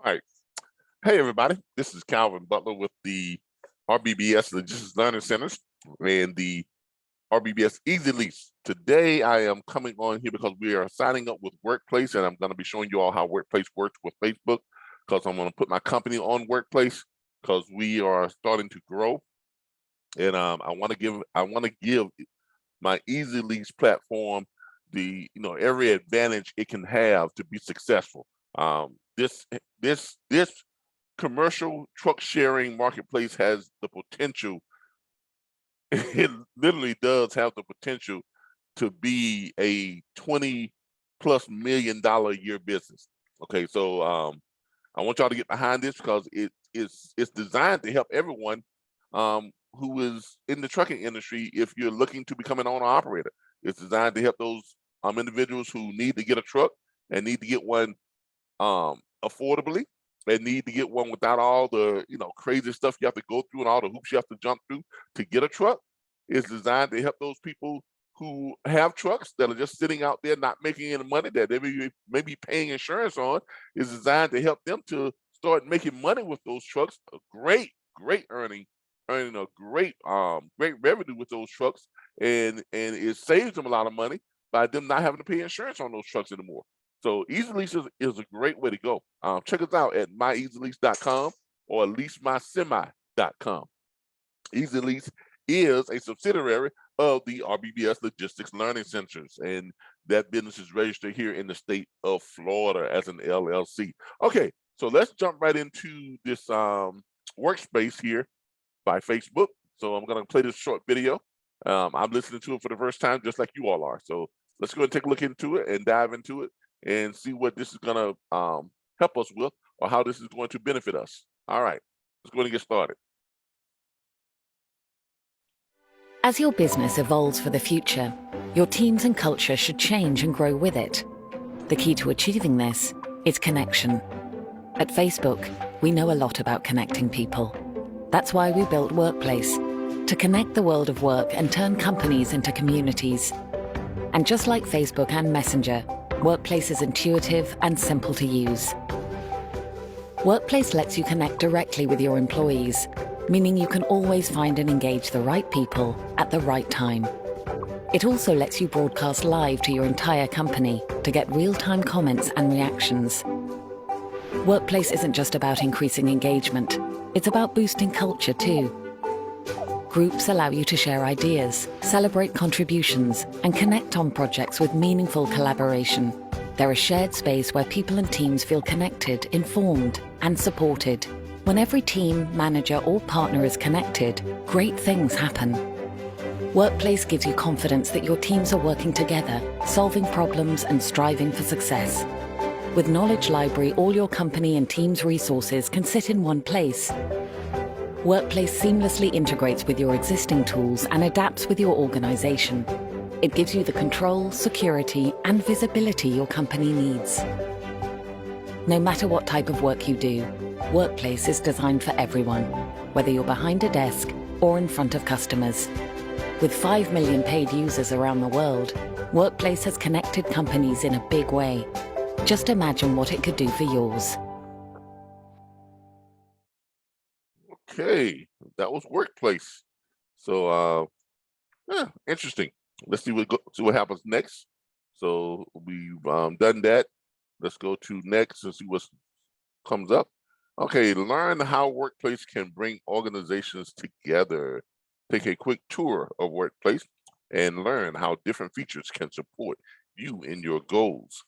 All right. Hey, everybody. This is Calvin Butler with the RBBS Logistics Learning Centers and the RBBS Easy Lease. Today, I am coming on here because we are signing up with Workplace, and I'm going to be showing you all how Workplace works with Facebook, because I'm going to put my company on Workplace because we are starting to grow. And I want to give my Easy Lease platform the every advantage it can have to be successful. This commercial truck sharing marketplace has the potential. It literally does have the potential to be a $20+ million a year business. Okay, so I want y'all to get behind this because it's designed to help everyone who is in the trucking industry. If you're looking to become an owner operator, it's designed to help those individuals who need to get a truck and need to get one affordably. They need to get one without all the crazy stuff you have to go through and all the hoops you have to jump through to get a truck. It's designed to help those people who have trucks that are just sitting out there not making any money that they may be paying insurance on. It's designed to help them to start making money with those trucks. A great earning a great revenue with those trucks, and it saves them a lot of money by them not having to pay insurance on those trucks anymore. So Easy Lease is a great way to go. Check us out at myeasylease.com or leasemysemi.com. Easy Lease is a subsidiary of the RBBS Logistics Learning Centers, and that business is registered here in the state of Florida as an LLC. Okay, so let's jump right into this workspace here by Facebook. So I'm going to play this short video. I'm listening to it for the first time, just like you all are. So let's go and take a look into it and dive into it and see what this is going to help us with, or how this is going to benefit us. All right, let's go and get started. As your business evolves for the future, your teams and culture should change and grow with it. The key to achieving this is connection. At Facebook, we know a lot about connecting people. That's why we built Workplace, to connect the world of work and turn companies into communities. And just like Facebook and Messenger, Workplace is intuitive and simple to use. Workplace lets you connect directly with your employees, meaning you can always find and engage the right people at the right time. It also lets you broadcast live to your entire company to get real-time comments and reactions. Workplace isn't just about increasing engagement, it's about boosting culture too. Groups allow you to share ideas, celebrate contributions, and connect on projects with meaningful collaboration. They're a shared space where people and teams feel connected, informed, and supported. When every team, manager, or partner is connected, great things happen. Workplace gives you confidence that your teams are working together, solving problems and striving for success. With Knowledge Library, all your company and team's resources can sit in one place. Workplace seamlessly integrates with your existing tools and adapts with your organization. It gives you the control, security, and visibility your company needs. No matter what type of work you do, Workplace is designed for everyone, whether you're behind a desk or in front of customers. With 5 million paid users around the world, Workplace has connected companies in a big way. Just imagine what it could do for yours. Okay, that was Workplace. So interesting. Let's see what happens next. So we've done that. Let's go to next and see what comes up. Okay, learn how Workplace can bring organizations together. Take a quick tour of Workplace and learn how different features can support you in your goals.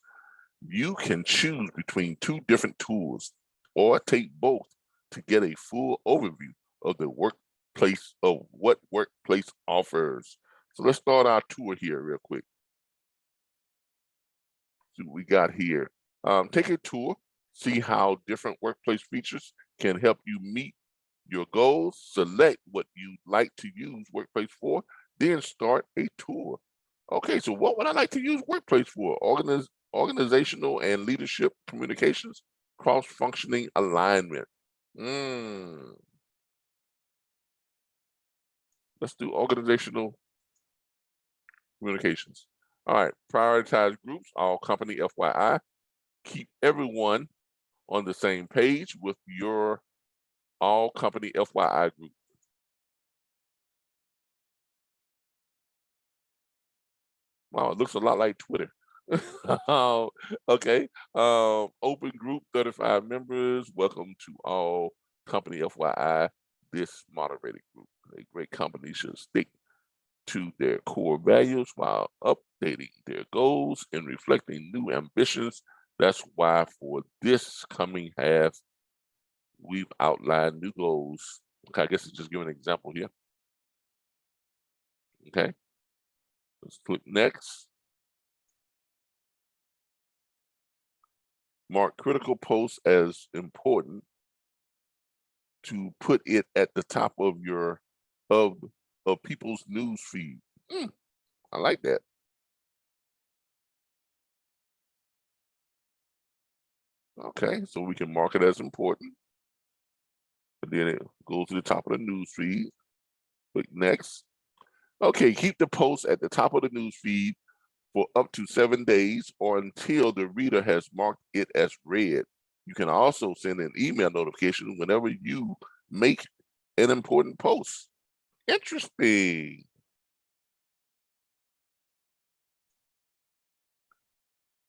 You can choose between 2 different tools or take both to get a full overview of the Workplace, of what Workplace offers. So let's start our tour here real quick. See what we got here. Take a tour, see how different Workplace features can help you meet your goals, select what you'd like to use Workplace for, then start a tour. Okay, so what would I like to use Workplace for? Organizational and leadership communications, cross-functioning alignment. Let's do organizational communications. All right, prioritize groups, all company FYI. Keep everyone on the same page with your all company FYI group. Wow, it looks a lot like Twitter. Okay. Open group, 35 members. Welcome to all company FYI. This moderated group. A great company should stick to their core values while updating their goals and reflecting new ambitions. That's why for this coming half, we've outlined new goals. Okay, I guess it's just giving an example here. Okay, let's click next. Mark critical posts as important to put it at the top of your of people's news feed. I like that. Okay, so we can mark it as important. And then it goes to the top of the news feed. Click next. Okay, keep the post at the top of the news feed for up to 7 days or until the reader has marked it as read. You can also send an email notification whenever you make an important post. Interesting.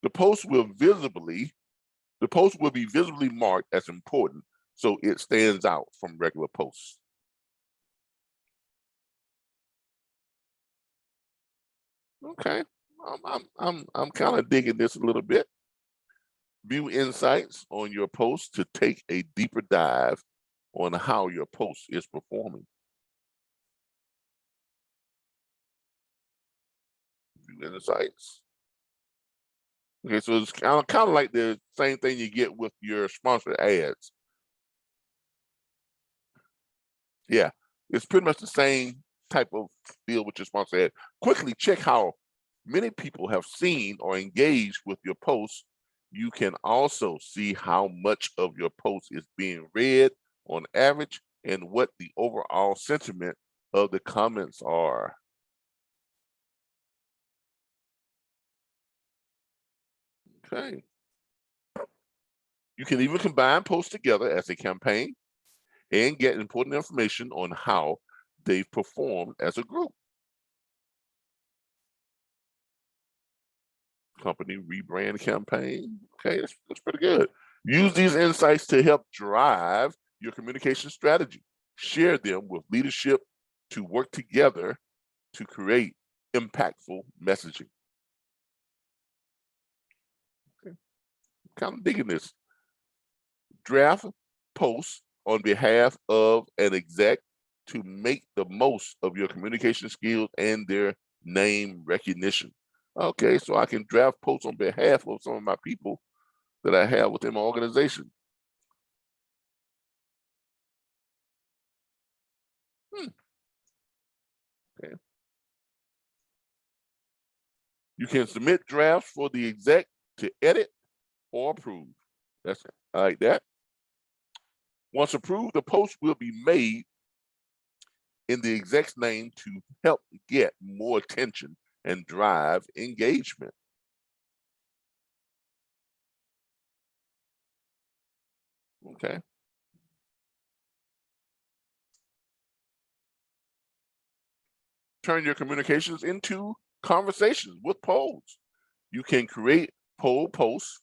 The post will be visibly marked as important, so it stands out from regular posts. Okay, I'm kind of digging this a little bit. View insights on your post to take a deeper dive on how your post is performing. View insights. Okay, so it's kind of like the same thing you get with your sponsored ads. Yeah, it's pretty much the same type of deal with your sponsored ad. Quickly check how many people have seen or engaged with your posts. You can also see how much of your post is being read on average and what the overall sentiment of the comments are. Okay. You can even combine posts together as a campaign and get important information on how they've performed as a group. Company rebrand campaign. Okay, that's pretty good. Use these insights to help drive your communication strategy. Share them with leadership to work together to create impactful messaging. Okay. Kind of digging this. Draft posts on behalf of an exec to make the most of your communication skills and their name recognition. Okay, so I can draft posts on behalf of some of my people that I have within my organization. Okay. You can submit drafts for the exec to edit or approve. That's it. I like that. Once approved, the post will be made in the exec's name to help get more attention and drive engagement. Okay. Turn your communications into conversations with polls. You can create poll posts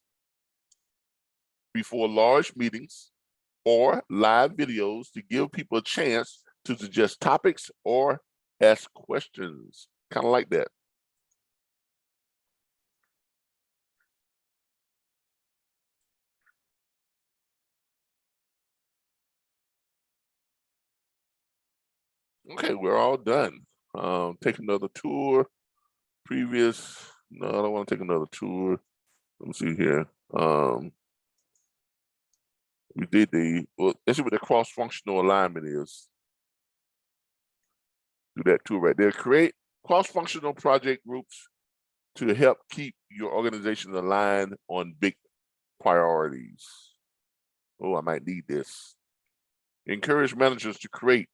before large meetings or live videos to give people a chance to suggest topics or ask questions. Kind of like that. Okay, we're all done. Take another tour. No, I don't want to take another tour. Let me see here. We did let's see what the cross-functional alignment is. Do that too right there. Create cross-functional project groups to help keep your organization aligned on big priorities. Oh, I might need this. Encourage managers to create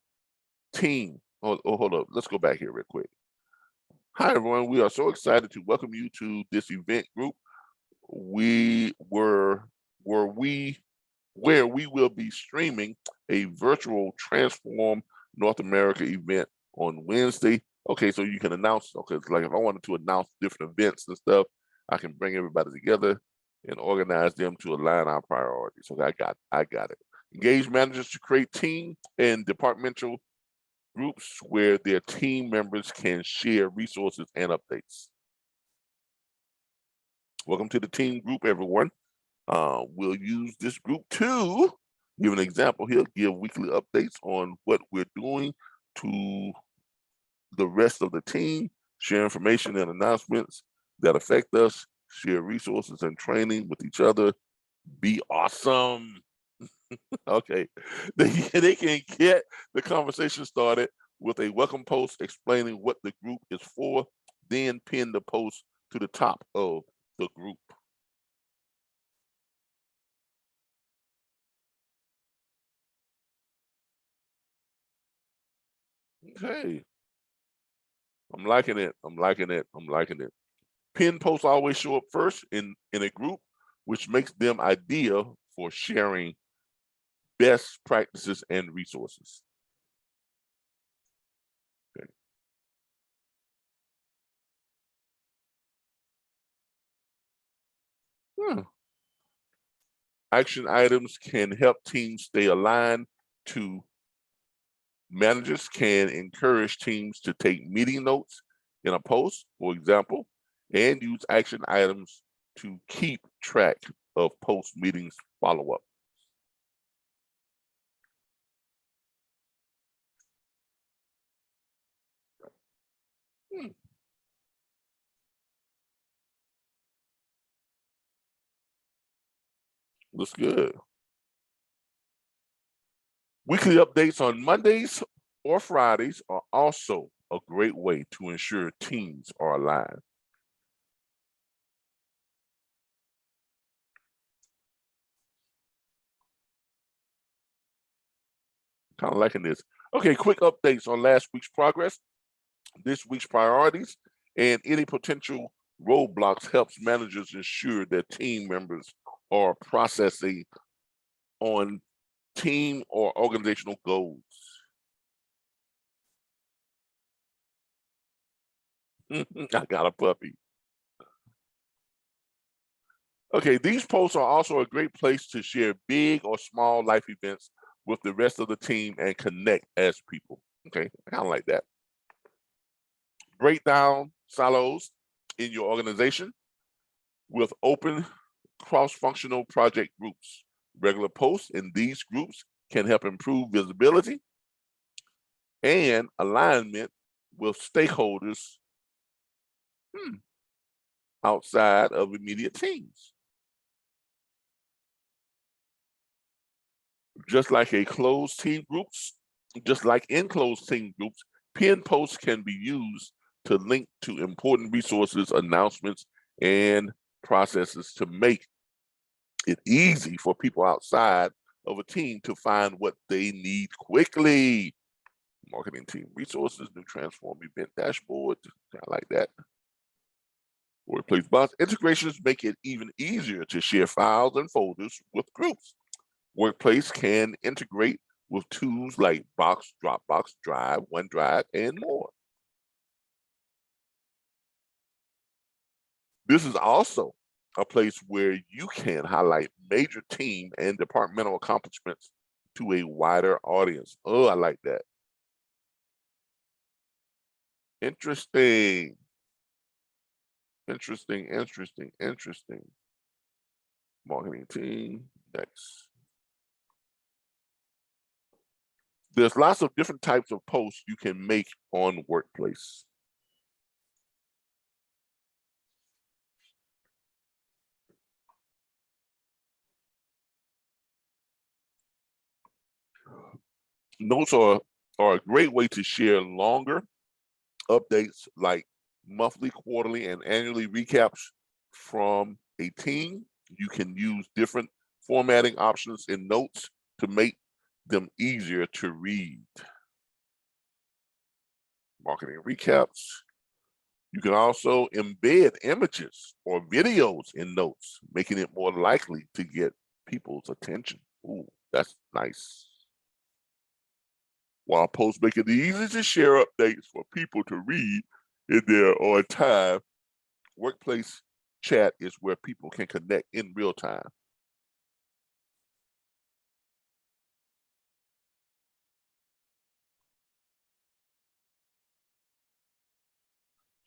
team. Hold up. Let's go back here real quick. Hi, everyone. We are so excited to welcome you to this event group. We where we will be streaming a virtual Transform North America event on Wednesday. Okay, so you can announce, okay, like if I wanted to announce different events and stuff, I can bring everybody together and organize them to align our priorities. So I got it. Engage managers to create team and departmental groups where their team members can share resources and updates. Welcome to the team group, everyone. We'll use this group to give an example here, give weekly updates on what we're doing to the rest of the team, share information and announcements that affect us, share resources and training with each other. Be awesome. Okay, they can get the conversation started with a welcome post explaining what the group is for, then pin the post to the top of the group. Okay, I'm liking it. I'm liking it. I'm liking it. Pin posts always show up first in a group, which makes them ideal for sharing best practices and resources. Okay. Action items can help teams stay aligned to managers can encourage teams to take meeting notes in a post, for example, and use action items to keep track of post meetings follow-up. Looks good. Weekly updates on Mondays or Fridays are also a great way to ensure teams are aligned. Kind of liking this. Okay, quick updates on last week's progress, this week's priorities, and any potential roadblocks helps managers ensure that team members are processing on team or organizational goals. I got a puppy. Okay, these posts are also a great place to share big or small life events with the rest of the team and connect as people. Okay, I kind of like that. Break down silos in your organization with open cross-functional project groups. Regular posts in these groups can help improve visibility and alignment with stakeholders outside of immediate teams. Just like in closed team groups, pin posts can be used to link to important resources, announcements, and processes to make it easy for people outside of a team to find what they need quickly. Marketing team resources, new Transform event dashboard, I like that. Workplace box integrations make it even easier to share files and folders with groups. Workplace can integrate with tools like Box, Dropbox, Drive, OneDrive, and more. This is also a place where you can highlight major team and departmental accomplishments to a wider audience. Oh, I like that. Interesting. Interesting, interesting, interesting. Marketing team, next. There's lots of different types of posts you can make on Workplace. Notes are a great way to share longer updates like monthly, quarterly, and annually recaps from a team. You can use different formatting options in notes to make them easier to read. Marketing recaps. You can also embed images or videos in notes, making it more likely to get people's attention. Ooh, that's nice. While posts make it easy to share updates for people to read in their own time, workplace chat is where people can connect in real time.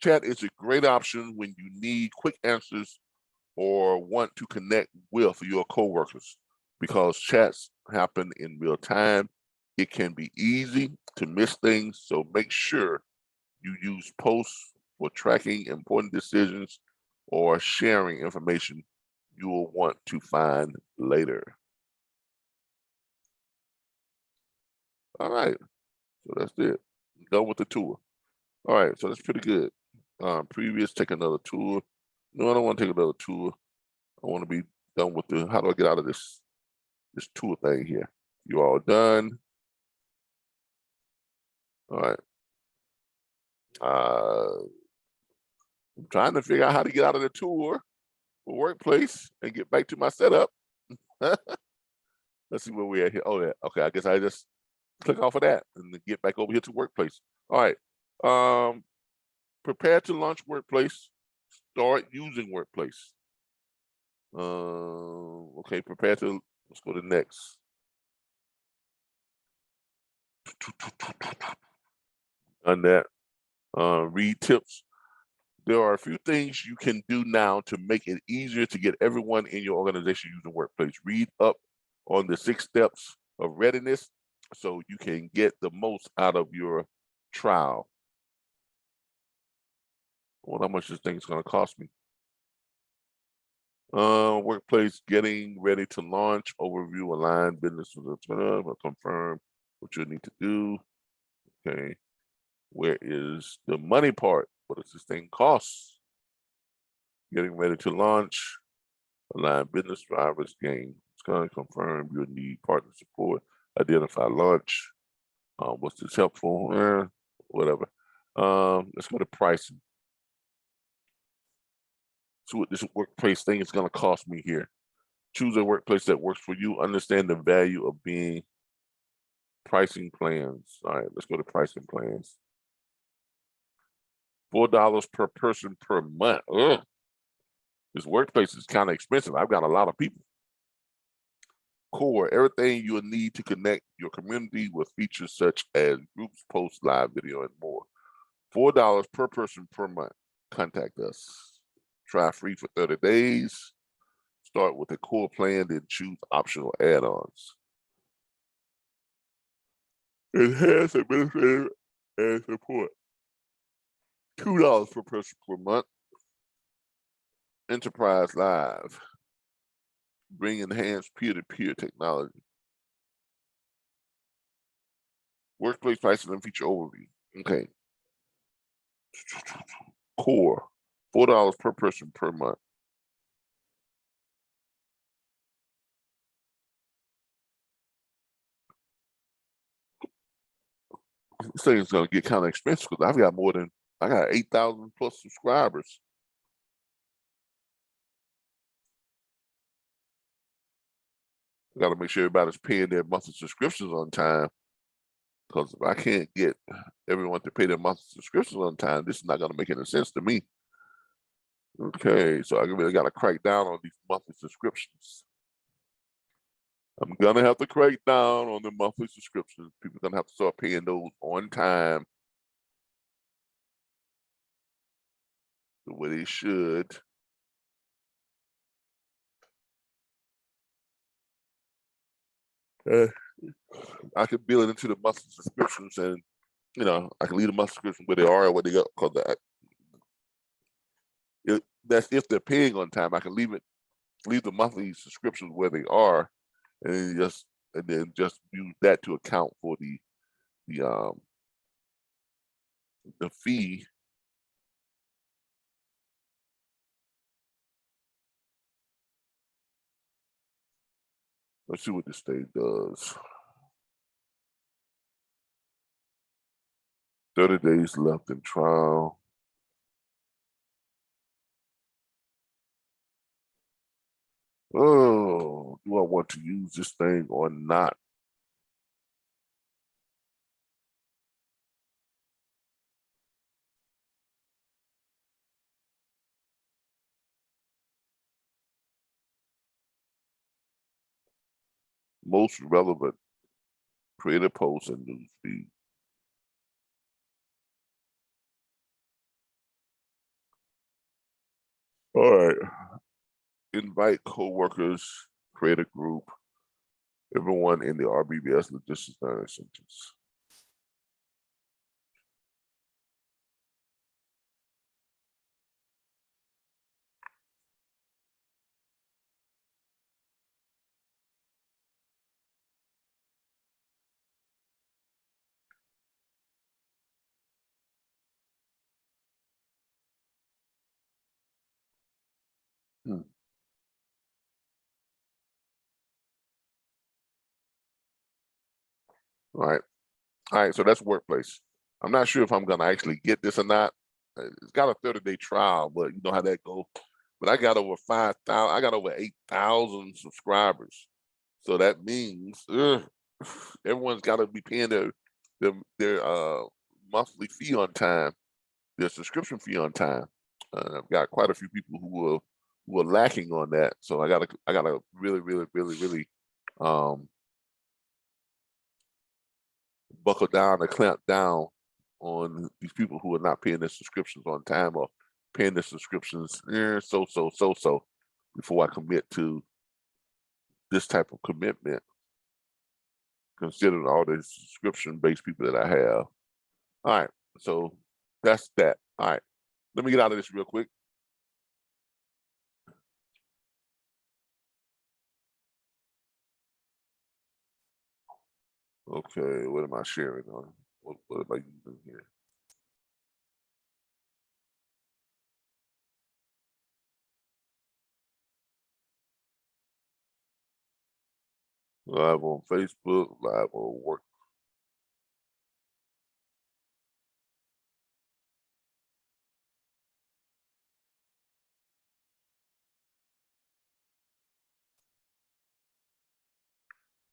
Chat is a great option when you need quick answers or want to connect with your coworkers. Because chats happen in real time, it can be easy to miss things, so make sure you use posts for tracking important decisions or sharing information you will want to find later. All right, so that's it. Done with the tour. All right, so that's pretty good. Previous, take another tour. No, I don't want to take another tour. I want to be done with the, how do I get out of this tour thing here? You all done? All right. I'm trying to figure out how to get out of the tour for workplace and get back to my setup. Let's see where we're at here. Oh, yeah. Okay, I guess I just click off of that and then get back over here to workplace. All right. Prepare to launch workplace. Start using workplace. Okay, prepare to, let's go to next. On that, read tips. There are a few things you can do now to make it easier to get everyone in your organization using workplace. Read up on the 6 steps of readiness so you can get the most out of your trial. Well, how much this thing is going to cost me? Workplace, getting ready to launch, overview, align, business, confirm what you need to do. Okay, where is the money part? What does this thing cost? Getting ready to launch, align business drivers, gain. It's going to confirm your need, partner support, identify launch. What's this helpful? Whatever. Let's go to pricing. See what this workplace thing is going to cost me here. Choose a workplace that works for you. Understand the value of being pricing plans. All right, let's go to pricing plans. $4 per person per month. Ugh. This workplace is kind of expensive. I've got a lot of people. Core, everything you'll need to connect your community with features such as groups, posts, live video, and more. $4 per person per month. Contact us. Try free for 30 days. Start with a core plan, then choose optional add-ons. Enhance administrative and support. $2 per person per month. Enterprise Live. Bring enhanced peer-to-peer technology. Workplace pricing and feature overview. Okay. Core, $4 per person per month. This thing is going to get kind of expensive because I got 8,000 plus subscribers. I got to make sure everybody's paying their monthly subscriptions on time. Because if I can't get everyone to pay their monthly subscriptions on time, this is not going to make any sense to me. Okay, so I really got to crack down on these monthly subscriptions. I'm going to have to crack down on the monthly subscriptions. People are going to have to start paying those on time the way they should. I can build it into the monthly subscriptions, and I can leave the monthly subscription where they are and where they go. Because that's if they're paying on time. I can leave the monthly subscriptions where they are, and then just use that to account for the fee. Let's see what this thing does. 30 days left in trial. Oh, do I want to use this thing or not? Most relevant creative posts and news feed. All right. Invite coworkers, create a group, everyone in the RBBS Logistics Learning Centers. All right, so that's workplace. I'm not sure if I'm gonna actually get this or not. It's got a 30-day trial, but you know how that goes. But I got over 5,000, I got over 8,000 subscribers. So that means everyone's got to be paying their monthly fee on time, their subscription fee on time. I've got quite a few people who are lacking on that. So I gotta really buckle down and clamp down on these people who are not paying their subscriptions on time or paying their subscriptions so before I commit to this type of commitment, considering all the subscription-based people that I have. All right, so that's that. All right, let me get out of this real quick. Okay, what am I sharing on? What am I using here? Live on Facebook, live on work.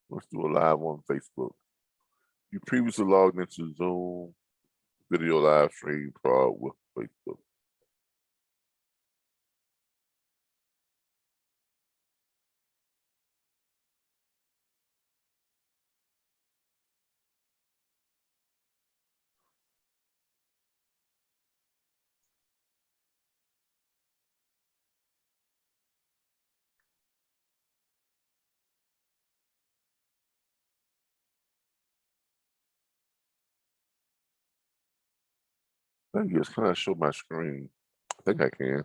Let's do a live on Facebook. You previously logged into Zoom video live stream prod with Facebook. I think it's kind of show my screen. I think I can.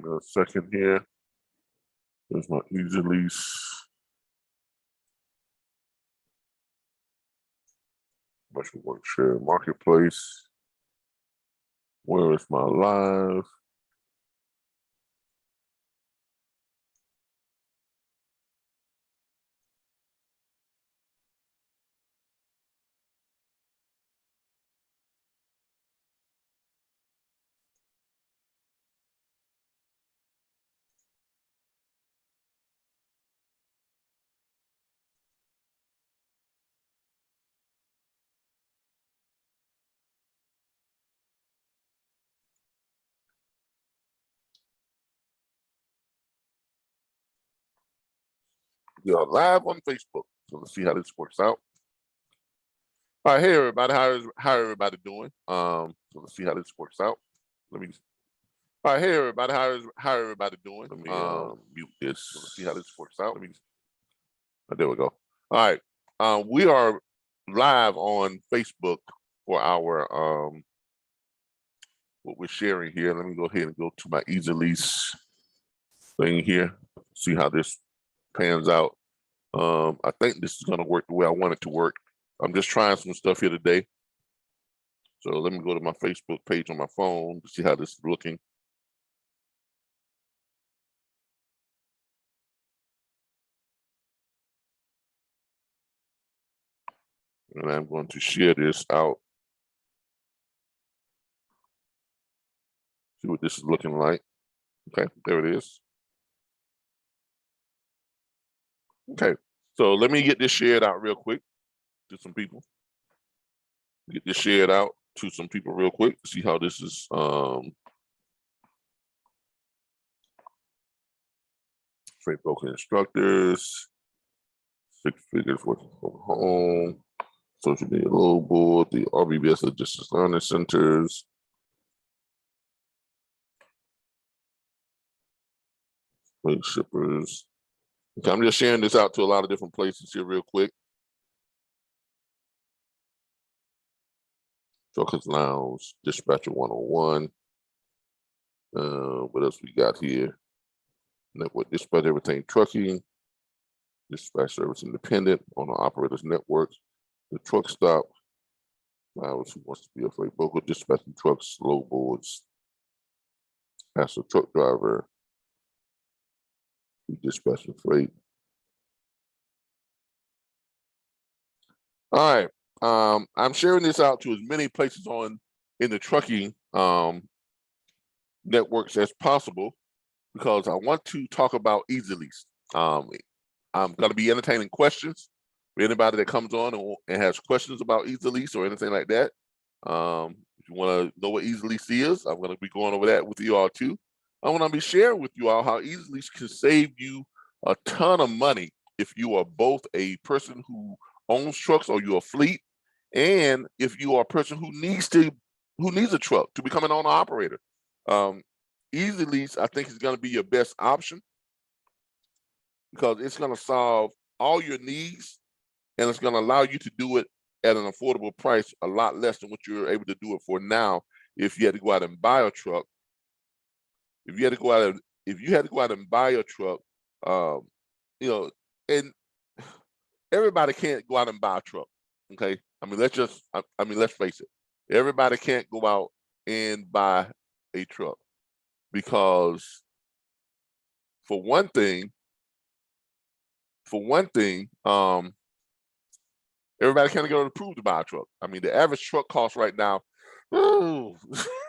A second here. There's my Easy Lease. Commercial work share marketplace. Where is my live? We are live on Facebook. So let's see how this works out. All right, hey everybody, how everybody doing? So let's see how this works out. Let me All right, hey everybody, how everybody doing? Let me mute this. Let's see how this works out. There we go. All right, we are live on Facebook for our what we're sharing here. Let me go ahead and go to my Easy Lease thing here. See how this pans out. I think this is going to work the way I want it to work. I'm just trying some stuff here today. So let me go to my Facebook page on my phone to see how this is looking. And I'm going to share this out. See what this is looking like. Okay, there it is. Okay, so let me get this shared out real quick to some people. Get this shared out to some people real quick. See how this is. Freight broker instructors, 6 figures working from home, social media load board, the RBBS Logistics Learning Centers. Freight shippers. Okay, I'm just sharing this out to a lot of different places here real quick. Truckers Lounge, Dispatcher 101. What else we got here? Network Dispatch Everything Trucking, Dispatch Service Independent on the Operators Network, the Truck Stop, who wants to be a freight broker, dispatching trucks, load boards, as a truck driver, dispatching freight. All right, I'm sharing this out to as many places in the trucking networks as possible because I want to talk about Easy Lease. I'm going to be entertaining questions for anybody that comes on and has questions about Easy Lease or anything like that. If you want to know what Easy Lease is, I'm going to be going over that with you all too. I want to be sharing with you all how Easy Lease can save you a ton of money if you are both a person who owns trucks or you're a fleet, and if you are a person who needs a truck to become an owner operator. Easy Lease, I think, is going to be your best option because it's going to solve all your needs and it's going to allow you to do it at an affordable price, a lot less than what you're able to do it for now. If you had to go out and buy a truck, if you had to go out and buy a truck, and everybody can't go out and buy a truck. Okay, let's face it. Everybody can't go out and buy a truck because, for one thing, everybody can't get approved to buy a truck. I mean, the average truck cost right now,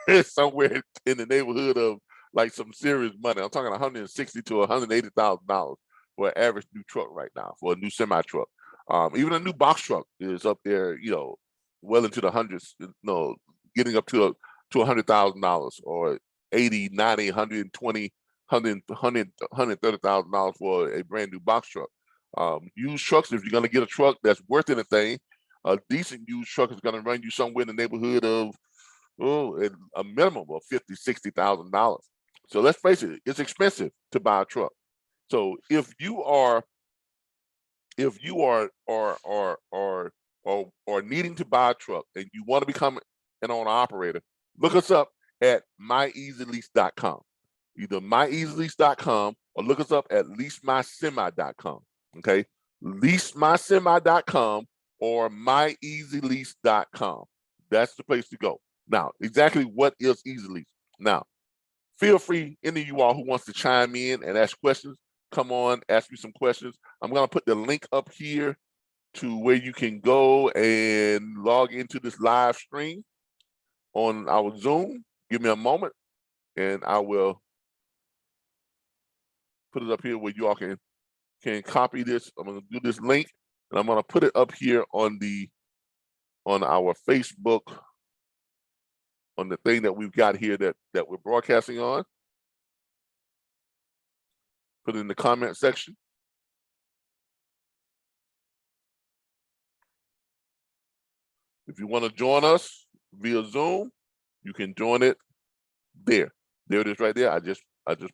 is somewhere in the neighborhood of like some serious money. I'm talking $160,000 to $180,000 for an average new truck right now, for a new semi truck. Even a new box truck is up there, well into the hundreds, getting up to $100,000 or 80, 90, 120, $130,000 for a brand new box truck. Used trucks, if you're going to get a truck that's worth anything, a decent used truck is going to run you somewhere in the neighborhood of a minimum of $50,000, $60,000. So let's face it, it's expensive to buy a truck. So if you are needing to buy a truck and you want to become an owner operator, look us up at myeasylease.com. Either myeasylease.com or look us up at leasemysemi.com. Okay, leasemysemi.com or myeasylease.com. That's the place to go. Now, exactly what is Easy Lease? Now, feel free, any of you all who wants to chime in and ask questions, come on, ask me some questions. I'm going to put the link up here to where you can go and log into this live stream on our Zoom. Give me a moment and I will put it up here where you all can copy this. I'm going to do this link and I'm going to put it up here on our Facebook, on the thing that we've got here that we're broadcasting on. Put it in the comment section. If you want to join us via Zoom, you can join it there. There it is right there. I just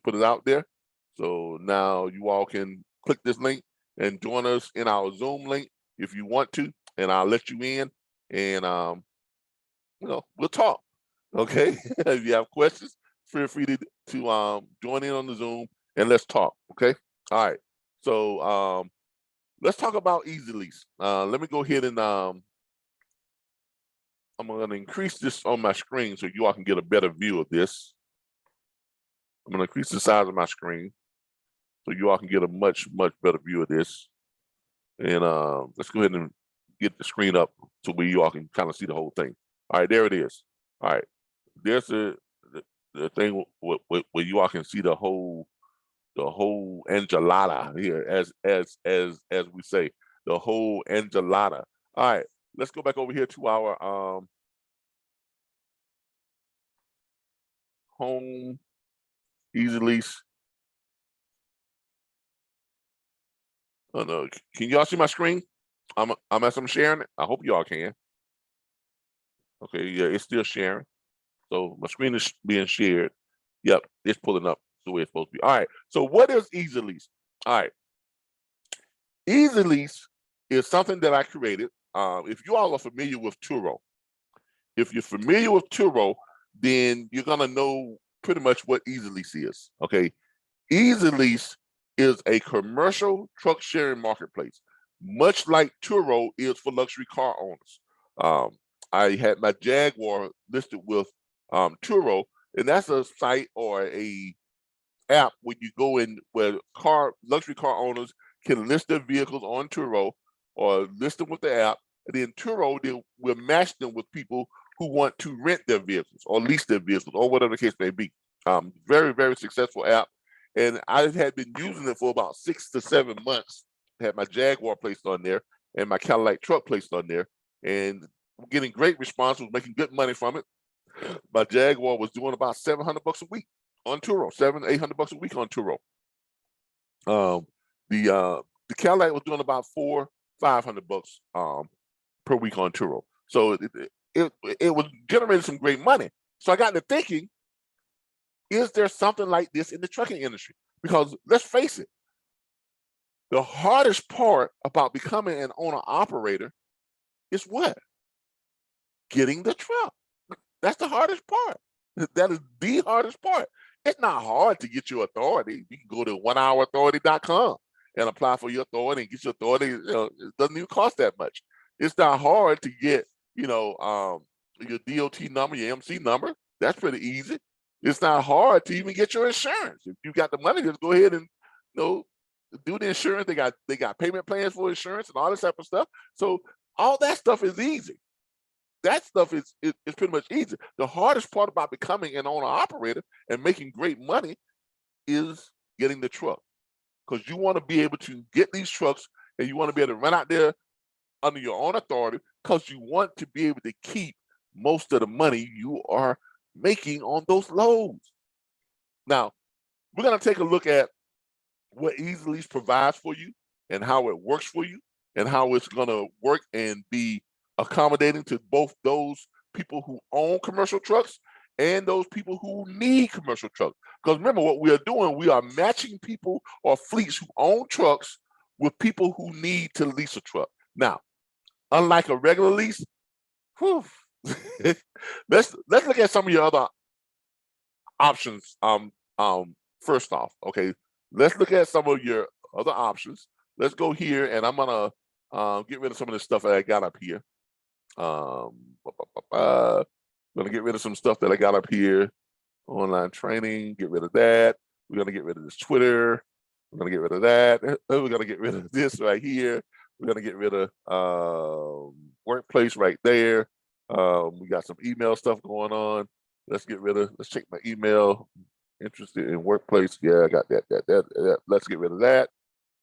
put it out there. So now you all can click this link and join us in our Zoom link if you want to, and I'll let you in, and we'll talk. Okay. If you have questions, feel free to join in on the Zoom and let's talk. Okay. All right. So let's talk about Easy Lease. Let me go ahead and I'm going to increase this on my screen so you all can get a better view of this. I'm going to increase the size of my screen so you all can get a much better view of this. And let's go ahead and get the screen up so you all can kind of see the whole thing. All right, there it is. All right, there's the thing where you all can see the whole enchilada here, as we say, the whole enchilada. All right, let's go back over here to our home Easy Lease. Oh no, can y'all see my screen? I'm sharing it. I hope y'all can. Okay, yeah, it's still sharing. So my screen is being shared. Yep, it's pulling up the way it's supposed to be. All right, so what is Easy Lease? All right, Easy Lease is something that I created. If you all are familiar with Turo, then you're gonna know pretty much what Easy Lease is. Okay, Easy Lease is a commercial truck sharing marketplace, much like Turo is for luxury car owners. I had my Jaguar listed with Turo, and that's a site or a app where you go in where luxury car owners can list their vehicles on Turo or list them with the app, and then Turo will match them with people who want to rent their vehicles or lease their vehicles or whatever the case may be. Very successful app, and I had been using it for about 6 to 7 months. I had my Jaguar placed on there and my Cadillac truck placed on there, and getting great response, was making good money from it. My Jaguar was doing about $700 a week on Turo, $800 a week on Turo. The Cadillac was doing about $500 per week on Turo. So it was generating some great money. So I got to thinking, is there something like this in the trucking industry? Because let's face it, the hardest part about becoming an owner-operator is what? Getting the truck. That's the hardest part. That is the hardest part. It's not hard to get your authority. You can go to onehourauthority.com and apply for your authority and get your authority. It doesn't even cost that much. It's not hard to get, your DOT number, your MC number. That's pretty easy. It's not hard to even get your insurance. If you got the money, just go ahead and do the insurance. They got payment plans for insurance and all this type of stuff. So all that stuff is easy. That stuff is pretty much easy. The hardest part about becoming an owner-operator and making great money is getting the truck, because you want to be able to get these trucks and you want to be able to run out there under your own authority, because you want to be able to keep most of the money you are making on those loads. Now, we're going to take a look at what Easy Lease provides for you and how it works for you and how it's going to work and be accommodating to both those people who own commercial trucks and those people who need commercial trucks. Because remember, what we are doing, we are matching people or fleets who own trucks with people who need to lease a truck. Now, unlike a regular lease, let's look at some of your other options. First off, okay, let's look at some of your other options. Let's go here, and I'm gonna get rid of some of the stuff that I got up here. I'm gonna get rid of some stuff that I got up here. Online training, get rid of that. We're gonna get rid of this Twitter. We're gonna get rid of that. We're gonna get rid of this right here. We're gonna get rid of workplace right there. We got some email stuff going on. Let's check my email. Interested in workplace. Yeah, I got that. Let's get rid of that.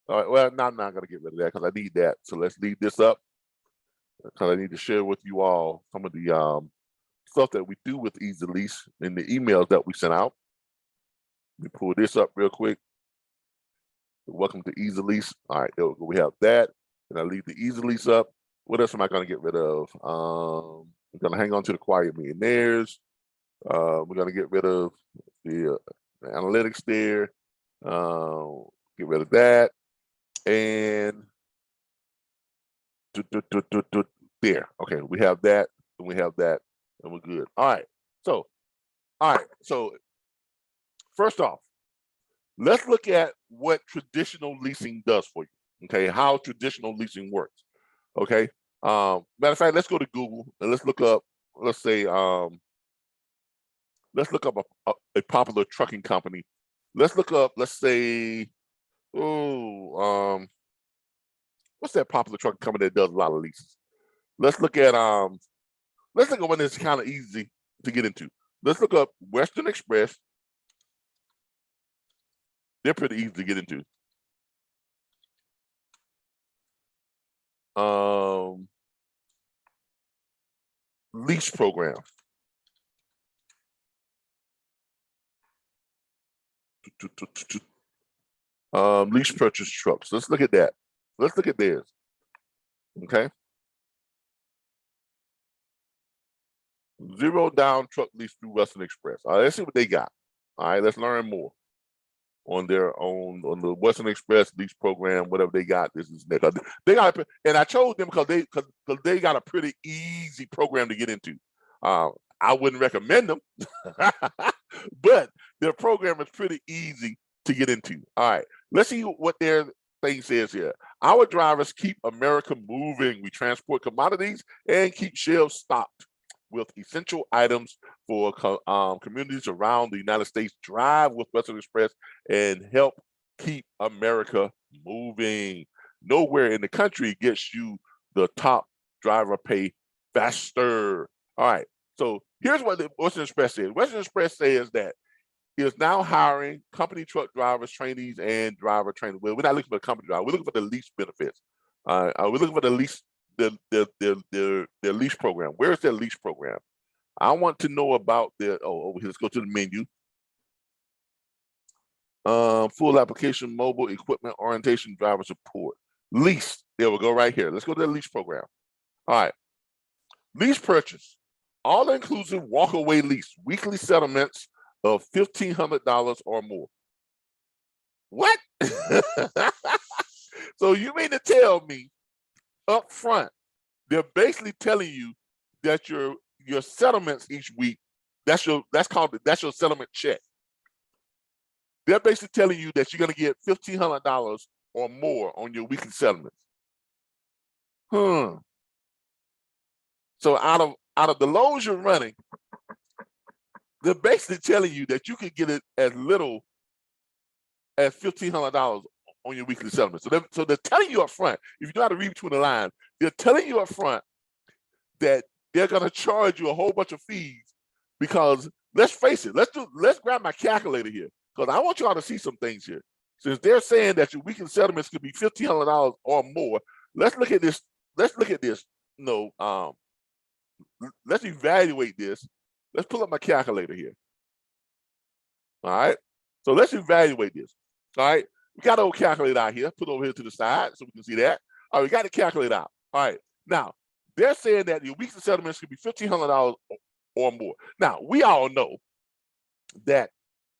All right, well, no, I'm not gonna get rid of that because I need that. So let's leave this up, because I need to share with you all some of the stuff that we do with Easy Lease in the emails that we sent out. Let me pull this up real quick. Welcome to Easy Lease. All right, there we go. We have that. And I leave the Easy Lease up. What else am I going to get rid of? We're going to hang on to the Quiet Millionaires. We're going to get rid of the analytics there. Get rid of that. And there. Okay, we have that, and we have that, and we're good. All right. So first off, let's look at what traditional leasing does for you. Okay, how traditional leasing works. Okay. Matter of fact, let's go to Google and let's look up, let's say, let's look up a popular trucking company. Let's look up, let's say, what's that popular trucking company that does a lot of leases? Let's look at one that's kind of easy to get into. Let's look up Western Express. They're pretty easy to get into. Lease program. Lease purchase trucks. Let's look at that. Let's look at theirs. Okay. Zero down truck lease through Western Express. All right, let's see what they got. All right, let's learn more on their own, on the Western Express lease program, whatever they got. This is next. They got, and I chose them because they got a pretty easy program to get into. I wouldn't recommend them, but their program is pretty easy to get into. All right, let's see what their thing says here. Our drivers keep America moving. We transport commodities and keep shelves stocked with essential items for communities around the United States. Drive with Western Express and help keep America moving. Nowhere in the country gets you the top driver pay faster. All right, so here's what the Western Express says. Western Express says that it is now hiring company truck drivers, trainees, and driver trainers. Well, we're not looking for the company driver. We're looking for the lease benefits. We're looking for the lease, their lease program. Where is their lease program? I want to know about their, over here, let's go to the menu. Full application, mobile equipment, orientation, driver support. Lease, there we go right here. Let's go to the lease program. All right, lease purchase, all-inclusive walk-away lease, weekly settlements of $1,500 or more. What? So you mean to tell me up front, they're basically telling you that your settlements each week, that's your settlement check. They're basically telling you that you're gonna get $1,500 or more on your weekly settlements. So out of the loans you're running, they're basically telling you that you can get it as little as $1,500 on your weekly settlement. So they're telling you up front, if you know how to read between the lines, they're telling you up front that they're gonna charge you a whole bunch of fees, because let's face it, let's grab my calculator here, because I want y'all to see some things here. Since they're saying that your weekly settlements could be $1,500 or more, let's look at this. Let's look at this. Let's evaluate this. Let's pull up my calculator here. All right. So let's evaluate this. All right. We got our calculator out here. Put it over here to the side so we can see that. All right. We got the calculator out. All right. Now, they're saying that your weekly settlements could be $1,500 or more. Now, we all know that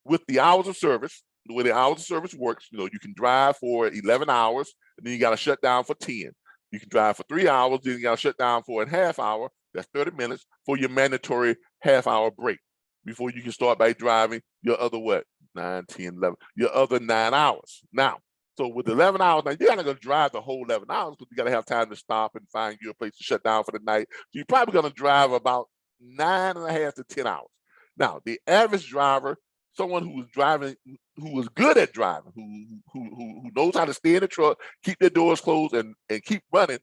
with the hours of service, the way the hours of service works, you can drive for 11 hours, and then you got to shut down for 10. You can drive for 3 hours, then you got to shut down for a half hour. That's 30 minutes for your mandatory half-hour break before you can start by driving your other 9, 10, 11, your other 9 hours. Now, so with 11 hours, now you're not going to drive the whole 11 hours because you got to have time to stop and find you a place to shut down for the night. So you're probably going to drive about 9.5 to 10 hours. Now, the average driver, someone who is good at driving, who knows how to stay in the truck, keep their doors closed, and keep running,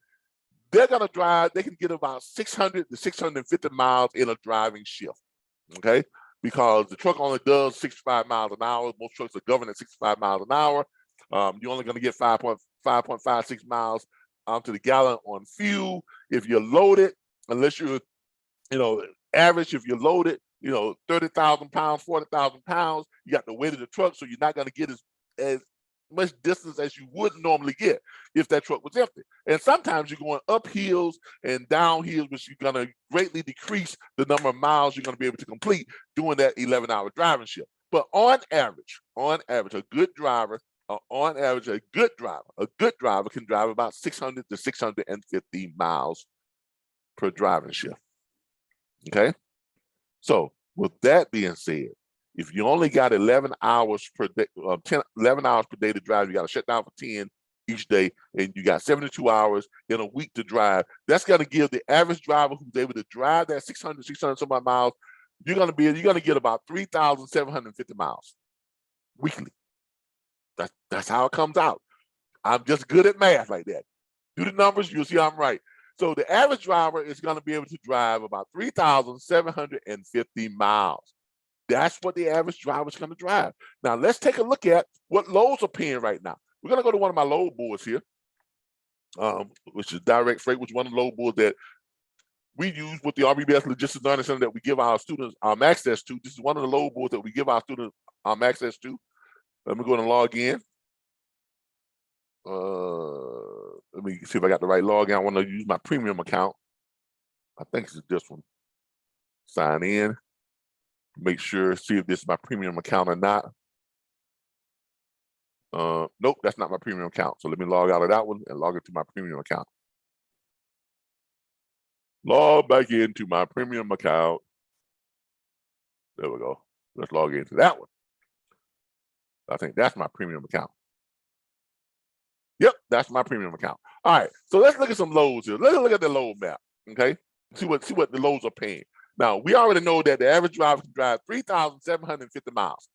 they're gonna drive. They can get about 600 to 650 miles in a driving shift. Okay, because the truck only does 65 miles an hour. Most trucks are governed at 65 miles an hour. You're only gonna get 5.56 miles to the gallon on fuel if you're loaded, unless you're, average if you're loaded. 30,000 pounds, 40,000 pounds, you got the weight of the truck, so you're not going to get as much distance as you would normally get if that truck was empty. And sometimes you're going up hills and down hills, which you're going to greatly decrease the number of miles you're going to be able to complete during that 11-hour driving shift. But on average, a good driver, a good driver can drive about 600 to 650 miles per driving shift. Okay. So with that being said, if you only got 11 hours per day, 11 hours per day to drive, you got to shut down for 10 each day, and you got 72 hours in a week to drive. That's going to give the average driver who's able to drive that 600 some odd miles, you're going to get about 3,750 miles weekly. That's how it comes out. I'm just good at math like that. Do the numbers, you'll see I'm right. So the average driver is going to be able to drive about 3,750 miles. That's what the average driver is going to drive. Now, let's take a look at what loads are paying right now. We're going to go to one of my load boards here, which is direct freight, which is one of the load boards that we use with the RBBS Logistics Learning Center that we give our students access to. This is one of the load boards that we give our students access to. Let me go and log in. Let me see if I got the right login. I want to use my premium account. I think it's this one. Sign in. Make sure, see if this is my premium account or not. Nope, that's not my premium account. So let me log out of that one and log into my premium account. Log back into my premium account. There we go. Let's log into that one. I think that's my premium account. Yep, that's my premium account. All right, so let's look at some loads here. Let's look at the load map, okay? See what the loads are paying. Now, we already know that the average driver can drive 3,750 miles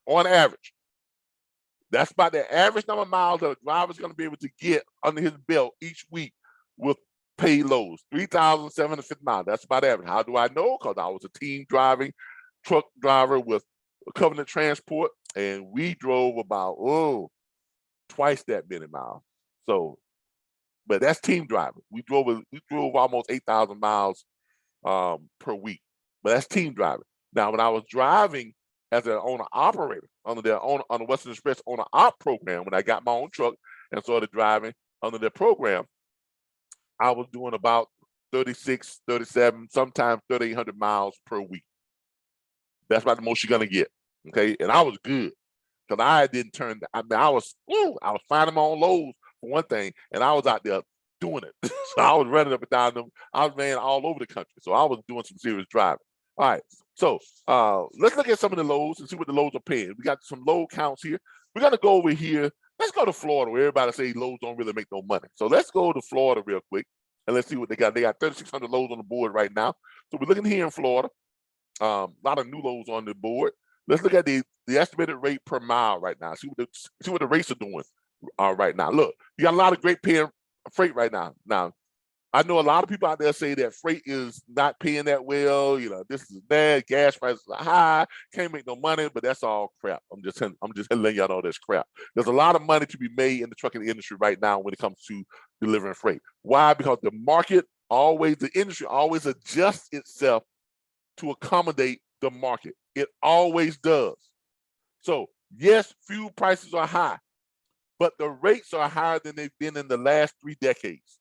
on average. That's about the average number of miles that a driver is going to be able to get under his belt each week with paid loads, 3,750 miles. That's about average. How do I know? Because I was a team driving truck driver with Covenant Transport, and we drove about, twice that many miles. So, but that's team driving. We drove almost 8,000 miles per week, but that's team driving. Now, when I was driving as an owner operator under the Western Express owner op program, when I got my own truck and started driving under their program, I was doing about 36, 37, sometimes 3,800 miles per week. That's about the most you're gonna get. Okay, and I was good because I didn't turn. I mean, I was finding my own loads for one thing, and I was out there doing it. So I was running up and down them. I was ran all over the country, so I was doing some serious driving. All right, so let's look at some of the loads and see what the loads are paying. We got some load counts here. We're gonna go over here. Let's go to Florida, where everybody say loads don't really make no money. So let's go to Florida real quick and let's see what they got. They got 3,600 loads on the board right now. So we're looking here in Florida. A lot of new loads on the board. Let's look at the estimated rate per mile right now. See what the rates are doing right now. Look, you got a lot of great paying freight right now. Now, I know a lot of people out there say that freight is not paying that well. You know, this is bad. Gas prices are high. Can't make no money, but that's all crap. I'm just letting y'all know that's crap. There's a lot of money to be made in the trucking industry right now when it comes to delivering freight. Why? Because the industry always adjusts itself to accommodate the market. It always does. So yes, fuel prices are high, but the rates are higher than they've been in the last 3 decades.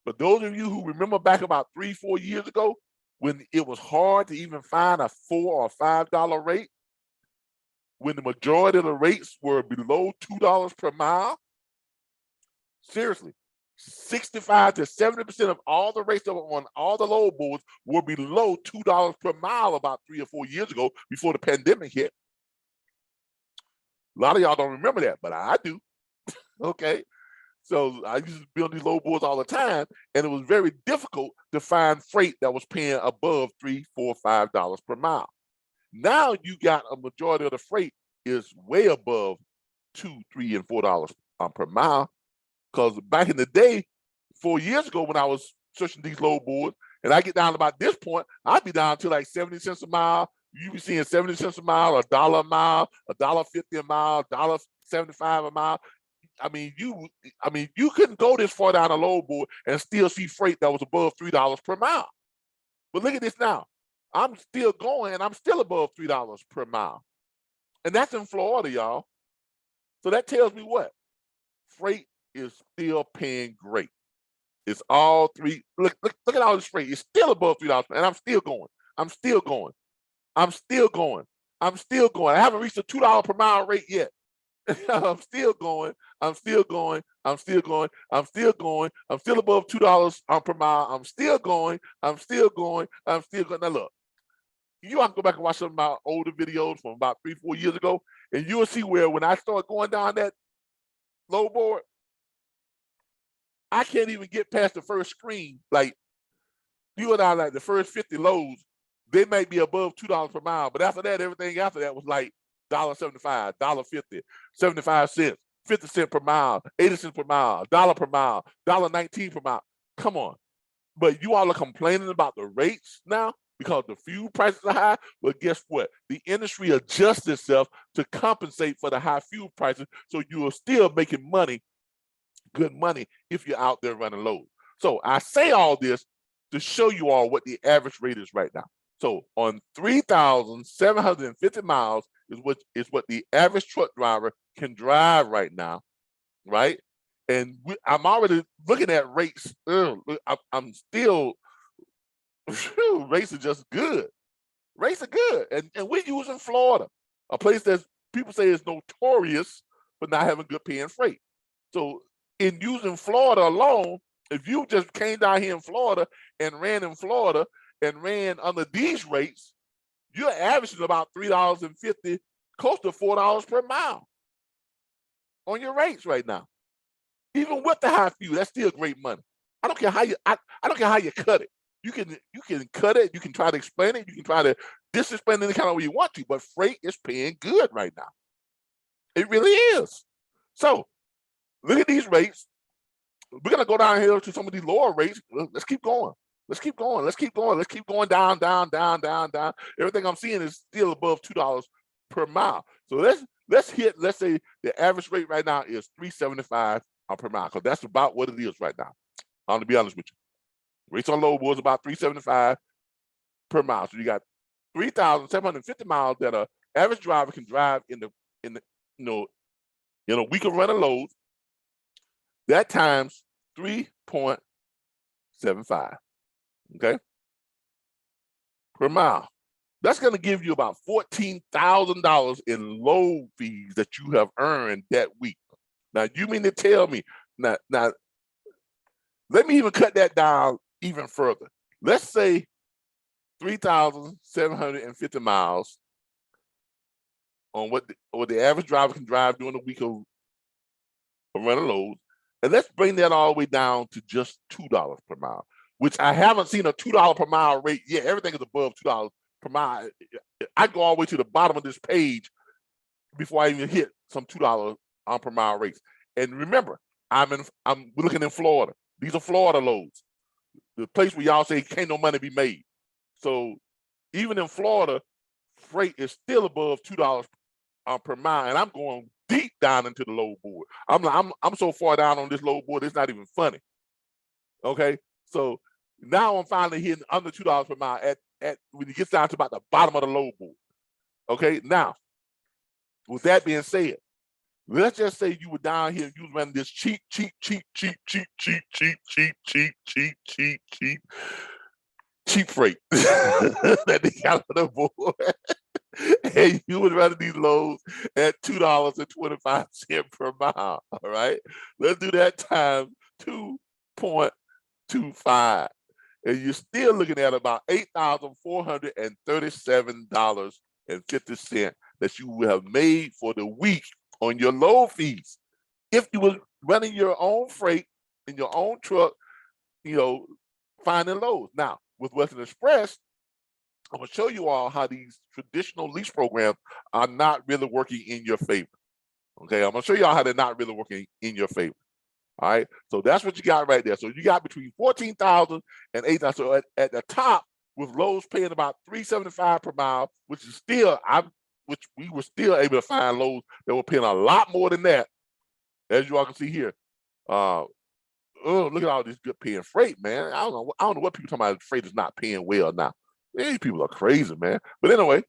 But those of you who remember back about 3-4 years ago, when it was hard to even find a $4 or $5 rate, when the majority of the rates were below $2 per mile, seriously, 65 to 70% of all the rates that were on all the load boards were below $2 per mile about 3 or 4 years ago before the pandemic hit. A lot of y'all don't remember that, but I do. Okay. So I used to build these load boards all the time, and it was very difficult to find freight that was paying above $3, $4, $5 per mile. Now you got a majority of the freight is way above $2, $3, and $4 per mile. Because back in the day, 4 years ago, when I was searching these load boards, and I get down to about this point, I'd be down to like 70 cents a mile. You be seeing 70 cents a mile, $1 a mile, $1.50 a mile, $1.75 a mile. I mean, you couldn't go this far down a load board and still see freight that was above $3 per mile. But look at this now. I'm still going, and I'm still above $3 per mile. And that's in Florida, y'all. So that tells me what? Freight is still paying great. It's all three. Look at all this freight. It's still above $3, and I'm still going. I'm still going. I'm still going. I haven't reached a $2 per mile rate yet. I'm still going. I'm still going. I'm still going. I'm still going. I'm still above $2 per mile. I'm still going. I'm still going. I'm still going. Now look, you can go back and watch some of my older videos from about 3-4 years ago, and you'll see where when I start going down that low board, I can't even get past the first screen. Like you go down like the first 50 loads, they might be above $2 per mile, but after that, everything after that was like $1.75, $1.50, 75 cents, 50 cents per mile, 80 cents per mile, $1 per mile, $1.19 per mile. Come on. But you all are complaining about the rates now because the fuel prices are high. Well, guess what? The industry adjusts itself to compensate for the high fuel prices, so you are still making money, good money, if you're out there running loads. So I say all this to show you all what the average rate is right now. So on 3,750 miles is what the average truck driver can drive right now, right? And I'm already looking at rates. I'm still, rates are just good. Rates are good. And we're using Florida, a place that people say is notorious for not having good paying freight. So in using Florida alone, if you just came down here in Florida and ran in Florida and ran under these rates, you're averaging about $3.50, close to $4 per mile on your rates right now. Even with the high fuel, that's still great money. I don't care how you I don't care how you cut it. You can cut it, you can try to explain it, you can try to disexplain it any kind of way you want to, but freight is paying good right now. It really is. So look at these rates. We're gonna go down here to some of these lower rates. Let's keep going. Let's keep going. Let's keep going. Let's keep going down, down, down, down, down. Everything I'm seeing is still above $2 per mile. So let's say the average rate right now is $3.75 per mile, because that's about what it is right now. I'm gonna be honest with you. Rates on load was about $3.75 per mile. So you got 3,750 miles that an average driver can drive in a week of running loads. That times 3.75, okay, per mile. That's going to give you about $14,000 in load fees that you have earned that week. Now, you mean to tell me, now, let me even cut that down even further. Let's say 3,750 miles on what the average driver can drive during the week of running loads. And let's bring that all the way down to just $2 per mile, which I haven't seen a $2 per mile rate yet. Everything is above $2 per mile. I go all the way to the bottom of this page before I even hit some $2 per mile rates. And remember, I'm looking in Florida. These are Florida loads, the place where y'all say can't no money be made. So even in Florida, freight is still above $2 per mile, and I'm going deep down into the load board. I'm so far down on this load board, it's not even funny. Okay, so now I'm finally hitting under $2 per mile at when it gets down to about the bottom of the load board. Okay, now with that being said, let's just say you were down here, you was running this cheap freight that they got on the board. And you would run these loads at $2.25 per mile. All right, let's do that times 2.25, and you're still looking at about $8,437.50 that you will have made for the week on your load fees if you were running your own freight in your own truck, finding loads. Now with Western Express, I'm going to show you all how these traditional lease programs are not really working in your favor. Okay, I'm going to show you all how they're not really working in your favor. All right, so that's what you got right there. So you got between 14,000 and 8,000. So at the top, with loads paying about $3.75 per mile, which is still, which we were still able to find loads that were paying a lot more than that, as you all can see here. Look at all this good paying freight, man. I don't know what people talking about. Freight is not paying well now. These people are crazy, man. But anyway,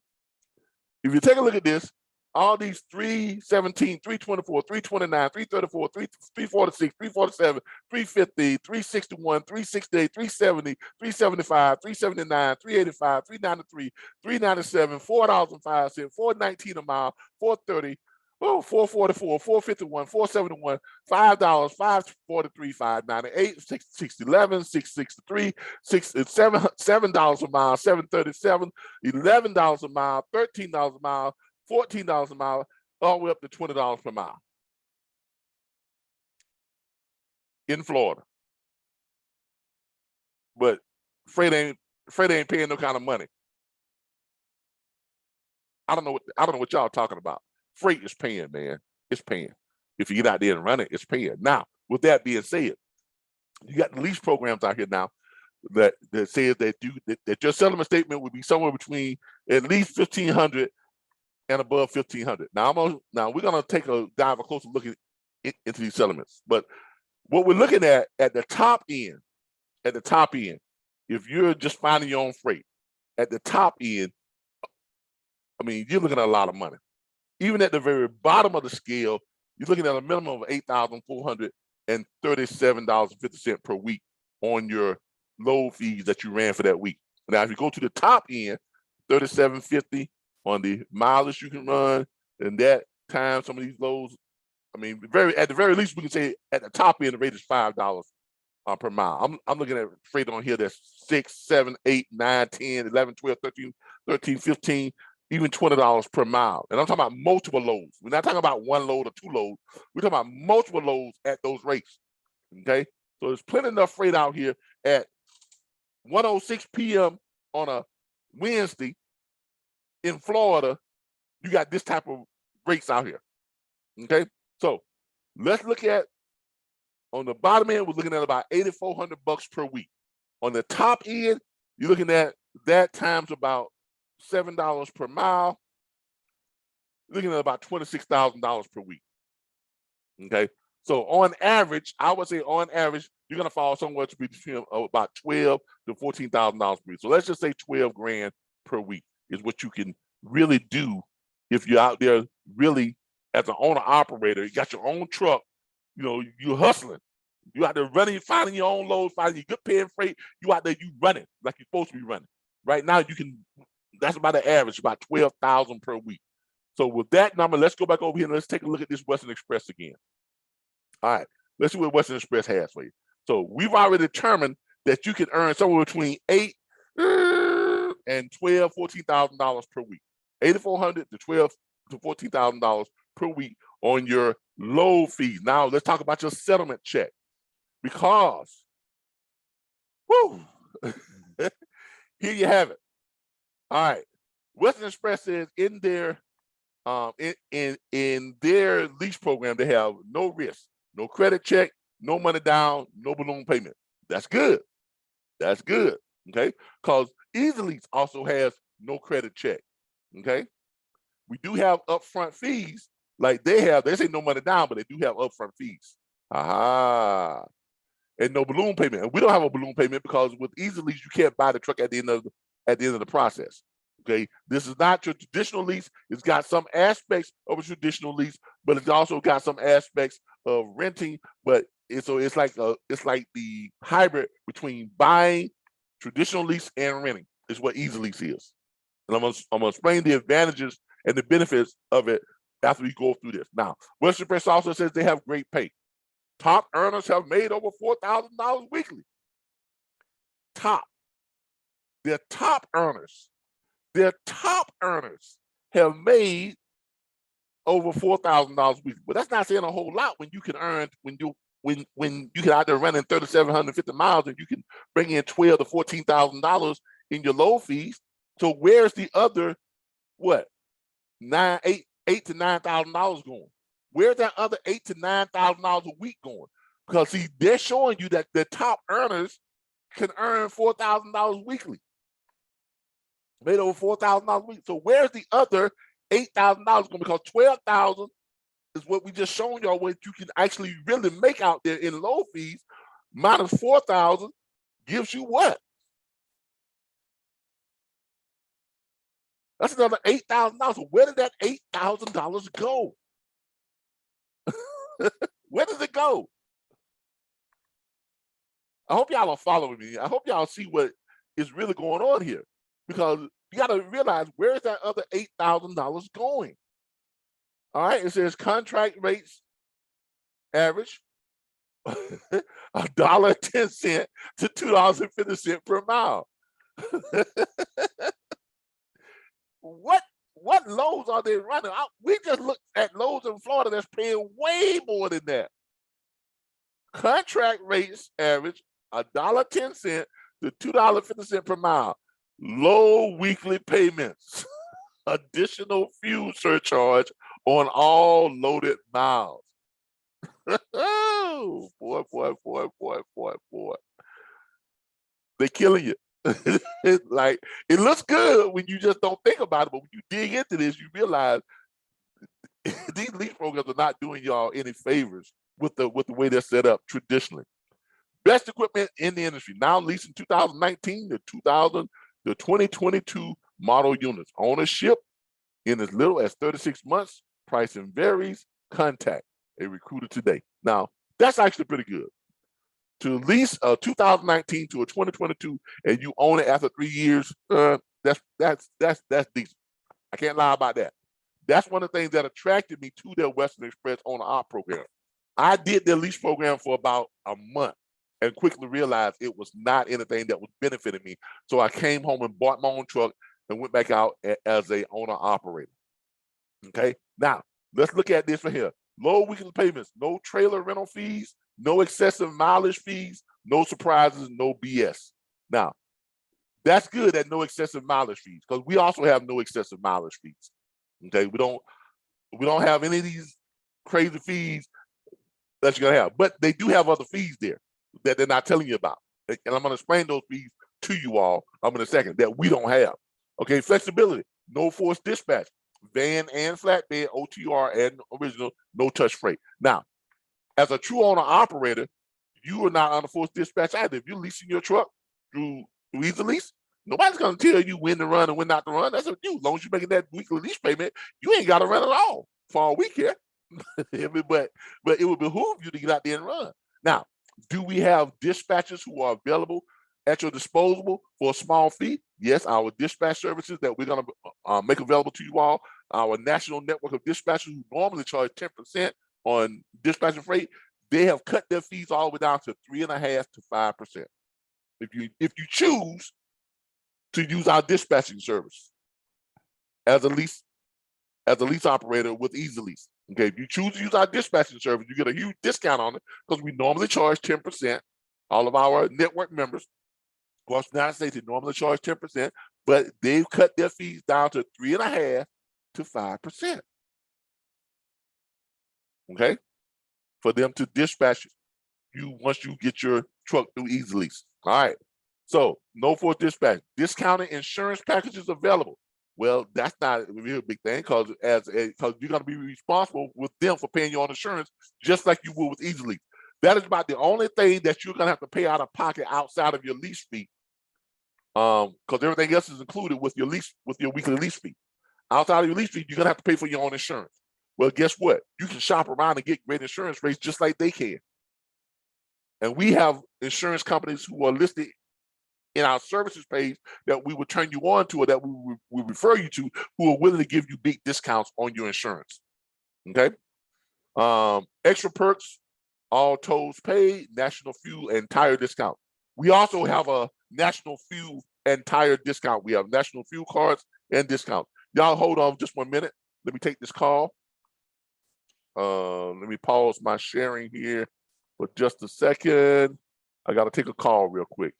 if you take a look at this, all these 317, 324, 329, 334, 346, 347, 350, 361, 368, 370, 375, 379, 385, 393, 397, $4.05, 419 a mile, 430, 444, 451, 471, $5, 543, 598, 611, 663, $7 a mile, 737, $11 a mile, $13 a mile, $14 a mile, all the way up to $20 per mile in Florida. But freight ain't paying no kind of money. I don't know what y'all talking about. Freight is paying, man. It's paying. If you get out there and run it, it's paying. Now, with that being said, you got the lease programs out here now that says that your settlement statement would be somewhere between at least $1,500 and above $1,500. Now we're gonna take a closer look into these settlements. But what we're looking at the top end, if you're just finding your own freight, at the top end, I mean, you're looking at a lot of money. Even at the very bottom of the scale, you're looking at a minimum of $8,437.50 per week on your load fees that you ran for that week. Now, if you go to the top end, $37.50 on the mileage you can run, and that time some of these loads, I mean, at the very least, we can say at the top end, the rate is $5 per mile. I'm looking at freight on here that's 6, 7, 8, 9, 10, 11, 12, 13, 15, even $20 per mile. And I'm talking about multiple loads. We're not talking about one load or two loads. We're talking about multiple loads at those rates, okay? So there's plenty enough freight out here at 1:06 p.m. on a Wednesday in Florida. You got this type of rates out here, okay? So let's look at, on the bottom end, we're looking at about $8,400 per week. On the top end, you're looking at that times about $7 per mile. You're looking at about $26,000 per week. Okay, so on average, I would say on average, you're gonna fall somewhere to between about $12,000 to $14,000 per week. So let's just say 12 grand per week is what you can really do if you're out there really as an owner operator. You got your own truck. You know, you're hustling. You out there running, finding your own loads, finding your good paying freight. You out there, you running like you're supposed to be running. Right now, you can. That's about the average, about 12,000 per week. So with that number, let's go back over here and let's take a look at this Western Express again. All right, let's see what Western Express has for you. So we've already determined that you can earn somewhere between $8,000 and $12,000, $14,000 per week. $8,400 to $12,000 to $14,000 per week on your load fees. Now let's talk about your settlement check, because, whoo, here you have it. All right, Western Express says in their in their lease program, they have no risk, no credit check, no money down, no balloon payment. That's good. That's good. Okay, because Easy Lease also has no credit check. Okay, we do have upfront fees like they have. They say no money down, but they do have upfront fees. Aha. And no balloon payment. And we don't have a balloon payment because with Easy Lease, you can't buy the truck at the end of the process. Okay, this is not your traditional lease. It's got some aspects of a traditional lease, but it's also got some aspects of renting. But it's like the hybrid between buying, traditional lease, and renting is what Easy Lease is. And I'm gonna explain the advantages and the benefits of it after we go through this. Now, Western Express also says they have great pay. Top earners have made over $4,000 weekly. Their top earners have made over $4,000 weekly. But that's not saying a whole lot when you can earn when you can out there running 3,750 miles and you can bring in $12,000 to $14,000 in your load fees. So where's the other $8,000 to $9,000 going? Where's that other $8,000 to $9,000 a week going? Because see, they're showing you that the top earners can earn $4,000 weekly, made over $4,000 a week. So where's the other $8,000 going? Because $12,000 is what we just shown y'all what you can actually really make out there in low fees. Minus $4,000 gives you what? That's another $8,000. So where did that $8,000 go? Where does it go? I hope y'all are following me. I hope y'all see what is really going on here, because you got to realize, where is that other $8,000 going? All right, it says contract rates average $1.10 to $2.50 per mile. What loads are they running? We just looked at loads in Florida that's paying way more than that. Contract rates average $1.10 to $2.50 per mile. Low weekly payments. Additional fuel surcharge on all loaded miles. Oh, boy. They're killing you. Like, it looks good when you just don't think about it, but when you dig into this, you realize these lease programs are not doing y'all any favors with the way they're set up traditionally. Best equipment in the industry, now leasing 2019 to 2022 model units. Ownership in as little as 36 months. Pricing varies. Contact a recruiter today. Now, that's actually pretty good. To lease a 2019 to a 2022 and you own it after 3 years, that's decent. I can't lie about that. That's one of the things that attracted me to their Western Express owner-op program. I did their lease program for about a month and quickly realized it was not anything that was benefiting me. So I came home and bought my own truck and went back out as a owner-operator. Okay, now let's look at this right here. Low weekly payments, no trailer rental fees, no excessive mileage fees, no surprises, no BS. Now, that's good at no excessive mileage fees, because we also have no excessive mileage fees. Okay, we don't have any of these crazy fees that you're gonna have, but they do have other fees there that they're not telling you about. And I'm gonna explain those fees to you all in a second that we don't have. Okay, flexibility, no forced dispatch, van and flatbed, OTR and original, no touch freight. Now, as a true owner operator, you are not on a forced dispatch either. If you're leasing your truck through Easy Lease, nobody's gonna tell you when to run and when not to run. That's up to you. As long as you're making that weekly lease payment, you ain't got to run at all for all we care. but it would behoove you to get out there and run. Now, do we have dispatchers who are available at your disposal for a small fee? Yes, our dispatch services that we're going to make available to you all, our national network of dispatchers who normally charge 10% on dispatching freight, they have cut their fees all the way down to 3.5% to 5%. If you choose to use our dispatching service as a lease operator with Easy Lease. Okay, if you choose to use our dispatching service, you get a huge discount on it, because we normally charge 10%. All of our network members across the United States, they normally charge 10%, but they've cut their fees down to 3.5% to 5%. Okay, for them to dispatch you once you get your truck through Easy Lease. All right, so no forced dispatch. Discounted insurance packages available. Well, that's not a real big thing, because you're going to be responsible with them for paying your own insurance, just like you would with Easy Lease. That is about the only thing that you're going to have to pay out of pocket outside of your lease fee, because everything else is included with your weekly lease fee. Outside of your lease fee, you're going to have to pay for your own insurance. Well, guess what? You can shop around and get great insurance rates just like they can. And we have insurance companies who are listed in our services page that we would turn you on to, or that we would refer you to, who are willing to give you big discounts on your insurance. Okay. Extra perks, all tolls paid, national fuel and tire discount. We also have a national fuel and tire discount. We have national fuel cards and discounts. Y'all hold on just 1 minute. Let me take this call. Let me pause my sharing here for just a second. I got to take a call real quick.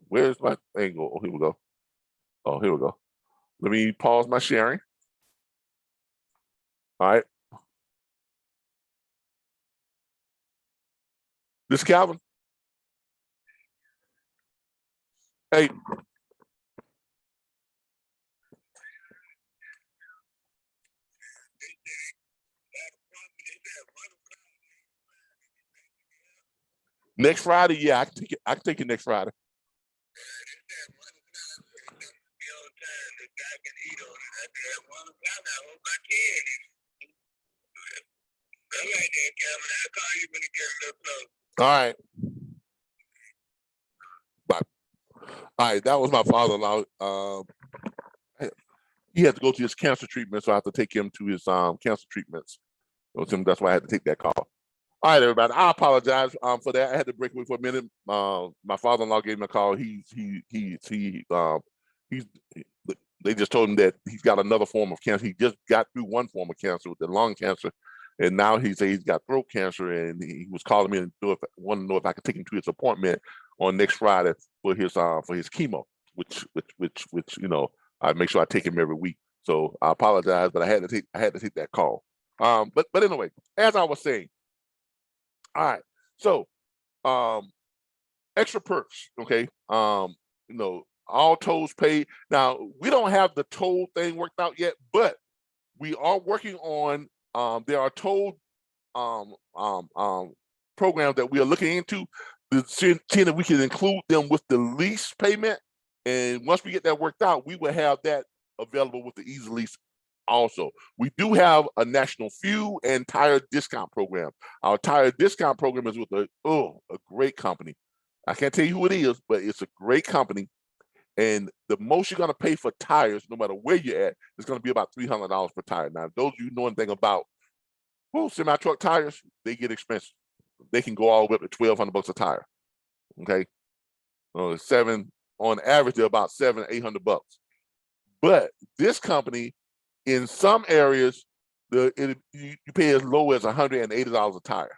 Where's my angle? Oh, here we go. Oh, here we go. Let me pause my sharing. All right. This is Calvin. Hey. Next Friday, yeah, I can take it next Friday. All right. Bye. All right, that was my father-in-law. He had to go to his cancer treatment, so I have to take him to his cancer treatments. That's why I had to take that call. All right, everybody. I apologize for that. I had to break away for a minute. My father-in-law gave me a call. They just told him that he's got another form of cancer. He just got through one form of cancer with the lung cancer, and now he's got throat cancer. And he was calling me and wanted to know if I could take him to his appointment on next Friday for his chemo, which I make sure I take him every week. So I apologize, but I had to take that call. But anyway, as I was saying, all right. So extra perks, okay. All tolls paid. Now we don't have the toll thing worked out yet, but we are working on there are toll programs that we are looking into to see if we can include them with the lease payment. And once we get that worked out, we will have that available with the Easy Lease. Also, we do have a national fuel and tire discount program. Our tire discount program is with a great company. I can't tell you who it is, but it's a great company. And the most you're going to pay for tires, no matter where you're at, is going to be about $300 per tire. Now, those of you know anything about semi-truck tires, they get expensive. They can go all the way up to $1,200 a tire. Okay, on average, they're about $700-800. But this company, in some areas, you pay as low as $180 a tire.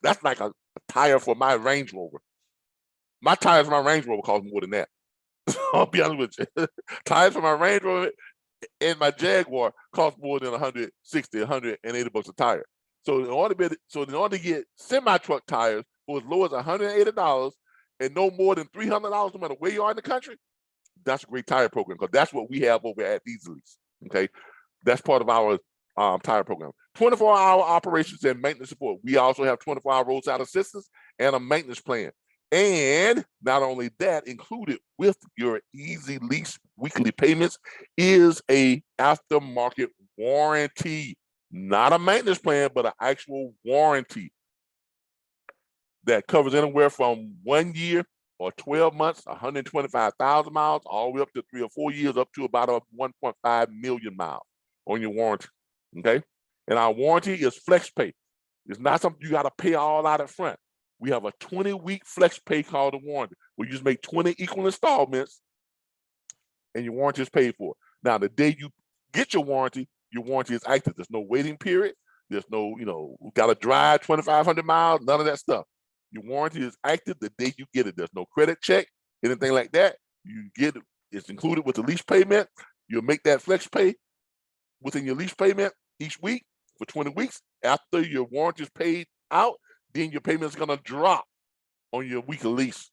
That's like a tire for my Range Rover. My tires for my Range Rover cost more than that. I'll be honest with you. Tires for my Range Rover and my Jaguar cost more than $160-180 a tire. So in order to get semi-truck tires for as low as $180 and no more than $300, no matter where you are in the country, that's a great tire program, because that's what we have over at Easy Lease. Okay, that's part of our tire program. 24-hour operations and maintenance support. We also have 24-hour roadside assistance and a maintenance plan. And not only that, included with your Easy Lease weekly payments is a aftermarket warranty, not a maintenance plan, but an actual warranty that covers anywhere from 1 year or 12 months, 125,000 miles, all the way up to 3 or 4 years, up to about 1.5 million miles on your warranty. Okay, and our warranty is flex pay. It's not something you got to pay all out up front. We have a 20-week flex pay called a warranty, where you just make 20 equal installments and your warranty is paid for. Now, the day you get your warranty is active. There's no waiting period. There's no, got to drive 2,500 miles, none of that stuff. Your warranty is active the day you get it. There's no credit check, anything like that. You get it. It's included with the lease payment. You'll make that flex pay within your lease payment each week for 20 weeks. After your warranty is paid out, then your payment is going to drop on your weekly lease.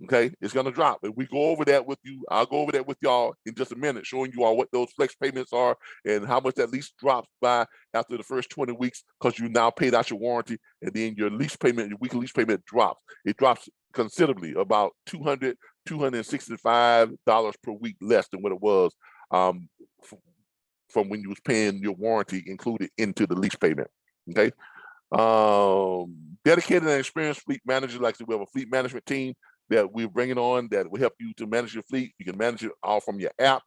Okay, it's going to drop. And we go over that with you. I'll go over that with y'all in just a minute, showing you all what those flex payments are and how much that lease drops by after the first 20 weeks, because you now paid out your warranty, and then your lease payment, your weekly lease payment drops. It drops considerably, about $200, $265 per week less than what it was from when you was paying your warranty included into the lease payment. Okay. Dedicated and experienced fleet managers. Like I said, we have a fleet management team that we're bringing on that will help you to manage your fleet. You can manage it all from your app.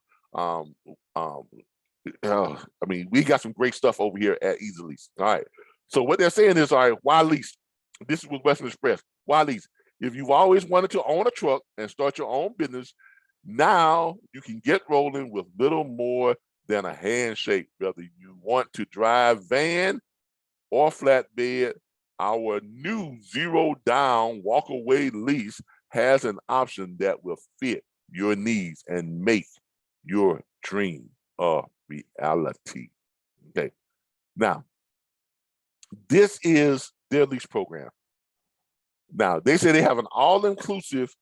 We got some great stuff over here at Easy Lease. All right. So what they're saying is, all right, why lease? This is with Western Express. Why lease? If you've always wanted to own a truck and start your own business, now you can get rolling with little more than a handshake. Whether you want to drive van or flatbed, our new zero down walk-away lease has an option that will fit your needs and make your dream a reality. Okay. Now, this is their lease program. Now, they say they have an all-inclusive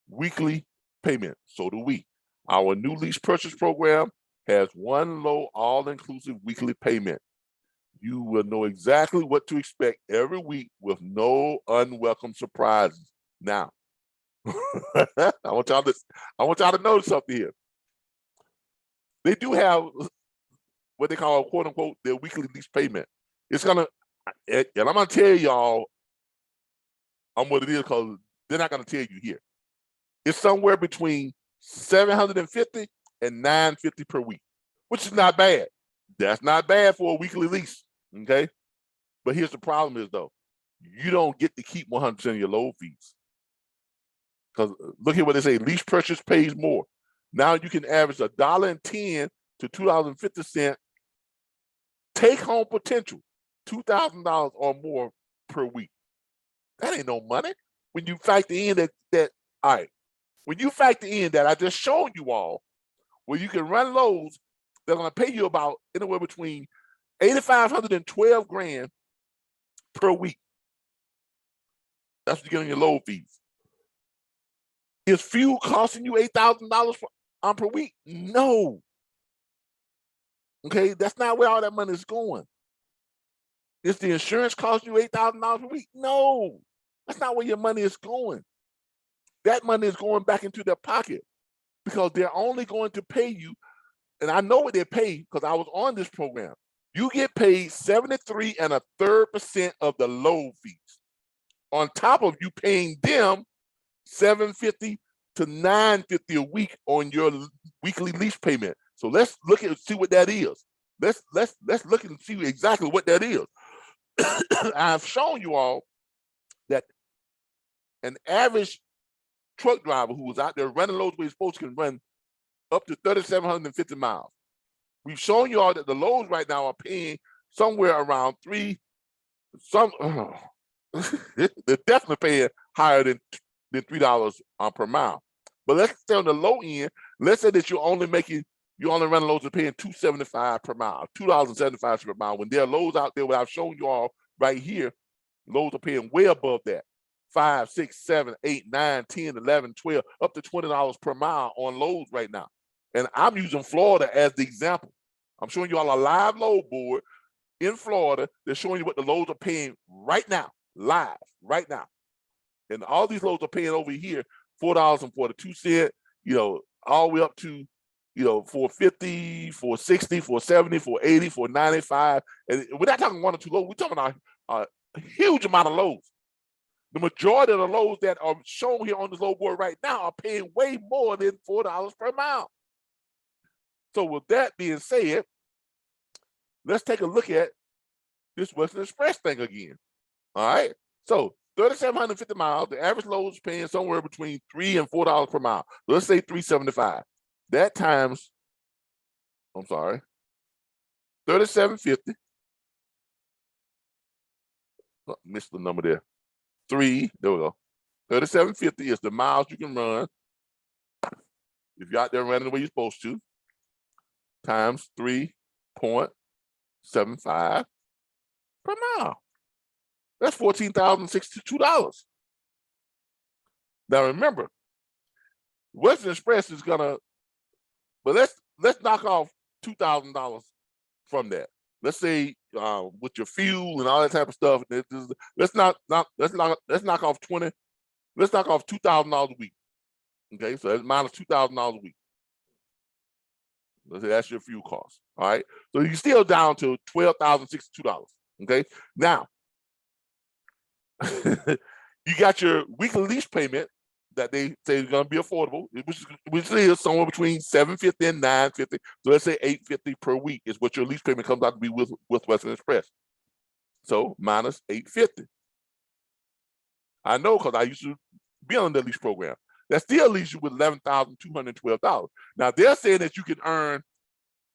weekly payment. So do we. Our new lease purchase program has one low all-inclusive weekly payment. You will know exactly what to expect every week with no unwelcome surprises. Now, I want y'all to notice something here. They do have what they call, quote unquote, their weekly lease payment. It's gonna And I'm gonna tell y'all what it is, because they're not gonna tell you here. It's somewhere between $750 and $950 per week, which is not bad. That's not bad for a weekly lease. Okay. But here's the problem is, though, you don't get to keep 100% of your load fees. Because look at what they say, lease purchase pays more. Now you can average $1.10 to $2.50 take home potential, $2,000 or more per week. That ain't no money. When you factor in that, all right, when you factor in that I just showed you all, where you can run loads that are gonna pay you about anywhere between $8,500 and $12,000 per week. That's what you get on your load fees. Is fuel costing you $8,000 per week? No. Okay, that's not where all that money is going. Is the insurance costing you $8,000 per week? No, that's not where your money is going. That money is going back into their pocket, because they're only going to pay you, and I know what they pay because I was on this program. You get paid 73 1/3% of the load fees, on top of you paying them $750 to $950 a week on your weekly lease payment. So let's look at see what that is. Let's look and see exactly what that is. I've shown you all that an average truck driver who was out there running loads where he's supposed to can run up to 3,750 miles. We've shown you all that the loads right now are paying somewhere around they're definitely paying higher than $3 per mile. But let's stay on the low end. Let's say that you're only running loads that are paying $2.75 per mile, $2.75 per mile. When there are loads out there, what I've shown you all right here, loads are paying way above that. 5, 6, 7, 8, 9, 10, 11, 12, up to $20 per mile on loads right now. And I'm using Florida as the example. I'm showing you all a live load board in Florida. They're showing you what the loads are paying right now, live, right now. And all these loads are paying over here $4.42, all the way up to, $4.50, $4.60, $4.70, $4.80, $4.95. And we're not talking one or two loads. We're talking about a huge amount of loads. The majority of the loads that are shown here on this load board right now are paying way more than $4 per mile. So with that being said, let's take a look at this Western Express thing again. All right. So 3,750 miles, the average load is paying somewhere between $3 and $4 per mile. So let's say $3.75. That times, 3,750. Oh, missed the number there. There we go. 3,750 is the miles you can run if you're out there running the way you're supposed to, times 3.75 per mile. That's $14,062. Now remember, Western Express is gonna, but let's knock off $2,000 from that. Let's say with your fuel and all that type of stuff, let's knock off $2,000 a week. Okay, so that's minus $2,000 a week. Let's say that's your fuel cost. All right, so you're still down to $12,062. Okay, now you got your weekly lease payment that they say is going to be affordable, which is somewhere between $750 and $950. So let's say $850 per week is what your lease payment comes out to be with Western Express. So minus $850. I know, because I used to be on the lease program. That still leaves you with $11,212. Now they're saying that you can earn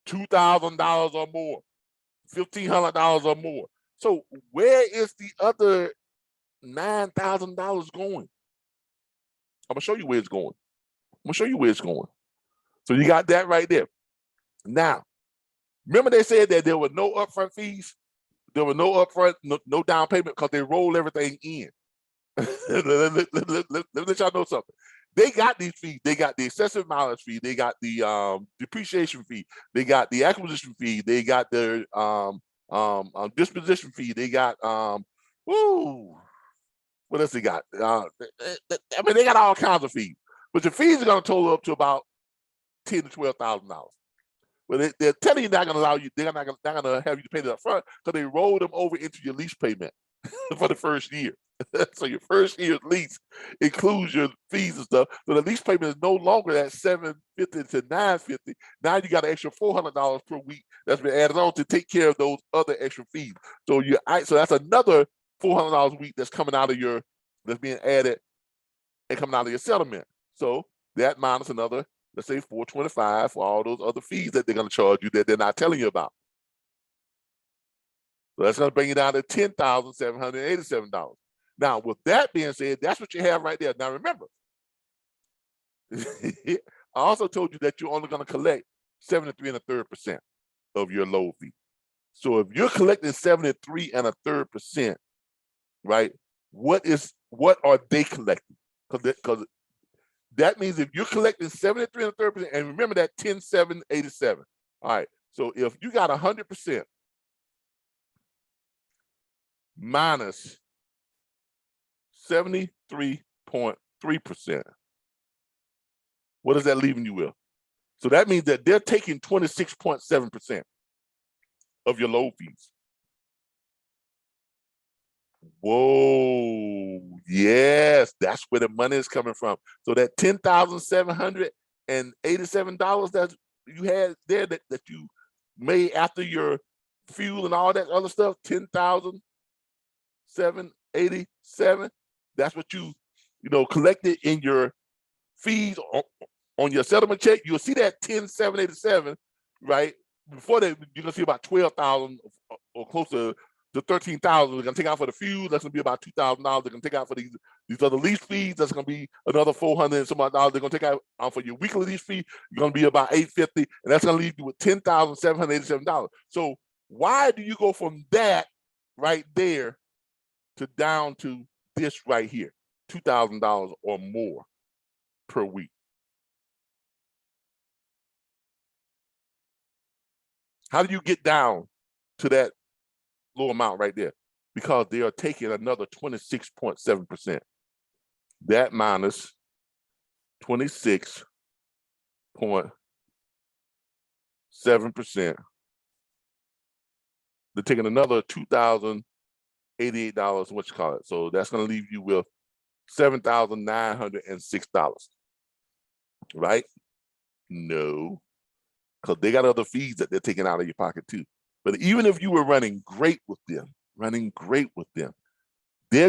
$2,000 or more, $1,500 or more. So where is the other $9,000 going? I'm gonna show you where it's going. So you got that right there. Now, remember they said that there were no upfront fees? There were no upfront, no down payment, because they roll everything in. let me let y'all know something. They got these fees. They got the excessive mileage fee. They got the depreciation fee. They got the acquisition fee. They got the disposition fee. They got what else they got? They got all kinds of fees. But the fees are going to total up to about $10,000 to $12,000. Well, they're telling you not going to allow you. They're not going to have you to pay that up front because they roll them over into your lease payment for the first year. So your first year's lease includes your fees and stuff. So the lease payment is no longer that $750 to $950. Now you got an extra $400 per week that's been added on to take care of those other extra fees. So that's another $400 a week that's coming out of that's being added and coming out of your settlement. So that minus another, let's say $425 for all those other fees that they're going to charge you that they're not telling you about. So that's going to bring you down to $10,787. Now, with that being said, that's what you have right there. Now, remember, I also told you that you're only going to collect 73 1/3% of your load fee. So if you're collecting 73 1/3%, right? What are they collecting? Because that means if you're collecting 73 1/3%, and remember that 10,787. All right. So if you got 100% minus 73.3%, what is that leaving you with? So that means that they're taking 26.7% of your load fees. Whoa, yes, that's where the money is coming from. So that $10,787 that you had there that you made after your fuel and all that other stuff, 10,787, that's what you collected in your fees on your settlement check. You'll see that 10,787, right? Before that, you're gonna see about 12,000 or close to 13,000. They're gonna take out for the fuel. That's gonna be about $2,000. They're gonna take out for these other lease fees. That's gonna be another $400 and some odd dollars. They're gonna take out for your weekly lease fee. You're gonna be about $850, and that's gonna leave you with $10,787. So why do you go from that right there to down to this right here, $2,000 or more per week? How do you get down to that low amount right there? Because they are taking another 26.7%. That minus 26.7%. They're taking another $2,088, what you call it. So that's going to leave you with $7,906, right? No, because they got other fees that they're taking out of your pocket too. But even if you were running great with them, they're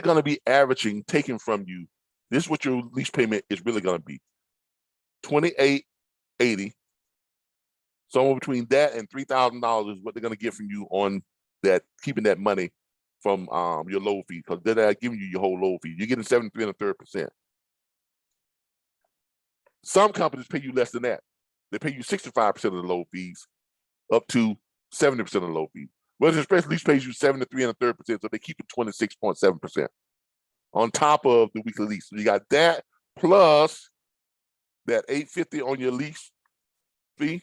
going to be averaging, taking from you, this is what your lease payment is really going to be, $2,880. Somewhere between that and $3,000 is what they're going to get from you on that, keeping that money from your load fee, because they're not giving you your whole load fee. You're getting 73 1/3%. Some companies pay you less than that. They pay you 65% of the load fees, up to 70% of the load fees. Whereas Express Lease pays you 73 1/3%, so they keep it 26.7% on top of the weekly lease. So you got that plus that $850 on your lease fee,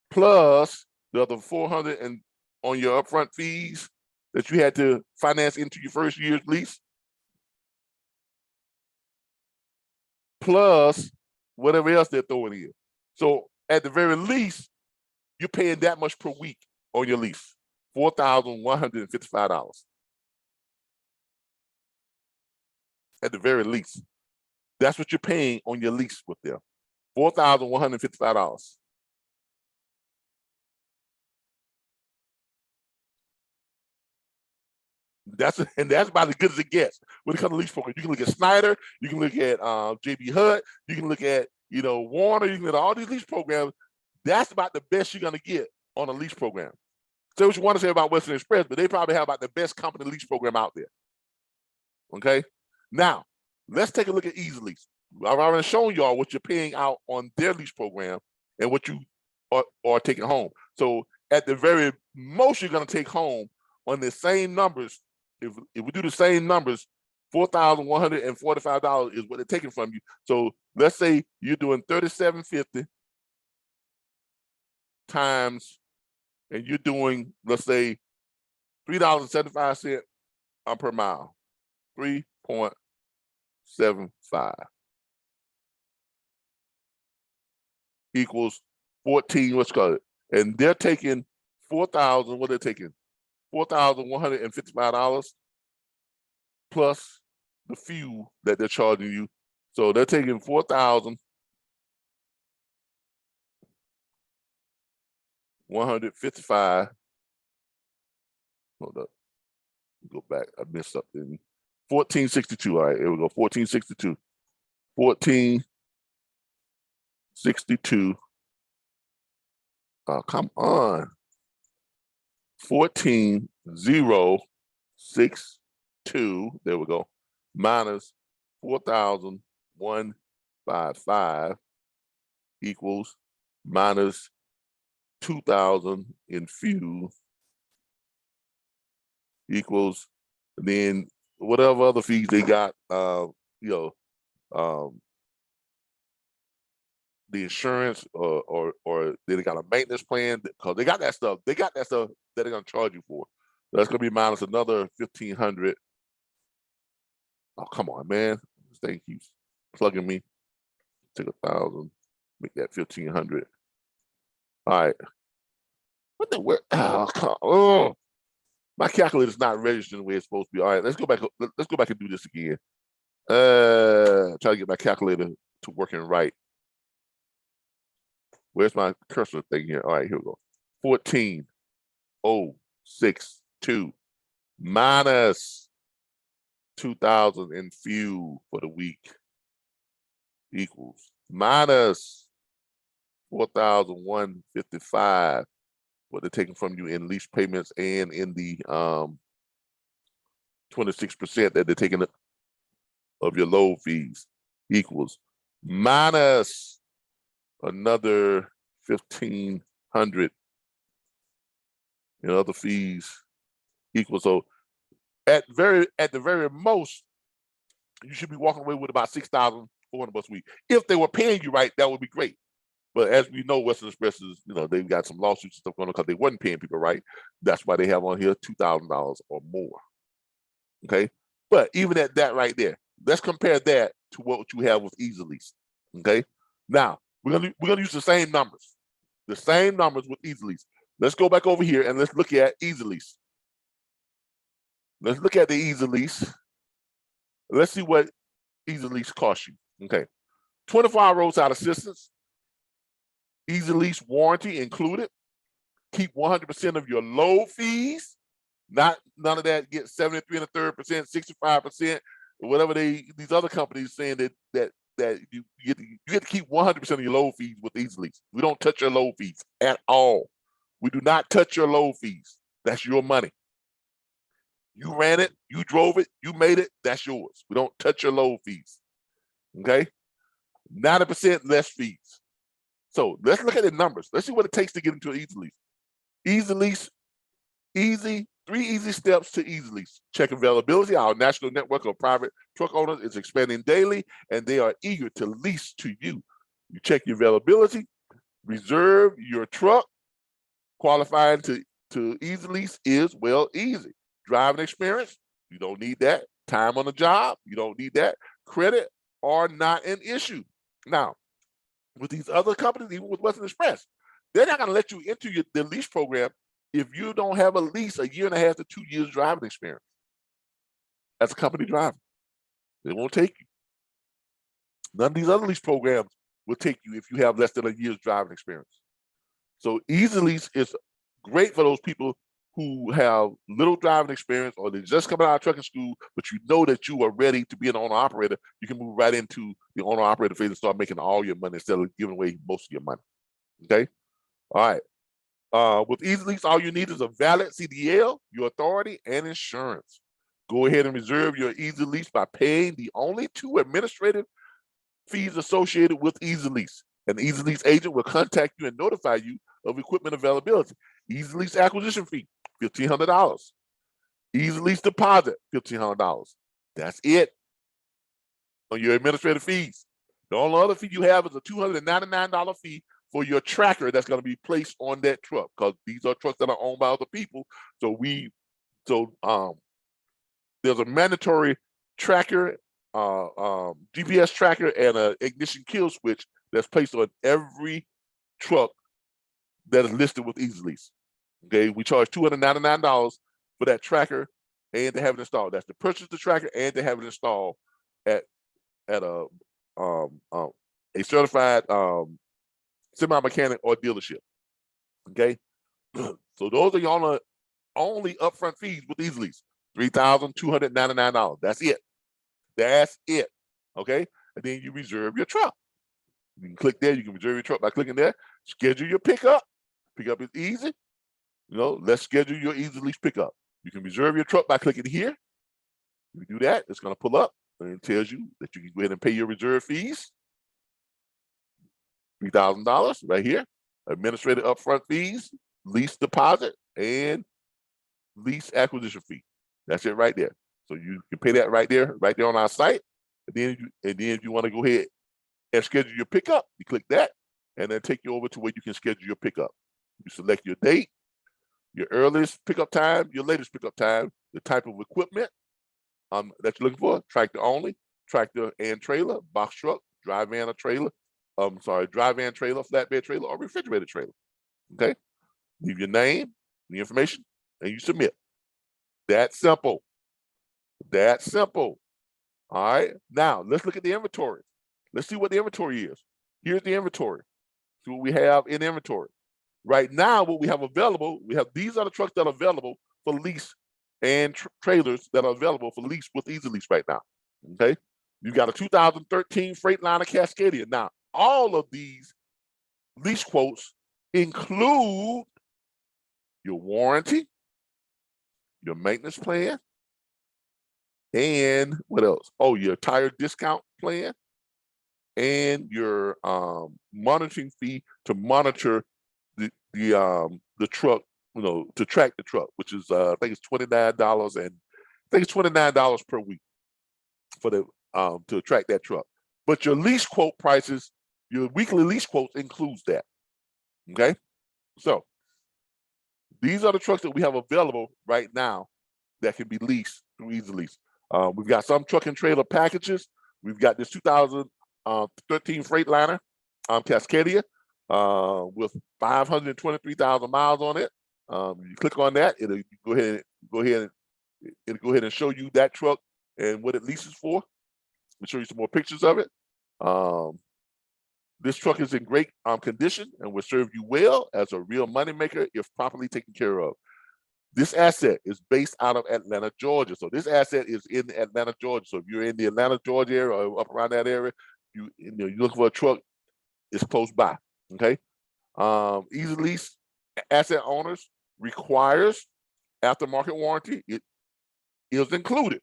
plus the other $400 and on your upfront fees that you had to finance into your first year's lease, plus whatever else they're throwing in. So at the very least, you're paying that much per week on your lease, $4,155. At the very least, that's what you're paying on your lease with them, $4,155. That's about as good as it gets when it comes to lease program. You can look at Snyder, you can look at JB Hutt, you can look at Warner, you can look at all these lease programs. That's about the best you're gonna get on a lease program. Say what you want to say about Western Express, but they probably have about the best company lease program out there. Okay, now let's take a look at Easy Lease. I've already shown y'all what you're paying out on their lease program and what you are taking home. So at the very most you're gonna take home on the same numbers. If we do the same numbers, $4,145 is what they're taking from you. So let's say you're doing $3,750 times, and you're doing, let's say, $3.75 per mile, 3.75 equals 14, what's called, and they're taking 4,000. What they're taking, $4,155 plus the fuel that they're charging you. So they're taking 4,155. Hold up, go back. I missed something. 1462. All right, here we go. 1462. 1462. Oh, come on. 14,062. There we go. Minus 4,155 equals minus 2,000 in fuel equals then whatever other fees they got. The insurance or they got a maintenance plan, because they got that stuff. They got that stuff that they're gonna charge you for. That's gonna be minus another 1,500. Oh, come on, man. This thing keeps plugging me. Take 1,000, make that 1,500. All right. What the where? Oh, my calculator's not registering the way it's supposed to be. All right, let's go back. Let's go back and do this again. Try to get my calculator to working right. Where's my cursor thing here? All right, here we go. 14,062 minus 2,000 in fuel for the week equals minus 4,155 what they're taking from you in lease payments and in the 26% that they're taking of your load fees equals minus another 1,500 in other fees equals. So at the very most, you should be walking away with about $6,400 a week. If they were paying you right, that would be great. But as we know, Western Express is, they've got some lawsuits and stuff going on because they wasn't paying people right. That's why they have on here $2,000 or more. Okay, but even at that right there, let's compare that to what you have with Easy Lease. Okay, now we're gonna use the same numbers with Easy Lease. Let's go back over here and let's look at Easy Lease. Let's look at the Easy Lease. Let's see what Easy Lease costs you. Okay, 24-hour roadside assistance, Easy Lease warranty included. Keep 100% of your load fees. None of that. Get 73 1/3%, 65%, or whatever these other companies saying that you get to keep 100% of your load fees with Easy Lease. We don't touch your load fees at all. We do not touch your load fees. That's your money. You ran it, you drove it, you made it, that's yours. We don't touch your load fees. Okay? 90% less fees. So let's look at the numbers. Let's see what it takes to get into an Easy Lease. Easy Lease, three easy steps to Easy Lease. Check availability. Our national network of private truck owners is expanding daily, and they are eager to lease to you. You check your availability, reserve your truck. Qualifying to Easy Lease is, well, easy. Driving experience, you don't need that. Time on the job, you don't need that. Credit are not an issue. Now, with these other companies, even with Western Express, they're not going to let you into the lease program if you don't have at least 1.5 to 2 years driving experience as a company driver. They won't take you. None of these other lease programs will take you if you have less than a year's driving experience. So Easy Lease is great for those people who have little driving experience, or they're just coming out of trucking school, but you know that you are ready to be an owner-operator. You can move right into the owner-operator phase and start making all your money instead of giving away most of your money. Okay? All right. With Easy Lease, all you need is a valid CDL, your authority, and insurance. Go ahead and reserve your Easy Lease by paying the only 2 administrative fees associated with Easy Lease. An Easy Lease agent will contact you and notify you of equipment availability. Easy Lease acquisition fee, $1,500. Easy Lease deposit, $1,500. That's it on your administrative fees. The only other fee you have is a $299 fee for your tracker that's going to be placed on that truck, because these are trucks that are owned by other people. So there's a mandatory tracker, GPS tracker, and an ignition kill switch that's placed on every truck that is listed with Easy Lease. Okay, we charge $299 for that tracker and to have it installed. That's to purchase the tracker and to have it installed at a certified semi-mechanic or dealership. Okay, so those are your only upfront fees with Easy Lease. $3,299. That's it. That's it. Okay, and then you reserve your truck. You can click there. You can reserve your truck by clicking there. Schedule your pickup. Pickup is easy. Let's schedule your Easy Lease pickup. You can reserve your truck by clicking here. You do that. It's going to pull up and it tells you that you can go ahead and pay your reserve fees. $3,000 right here. Administrative upfront fees, lease deposit, and lease acquisition fee. That's it right there. So you can pay that right there on our site. And then if you want to go ahead and schedule your pickup, you click that, and then take you over to where you can schedule your pickup. You select your date, your earliest pickup time, your latest pickup time, the type of equipment that you're looking for, tractor only, tractor and trailer, box truck, dry van or trailer, dry van trailer, flatbed trailer, or refrigerated trailer. Okay? Leave your name, the information, and you submit. That simple. That simple. All right. Now let's look at the inventory. Let's see what the inventory is. Here's the inventory. See what we have in inventory. Right now, what we have available, these are the trucks that are available for lease and trailers that are available for lease with Easy Lease right now. Okay. You got a 2013 Freightliner Cascadia. Now, all of these lease quotes include your warranty, your maintenance plan, and what else? Oh, your tire discount plan, and your monitoring fee to monitor the truck, to track the truck, which is I think it's $29, and I think it's $29 per week for the to track that truck. But your lease quote prices, your weekly lease quotes includes that. Okay, so these are the trucks that we have available right now that can be leased through Easy Lease. We've got some truck and trailer packages. We've got this 2013 Freightliner Cascadia with 523,000 miles on it. You click on that, it'll go ahead and show you that truck and what it leases for. We'll show you some more pictures of it. This truck is in great condition and will serve you well as a real moneymaker if properly taken care of. This asset is based out of Atlanta, Georgia. So this asset is in Atlanta, Georgia. So if you're in the Atlanta, Georgia area or up around that area, you're looking for a truck, it's close by. Okay. Easy Lease asset owners requires aftermarket warranty. It is included.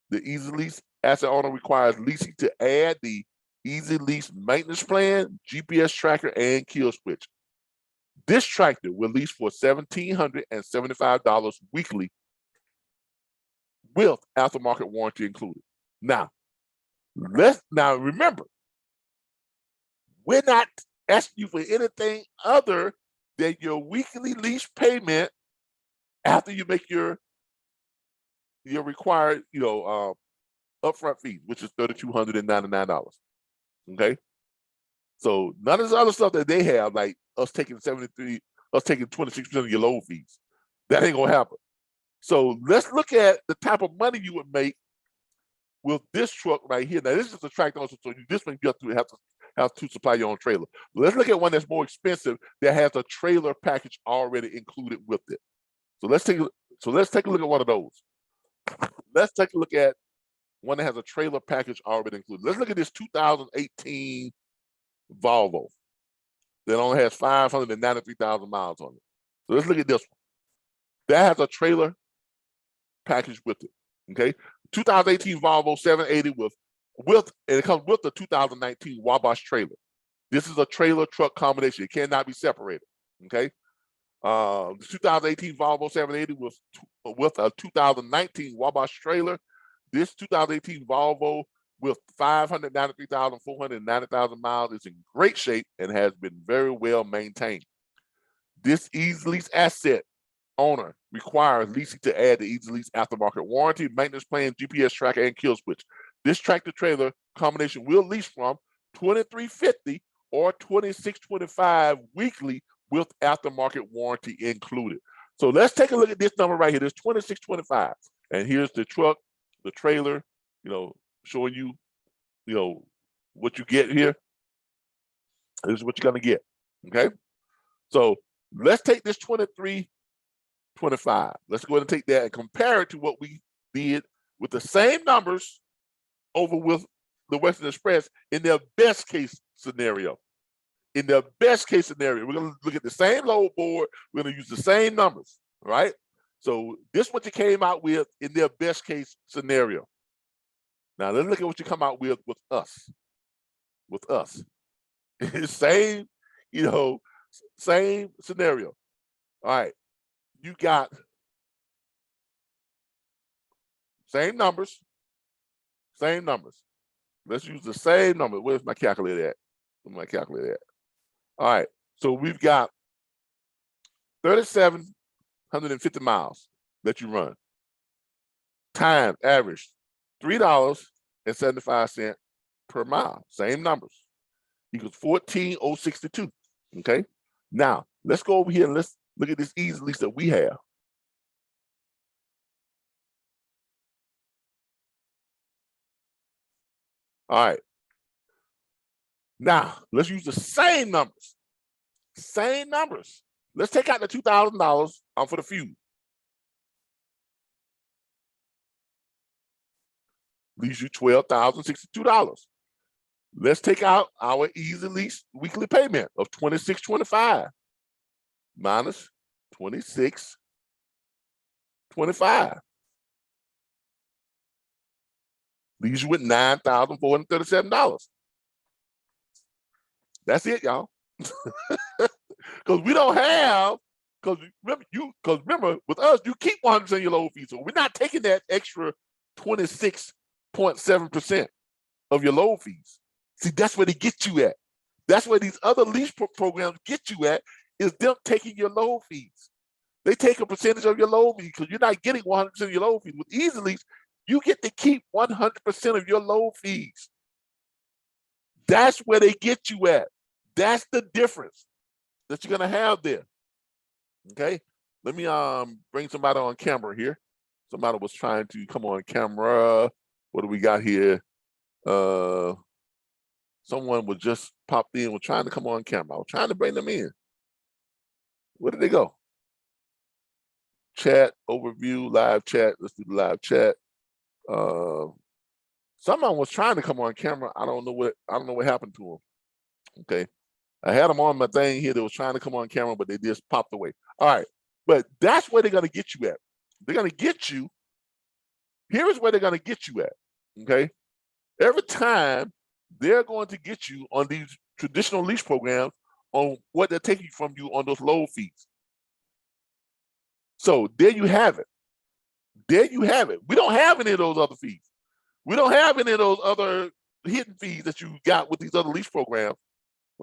The Easy Lease asset owner requires leasing to add the Easy Lease maintenance plan, GPS tracker, and kill switch. This tractor will lease for $1,775 weekly with aftermarket warranty included. Now remember, we're not asking you for anything other than your weekly lease payment after you make your required, upfront fees, which is $3,299. Okay. So none of this other stuff that they have, like us taking 26% of your load fees, that ain't gonna happen. So let's look at the type of money you would make with this truck right here. Now this is a tractor also, so this one you have to supply your own trailer. But let's look at one that's more expensive that has a trailer package already included with it. So let's take a look at one of those. Let's take a look at one that has a trailer package already included. Let's look at this 2018 Volvo that only has 593,000 miles on it. So let's look at this one. That has a trailer package with it. Okay, 2018 Volvo 780 and it comes with the 2019 Wabash trailer. This is a trailer truck combination. It cannot be separated. Okay, the 2018 Volvo 780 with a 2019 Wabash trailer. This 2018 Volvo with 593,490,000 miles is in great shape and has been very well maintained. This Easy Lease asset owner requires leasing to add the Easy Lease aftermarket warranty, maintenance plan, GPS tracker, and kill switch. This tractor trailer combination will lease from $2,350 or $2,625 weekly with aftermarket warranty included. So let's take a look at this number right here. There's $26.25, and here's the truck, the trailer, showing you, what you get here. This is what you're gonna get. Okay, so let's take this $23.25. Let's go ahead and take that and compare it to what we did with the same numbers over with the Western Express in their best case scenario. In their best case scenario, we're going to look at the same load board. We're going to use the same numbers, right? So this is what you came out with in their best case scenario. Now let's look at what you come out with us. With us, same, same scenario. All right, you got same numbers, same numbers. Let's use the same number. Where's my calculator at? Where's my calculator at? All right, so we've got 3,750 miles that you run. Time average $3.75 per mile. Same numbers. Equals 14,062. Okay. Now let's go over here and let's look at this easy lease that we have. All right. Now let's use the same numbers. Same numbers. Let's take out the $2,000 for the fuel. Leaves you $12,062. Let's take out our easy lease weekly payment of $26.25 minus $26.25. Leaves you with $9,437. That's it, y'all. Because we don't have, because remember, with us, you keep 100% of your load fee. So we're not taking that extra 26.7% of your load fees. See, that's where they get you at. That's where these other lease programs get you at, is them taking your load fees. They take a percentage of your load fee because you're not getting 100% of your load fees. With Easy Lease, you get to keep 100% of your load fees. That's where they get you at. That's the difference that you're gonna have there. Okay, let me bring somebody on camera here. Somebody was trying to come on camera. What do we got here? Someone was just popped in, was trying to come on camera. I was trying to bring them in. Where did they go? Chat overview, live chat. Let's do the live chat. Someone was trying to come on camera. I don't know what happened to him. Okay, I had them on my thing here. They was trying to come on camera, but they just popped away. All right, but that's where they're gonna get you at. They're gonna get you. Here is where they're gonna get you at. Okay, every time they're going to get you on these traditional lease programs on what they're taking from you on those load fees. So there you have it. There you have it. We don't have any of those other fees. We don't have any of those other hidden fees that you got with these other lease programs.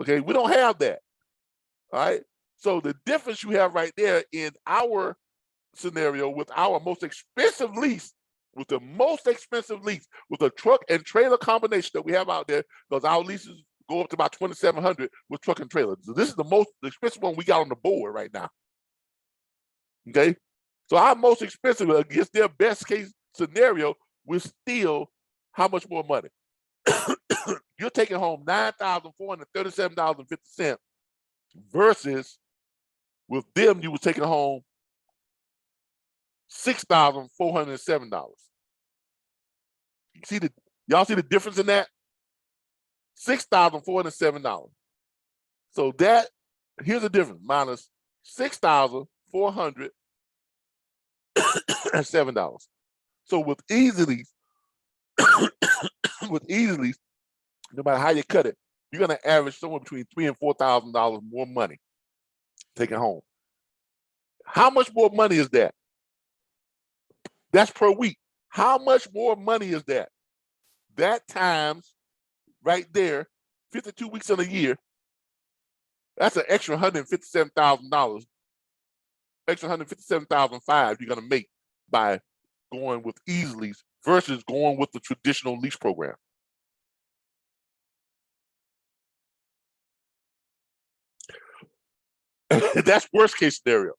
Okay, we don't have that. All right. So the difference you have right there in our scenario with our most expensive lease, with the most expensive lease, with a truck and trailer combination that we have out there, because our leases go up to about $2,700 with truck and trailer. So this is the most expensive one we got on the board right now. Okay, so our most expensive against their best case scenario, we're still how much more money? You're taking home $9,437.50 versus with them you were taking home $6,407. Y'all see the difference in that? $6,407. So that, here's the difference, minus $6,407. So with Easy Lease, with Easy Lease, no matter how you cut it, you're gonna average somewhere between $3,000 and $4,000 more money taking home. How much more money is that? That's per week. How much more money is that? That times right there, 52 weeks in a year, that's an extra $157,000. Extra $157,500 you're gonna make by going with Easy Lease versus going with the traditional lease program. That's worst case scenario.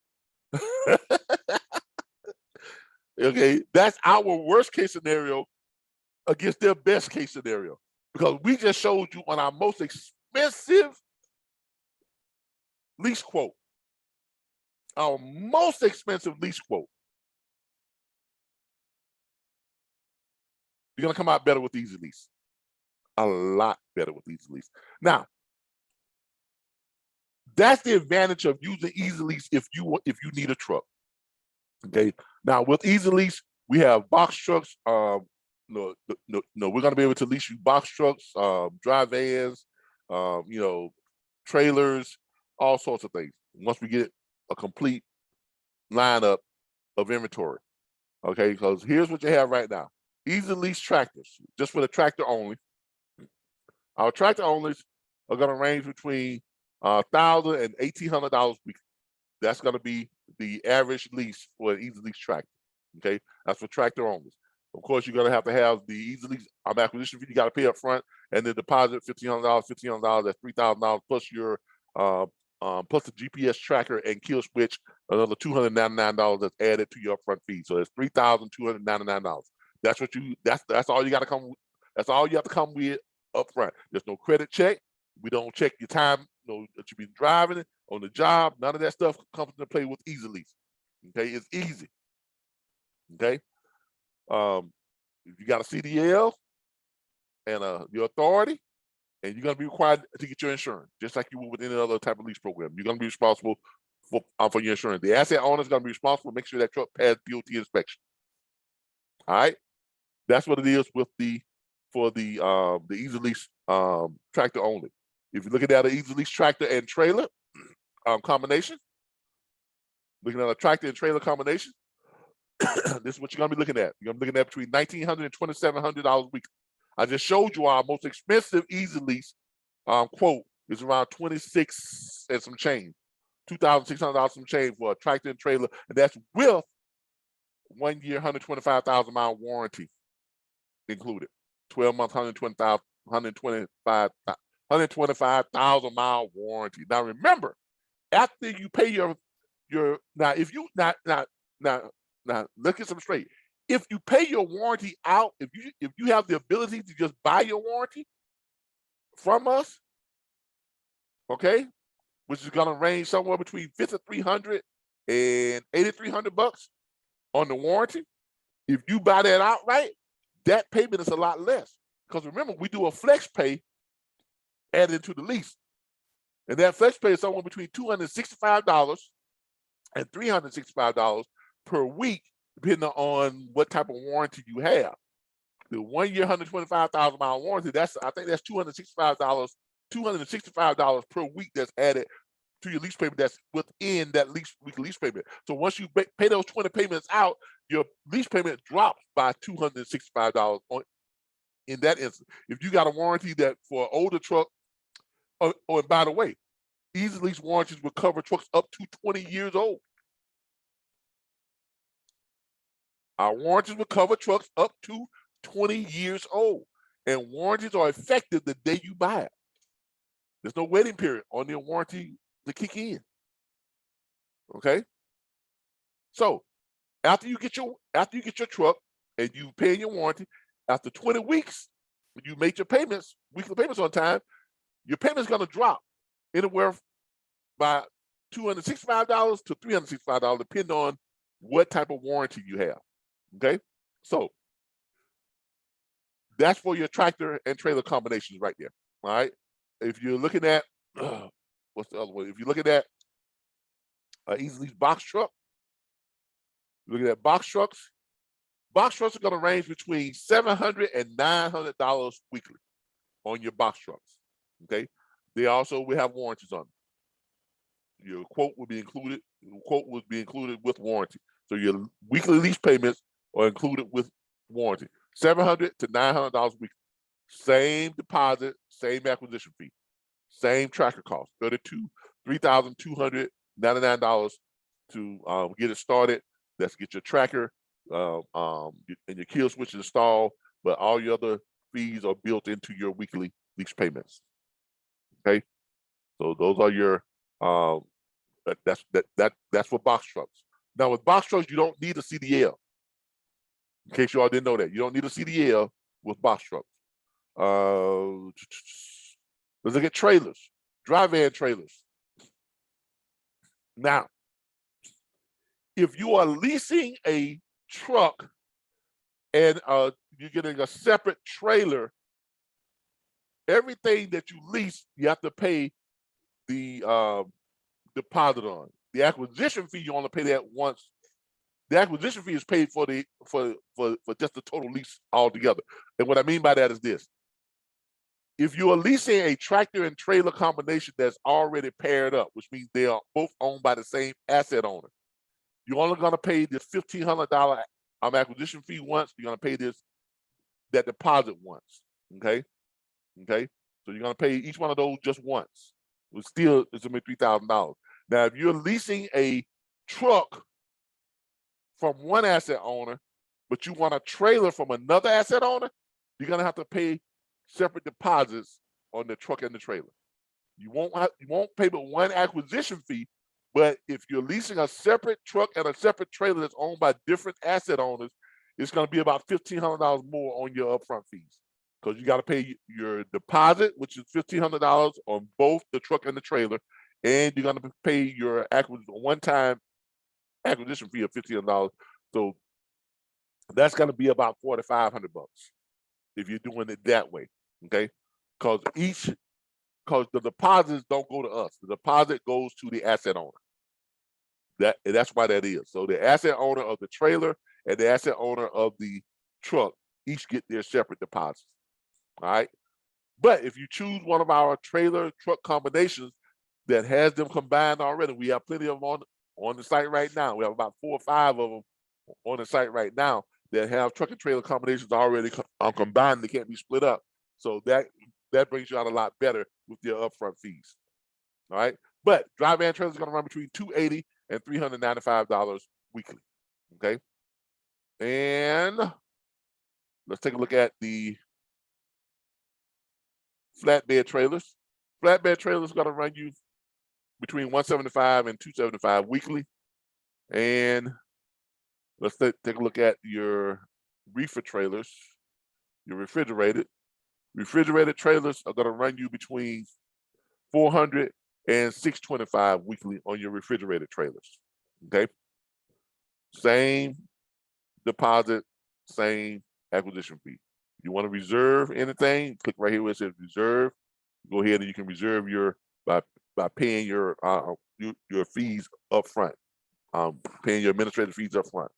Okay, that's our worst case scenario against their best case scenario, because we just showed you on our most expensive lease quote, our most expensive lease quote, you're gonna come out better with Easy Lease, a lot better with Easy Lease. Now, that's the advantage of using Easy Lease if you need a truck. Okay. Now with Easy Lease, we have box trucks. No, we're gonna be able to lease you box trucks, dry vans, trailers, all sorts of things. Once we get a complete lineup of inventory. Okay, because here's what you have right now: Easy Lease tractors, just for the tractor only. Our tractor owners are gonna range between $1,000 and $1,800 weekly. That's gonna be the average lease for an Easy Lease tractor. Okay, that's for tractor owners. Of course, you're gonna have to have the Easy Lease acquisition fee. You got to pay up front, and the deposit $1,500. $1,500. That's $3,000 plus your plus the GPS tracker and kill switch. Another $299 that's added to your upfront fee. So it's $3,299. That's what you. That's all you got to come. That's all you have to come with up front. There's no credit check. We don't check your time. That you've been driving on the job. None of that stuff comes into play with Easy Lease. Okay, it's easy. Okay. If you got a CDL and your authority, and you're gonna be required to get your insurance, just like you would with any other type of lease program. You're gonna be responsible for your insurance. The asset owner is gonna be responsible to make sure that truck passes DOT inspection. All right, that's what it is with the Easy Lease tractor only. If you're looking at an Easy Lease tractor and trailer combination, looking at a tractor and trailer combination, this is what you're gonna be looking at. You're gonna be looking at between $1,900 and $2,700 a week. I just showed you our most expensive Easy Lease quote is around 26 and some change, $2,600 some change for a tractor and trailer, and that's with 1 year, 125,000 mile warranty included, 12 months, 125,000 mile warranty. Now remember, after you pay your now if you now look at some straight. If you pay your warranty out, if you have the ability to just buy your warranty from us, okay, which is gonna range somewhere between $5,300 and $8,300 on the warranty. If you buy that outright, that payment is a lot less. Because remember, we do a flex pay added into the lease. And that flex pay is somewhere between $265 and $365 per week, depending on what type of warranty you have. The 1 year, 125,000 mile warranty, I think that's $265 per week that's added to your lease payment that's within that weekly lease payment. So once you pay those 20 payments out, your lease payment drops by $265 in that instance. If you got a warranty that for an older truck, and by the way, Easy Lease warranties will cover trucks up to 20 years old. Our warranties will cover trucks up to 20 years old, and warranties are effective the day you buy it. There's no waiting period on the warranty to kick in. Okay. So after you get your truck and you pay your warranty, after 20 weeks, when you make your payments, weekly payments on time, your payment's gonna drop anywhere by $265 to $365, depending on what type of warranty you have. Okay, so that's for your tractor and trailer combinations right there. All right. If you're looking at what's the other one? If you're looking at Easy Lease box truck, looking at box trucks are going to range between $700 and $900 weekly on your box trucks. Okay, they also will have warranties on them. Your quote will be included. The quote will be included with warranty. So your weekly lease payments are included with warranty. $700 to $900 weekly. Same deposit, same acquisition fee, same tracker cost. $3,299 to get it started. That's get your tracker and your kill switch installed, but all your other fees are built into your weekly lease payments. Okay, so those are your That's for box trucks. Now with box trucks, you don't need a CDL. In case you all didn't know that, you don't need a CDL with box trucks. Let's look at trailers, dry van trailers. Now, if you are leasing a truck and you're getting a separate trailer, everything that you lease, you have to pay the deposit on. The acquisition fee, you only pay that once. The acquisition fee is paid for just the total lease altogether. And what I mean by that is this: if you are leasing a tractor and trailer combination that's already paired up, which means they are both owned by the same asset owner, you're only going to pay this $1,500 acquisition fee once. You're going to pay that deposit once. Okay. So you're going to pay each one of those just once. It's going to be $3,000. Now, if you're leasing a truck from one asset owner, but you want a trailer from another asset owner, you're going to have to pay separate deposits on the truck and the trailer. You won't pay but one acquisition fee, but if you're leasing a separate truck and a separate trailer that's owned by different asset owners, it's going to be about $1,500 more on your upfront fees, because you got to pay your deposit, which is $1,500 on both the truck and the trailer, and you're going to pay your one-time acquisition fee of $1,500. So that's going to be about $4,500 if you're doing it that way. Okay, because the deposits don't go to us. The deposit goes to the asset owner. That's why that is. So the asset owner of the trailer and the asset owner of the truck each get their separate deposits. All right. But if you choose one of our trailer truck combinations that has them combined already, we have plenty of them on the site right now. We have about 4 or 5 of them on the site right now that have truck and trailer combinations already combined. They can't be split up. So that brings you out a lot better with your upfront fees. All right. But dry van trailers is going to run between $280 and $395 weekly. Okay. And let's take a look at the flatbed trailers. Flatbed trailers is going to run you between $175 and $275 weekly. And let's take a look at your reefer trailers, your refrigerated. Refrigerated trailers are going to run you between $400 and $625 weekly on your refrigerated trailers. Okay. Same deposit, same acquisition fee. You want to reserve anything, click right here where it says reserve. Go ahead and you can reserve by paying your fees up front, paying your administrative fees up front.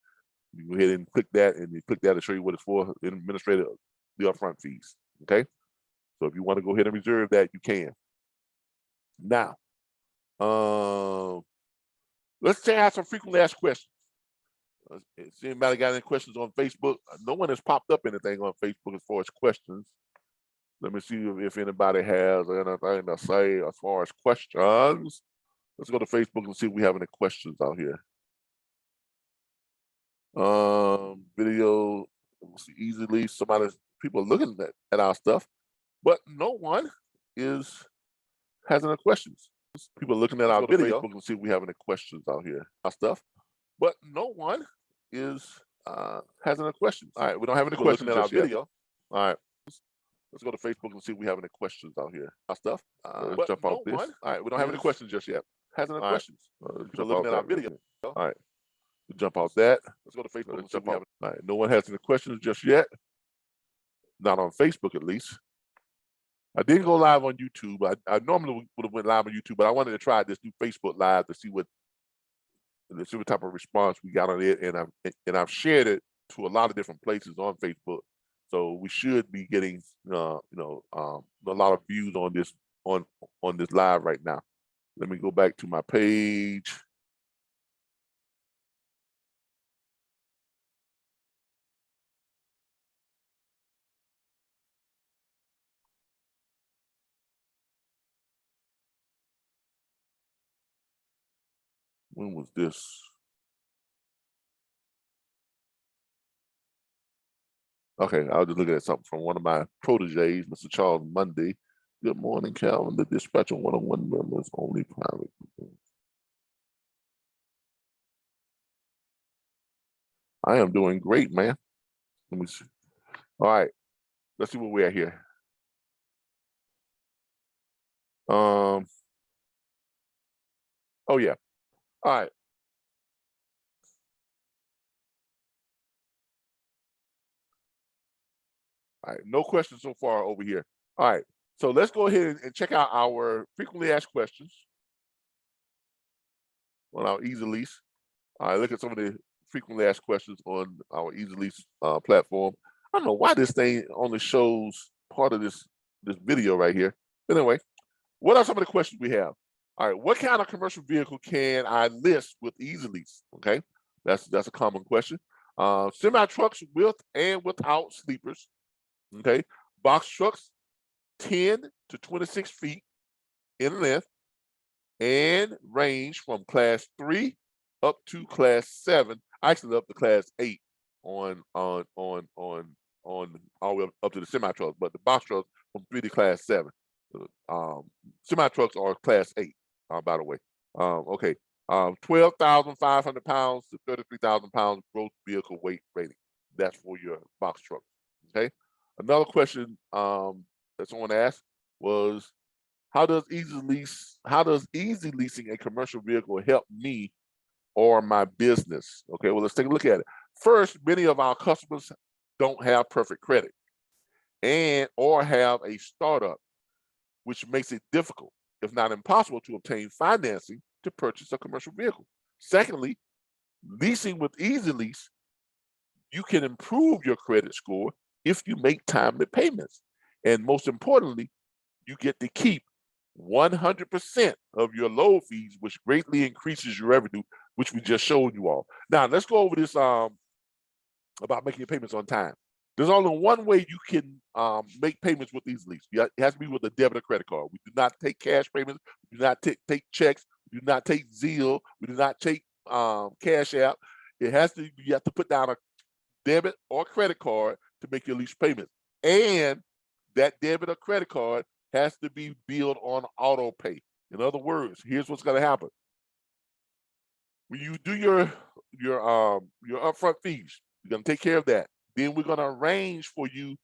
You go ahead and click that, and you click that to show you what it's for, the upfront fees. Okay. So if you want to go ahead and reserve that, you can. Now, let's say I have some frequently asked questions. See anybody got any questions on Facebook? No one has popped up anything on Facebook as far as questions. Let me see if anybody has anything to say as far as questions. Let's go to Facebook and see if we have any questions out here. Video, Easy Lease. People are looking at our stuff, but no one has any questions. People are looking at our video and see if we have any questions out here. Our stuff, but no one has any questions. All right, we don't have any questions in our video. All right, let's go to Facebook and see if we have any questions out here. Our stuff, but jump off this. All right, we don't have any questions just yet. Has any questions? People looking at our video. All right, we'll jump off that. Let's go to Facebook and see if we have. All right, no one has any questions just yet. Not on Facebook, at least. I didn't go live on YouTube. I normally would have went live on YouTube, but I wanted to try this new Facebook Live to see what type of response we got on it, and I've shared it to a lot of different places on Facebook. So we should be getting a lot of views on this live right now. Let me go back to my page. When was this? Okay, I was just looking at something from one of my proteges, Mr. Charles Monday. Good morning, Calvin. The dispatcher 101 members only private. I am doing great, man. Let me see. All right, let's see where we're at here. Oh yeah. All right. All right, no questions so far over here. All right, so let's go ahead and check out our frequently asked questions on our Easy Lease. All right, look at some of the frequently asked questions on our Easy Lease platform. I don't know why this thing only shows part of this video right here. But anyway, what are some of the questions we have? All right, what kind of commercial vehicle can I list with Easy Lease? Okay, that's a common question. Semi trucks with and without sleepers. Okay, box trucks 10 to 26 feet in length and range from class 3 up to class 7, actually up to class 8 on all the way up to the semi trucks, but the box trucks from 3 to class 7. Semi trucks are class 8, by the way. Okay, 12,500 pounds to 33,000 pounds gross vehicle weight rating. That's for your box truck. Okay. Another question that someone asked was, how does easy leasing a commercial vehicle help me or my business? Okay, well, let's take a look at it. First, many of our customers don't have perfect credit or have a startup, which makes it difficult, if not impossible, to obtain financing to purchase a commercial vehicle. Secondly, leasing with Easy Lease, you can improve your credit score if you make timely payments. And most importantly, you get to keep 100% of your load fees, which greatly increases your revenue, which we just showed you all. Now, let's go over this about making your payments on time. There's only one way you can make payments with Easy Lease. It has to be with a debit or credit card. We do not take cash payments. We do not take checks. We do not take Zelle. We do not take Cash App. You have to put down a debit or credit card to make your lease payments. And that debit or credit card has to be billed on auto pay. In other words, here's what's going to happen. When you do your upfront fees, you're going to take care of that. Then we're going to arrange for you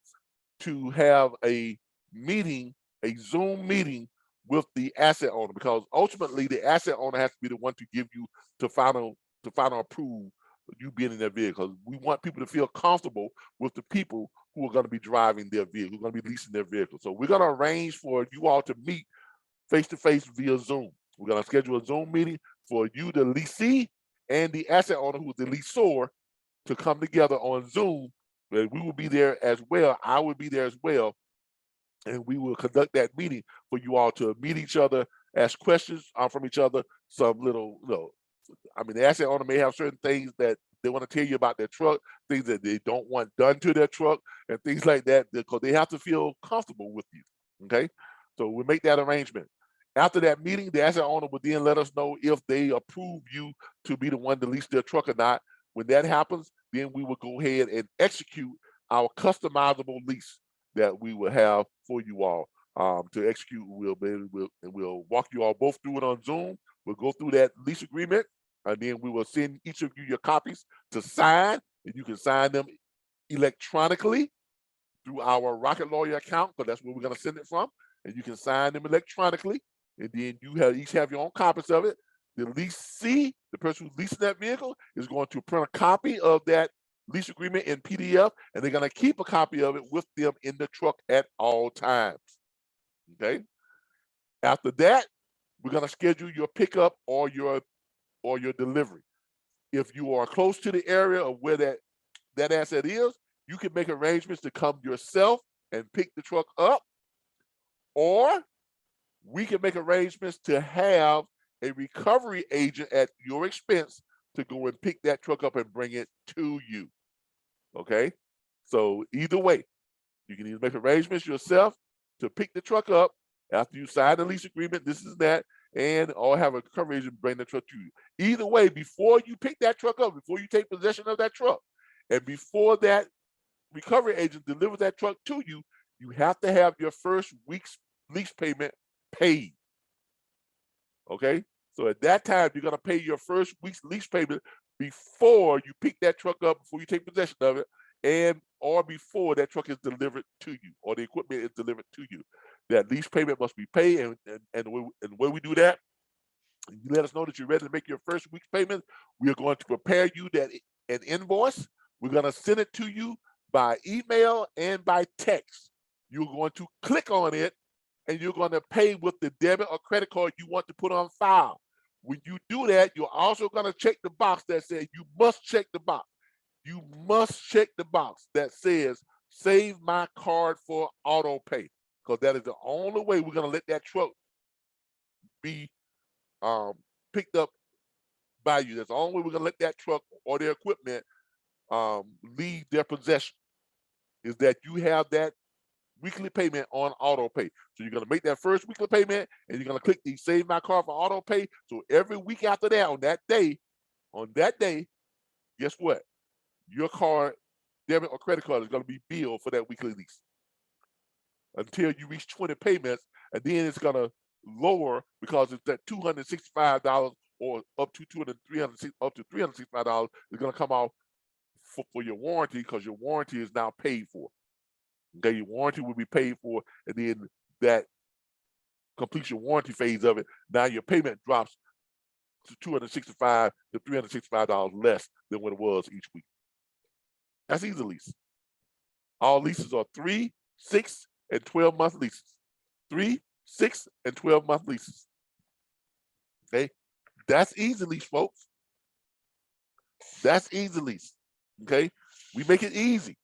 to have a meeting, a Zoom meeting with the asset owner, because ultimately the asset owner has to be the one to give you to final approve you being in their vehicle. We want people to feel comfortable with the people who are going to be driving their vehicle, who are going to be leasing their vehicle. So we're going to arrange for you all to meet face-to-face via Zoom. We're going to schedule a Zoom meeting for you, the leasee, and the asset owner, who is the leaseor, to come together on Zoom. We will be there as well. I will be there as well. And we will conduct that meeting for you all to meet each other, ask questions from each other, some little, I mean, the asset owner may have certain things that they want to tell you about their truck, things that they don't want done to their truck, and things like that, because they have to feel comfortable with you, okay? So we'll make that arrangement. After that meeting, the asset owner will then let us know if they approve you to be the one to lease their truck or not. When that happens, then we will go ahead and execute our customizable lease that we will have for you all to execute. We'll walk you all both through it on Zoom. We'll go through that lease agreement, and then we will send each of you your copies to sign, and you can sign them electronically through our Rocket Lawyer account, because that's where we're going to send it from, and you can sign them electronically, and then you each have your own copies of it. The leasee, the person who's leasing that vehicle, is going to print a copy of that lease agreement in PDF, and they're going to keep a copy of it with them in the truck at all times. Okay. After that, we're going to schedule your pickup or your delivery. If you are close to the area of where that asset is, you can make arrangements to come yourself and pick the truck up, or we can make arrangements to have a recovery agent at your expense to go and pick that truck up and bring it to you. Okay, so either way, you can either make arrangements yourself to pick the truck up after you sign the lease agreement, this is that, or have a recovery agent bring the truck to you. Either way, before you pick that truck up, before you take possession of that truck, and before that recovery agent delivers that truck to you, you have to have your first week's lease payment paid. Okay, so at that time, you're going to pay your first week's lease payment before you pick that truck up, before you take possession of it, and or before that truck is delivered to you or the equipment is delivered to you. That lease payment must be paid, and the way we do that, you let us know that you're ready to make your first week's payment. We are going to prepare you an invoice. We're going to send it to you by email and by text. You're going to click on it, and you're going to pay with the debit or credit card you want to put on file. When you do that, you're also going to check the box that says, you must check the box. You must check the box that says, save my card for auto pay, because that is the only way we're going to let that truck be picked up by you. That's the only way we're going to let that truck or their equipment leave their possession, is that you have that weekly payment on auto pay. So you're going to make that first weekly payment, and you're going to click the save my card for auto pay. So every week after that, on that day, guess what? Your card, debit or credit card, is going to be billed for that weekly lease until you reach 20 payments, and then it's going to lower because it's that $265 or up to $365 is going to come off for your warranty, because your warranty is now paid for. Okay, your warranty will be paid for, and then that completes your warranty phase of it. Now your payment drops to $265 to $365 less than what it was each week. That's Easy Lease. All leases are 3, 6, and 12-month leases. 3, 6, and 12-month leases. Okay, that's Easy Lease, folks. That's Easy Lease. Okay, we make it easy.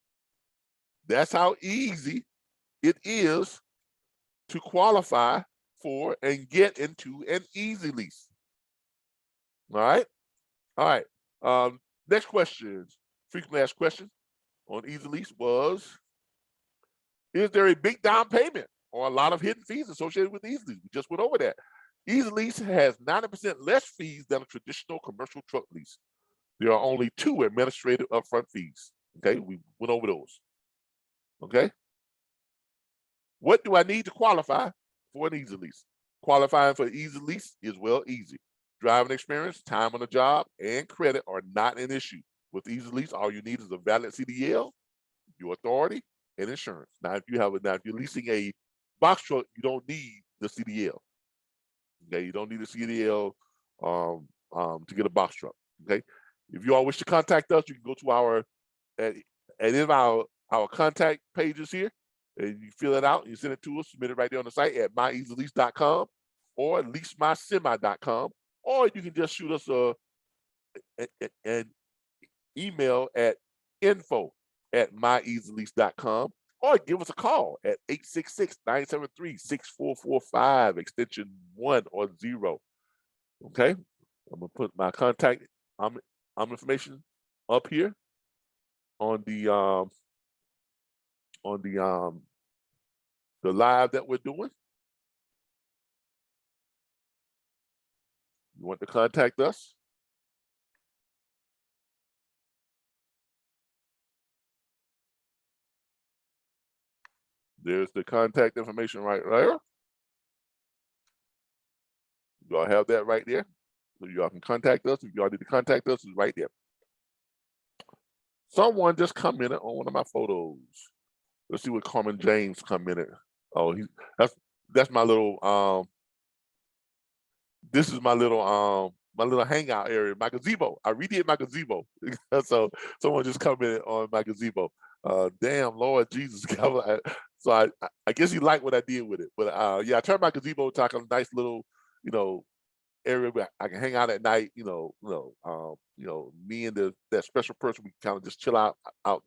That's how easy it is to qualify for and get into an Easy Lease. All right. All right. Next question, frequently asked question on Easy Lease was, is there a big down payment or a lot of hidden fees associated with Easy Lease? We just went over that. Easy Lease has 90% less fees than a traditional commercial truck lease. There are only 2 administrative upfront fees. Okay, we went over those. Okay. What do I need to qualify for an Easy Lease? Qualifying for Easy Lease is easy. Driving experience, time on the job, and credit are not an issue. With Easy Lease, all you need is a valid CDL, your authority, and insurance. Now, if you're leasing a box truck, you don't need the CDL. Okay, you don't need a CDL to get a box truck. Okay, if you all wish to contact us, you can go to any of our contact pages here, and you fill it out and you send it to us, submit it right there on the site at myeasylease.com or leasemySemi.com, or you can just shoot us an email at info@myeasylease.com, or give us a call at 866-973-6445, extension 1 or 0. Okay, I'm gonna put my contact information up here on the live that we're doing. You want to contact us? There's the contact information right there. Y'all have that right there. So y'all can contact us. If y'all need to contact us, it's right there. Someone just commented on one of my photos. Let's see what Carmen James commented. Oh, that's my little this is my little hangout area, my gazebo. I redid my gazebo. So someone just commented on my gazebo. Damn, Lord Jesus. So I guess he liked what I did with it. But yeah, I turned my gazebo to like a nice little, area where I can hang out at night. Me and that special person, we kind of just chill out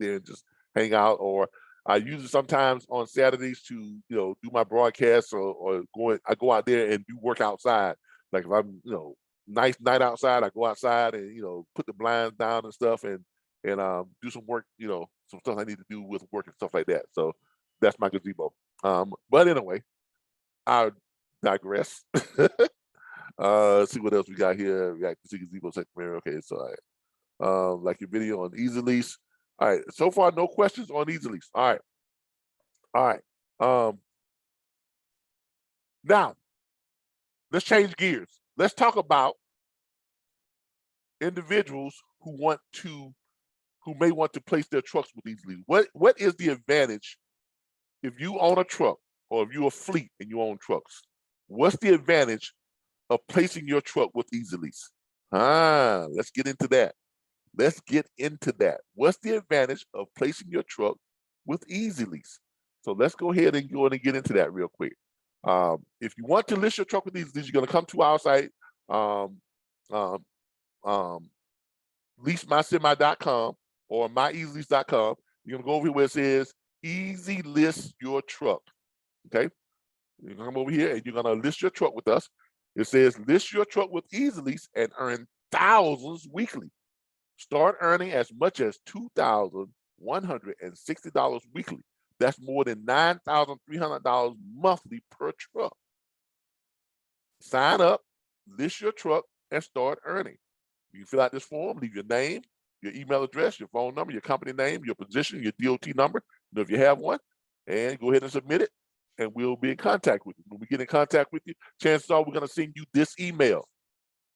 there and just hang out. Or I use it sometimes on Saturdays to do my broadcasts, or I go out there and do work outside. Like if I'm nice night outside, I go outside and put the blinds down and stuff, and do some work, some stuff I need to do with work and stuff like that. So that's my gazebo. But anyway, I digress. Let's see what else we got here. We got the gazebo secondary. Okay, so like your video on Easy Lease. All right, so far no questions on Easy Lease. All right. Now let's change gears. Let's talk about individuals who may want to place their trucks with Easy Lease. What is the advantage if you own a truck, or if you're a fleet and you own trucks? What's the advantage of placing your truck with Easy Lease? Let's get into that. Let's get into that. What's the advantage of placing your truck with Easy Lease? So let's go ahead and get into that real quick. If you want to list your truck with Easy Lease, you're going to come to our site, leasemysemi.com or myeasylease.com. You're going to go over here where it says Easy List Your Truck. Okay? You're going to come over here and you're going to list your truck with us. It says list your truck with Easy Lease and earn thousands weekly. Start earning as much as $2,160 weekly. That's more than $9,300 monthly per truck. Sign up, list your truck, and start earning. You can fill out this form, leave your name, your email address, your phone number, your company name, your position, your DOT number, if you have one, and go ahead and submit it, and we'll be in contact with you. When we get in contact with you, chances are we're going to send you this email.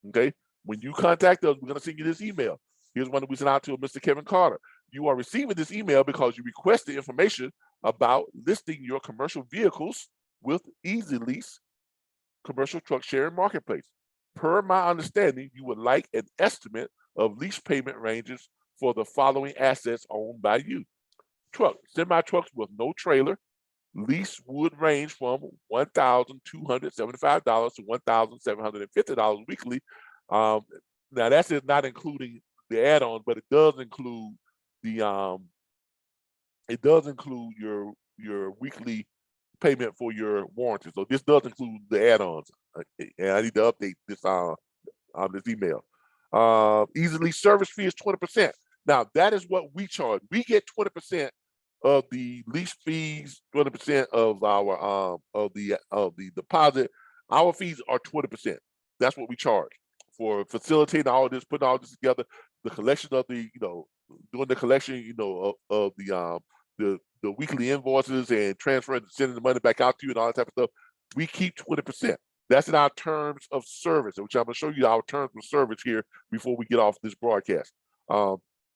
Okay? When you contact us, we're going to send you this email. Here's one that we sent out to Mr. Kevin Carter. You are receiving this email because you requested information about listing your commercial vehicles with Easy Lease commercial truck sharing marketplace. Per my understanding, you would like an estimate of lease payment ranges for the following assets owned by you. Truck, semi-trucks with no trailer. Lease would range from $1,275 to $1,750 weekly. Now that's not including the add-on, but it does include the your weekly payment for your warranty. So this does include the add-ons, and I need to update this on this email. Easy Lease service fee is 20%. Now that is what we charge. We get 20% of the lease fees, 20% of our of the deposit. Our fees are 20%. That's what we charge for facilitating all this, putting all this together. The collection of the, doing the collection, of the weekly invoices and transferring, sending the money back out to you and all that type of stuff. We keep 20%. That's in our terms of service, which I'm going to show you our terms of service here before we get off this broadcast.